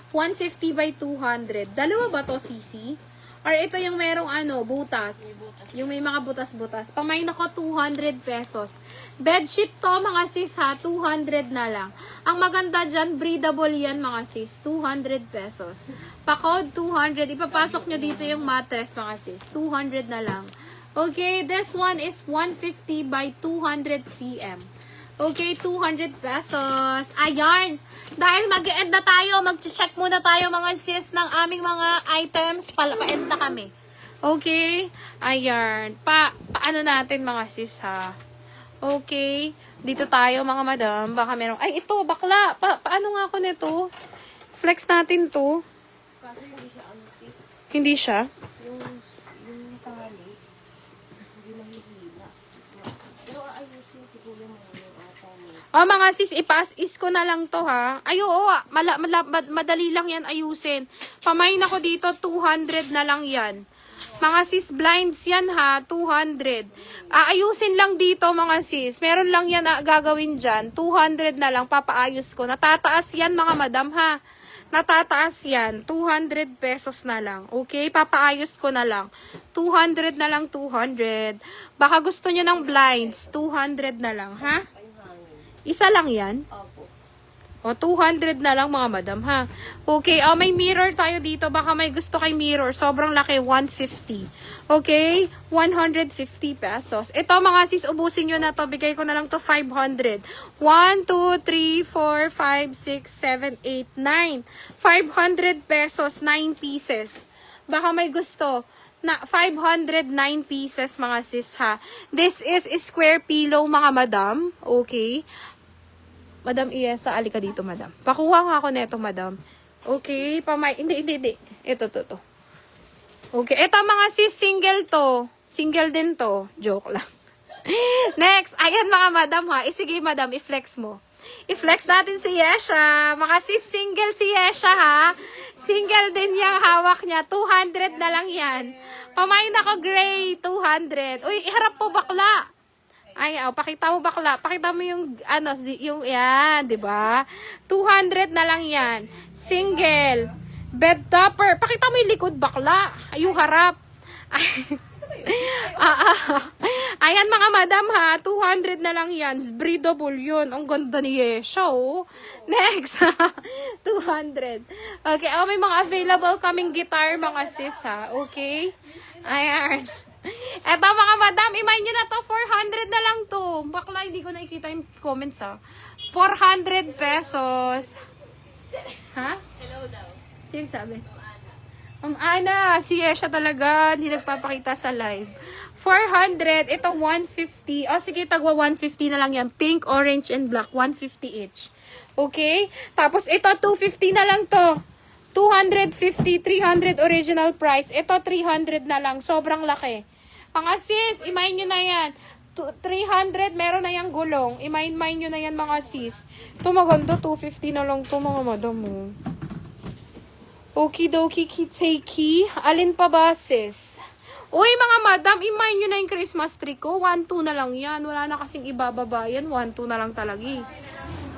150 by 200. Dalawa ba to, Sisi? Or ito yung merong butas. Yung may mga butas-butas. Pamain ako 200 pesos. Bedsheet to, mga sis ha, 200 na lang. Ang maganda dyan, breathable yan, mga sis. 200 pesos. Pa-code 200. Ipapasok nyo dito yung mattress, mga sis. 200 na lang. Okay, this one is 150 by 200 cm. Okay, 200 pesos. Ayan. Dahil mag-end na tayo, mag-check muna tayo mga sis ng aming mga items. Pa-end na kami. Okay? Ayan. Paano natin mga sis ha? Okay. Dito tayo mga madam. Baka meron. Ay, ito, bakla. Paano nga ako nito? Flex natin to. Kaso hindi siya antik. Hindi siya. Yung tali, hindi mahihila. Pero aayusin siguro mo yung ata mo. Mga sis, ipas-is ko na lang to ha. Ay, oo, madali lang yan ayusin. Pamain ako dito, 200 na lang yan. Mga sis, blinds yan ha, 200. Aayusin lang dito mga sis. Meron lang yan gagawin dyan. 200 na lang, papaayos ko. Natataas yan mga madam ha. Natataas yan. 200 pesos na lang. Okay? Papaayos ko na lang. 200 na lang, 200. Baka gusto nyo ng blinds. 200 na lang, ha? Isa lang yan? Opo. O, 200 na lang mga madam, ha? Okay, may mirror tayo dito. Baka may gusto kay mirror. Sobrang laki, 150. Okay? 150 pesos. Ito mga sis, ubusin nyo na to. Bigay ko na lang to 500. 1, 2, 3, 4, 5, 6, 7, 8, 9. 500 pesos, 9 pieces. Baka may gusto. 509 pieces mga sis, ha? This is square pillow mga madam. Okay? Madam Iesa, alika dito, madam. Pakuha nga ako neto, madam. Okay, hindi. Ito, to. Okay, ito mga sis, single to. Single din to. Joke lang. Next, ayan mga madam ha. Sige, madam, i-flex mo. I-flex natin si Yesha. Mga sis, single si Yesha ha. Single din yung hawak niya. 200 na lang yan. Pamain ako gray, 200. Uy, iharap po bakla. Ay, pakita mo bakla. Pakita mo yung, yung, yan, di ba? 200 na lang yan. Single. Bed topper. Pakita mo yung likod bakla. Ay, yung harap. Ay. Ayan mga madam ha. 200 na lang yan. Breathable yun. Ang ganda ni Yesha, oh. Next. 200. Okay, may mga available kaming guitar mga sis ha. Okay? Ayan. Eto mga madam, imayin nyo na to, 400 na lang to. Bakla, hindi ko nakikita yung comments ha. 400 pesos. Ha? Hello daw. Sino sabi? Ana, si Yesha talaga, hindi nagpapakita sa live. 400, ito 150. Sige, tagwa 150 na lang yan. Pink, orange, and black. 150 each. Okay? Tapos ito, 250 na lang to. 250, 300 original price. Ito, 300 na lang. Sobrang laki. Mga sis, imayin nyo na yan. 300, meron na yung gulong. Imayin nyo na yan, mga sis. Ito maganda, 250 na lang to mga madam mo. Okie-dokie, kitseiki. Alin pa ba, sis? Uy, mga madam, imayin nyo na yung Christmas tree ko. 1-2 na lang yan. Wala na kasing ibababa yan. 1-2 na lang talaga eh.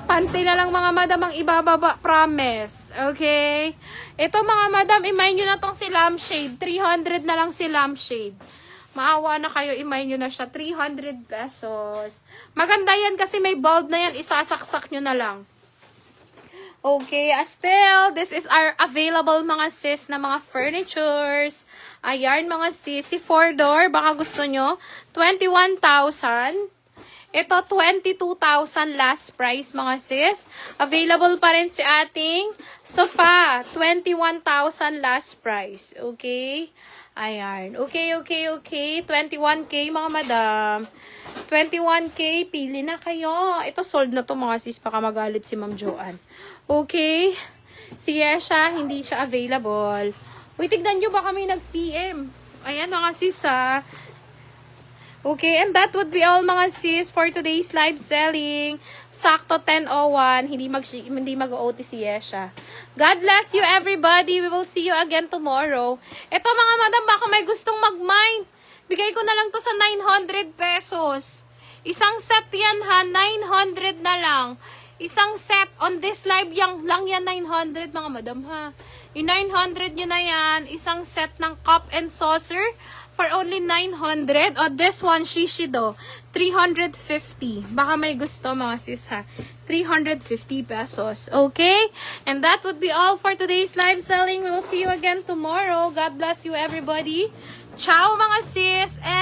Panty na lang mga madam ang ibababa. Promise. Okay? Ito mga madam, imayin nyo na tong si lampshade. 300 na lang si lampshade. Maawa na kayo, imayin nyo na siya. 300 pesos. Maganda yan kasi may bulb na yan. Isasaksak nyo na lang. Okay, still, this is our available mga sis na mga furnitures. Ayan mga sis, si 4-door, baka gusto nyo, 21,000. Ito, 22,000 last price mga sis. Available pa rin si ating sofa, 21,000 last price. Okay? Ayan. Okay. 21K mga madam. 21K, pili na kayo. Ito, sold na to mga sis, baka magalit si Ma'am Joanne. Okay. Si Yesha, hindi siya available. Uy, tignan nyo, baka may nag-PM. Ayan, mga sis, ha. Okay, and that would be all, mga sis, for today's live selling. Sakto 10:01. Hindi mag-OT si Yesha. God bless you, everybody. We will see you again tomorrow. Ito, mga madam, baka may gustong mag-mine. Bigay ko na lang to sa 900 pesos. Isang set yan, ha. 900 na lang. Isang set on this live lang yan 900 mga madam ha. Yung 900 nyo na yan, isang set ng cup and saucer for only 900. O this one, Shishido, 350. Baka may gusto mga sis ha. 350 pesos. Okay? And that would be all for today's live selling. We will see you again tomorrow. God bless you everybody. Ciao mga sis. And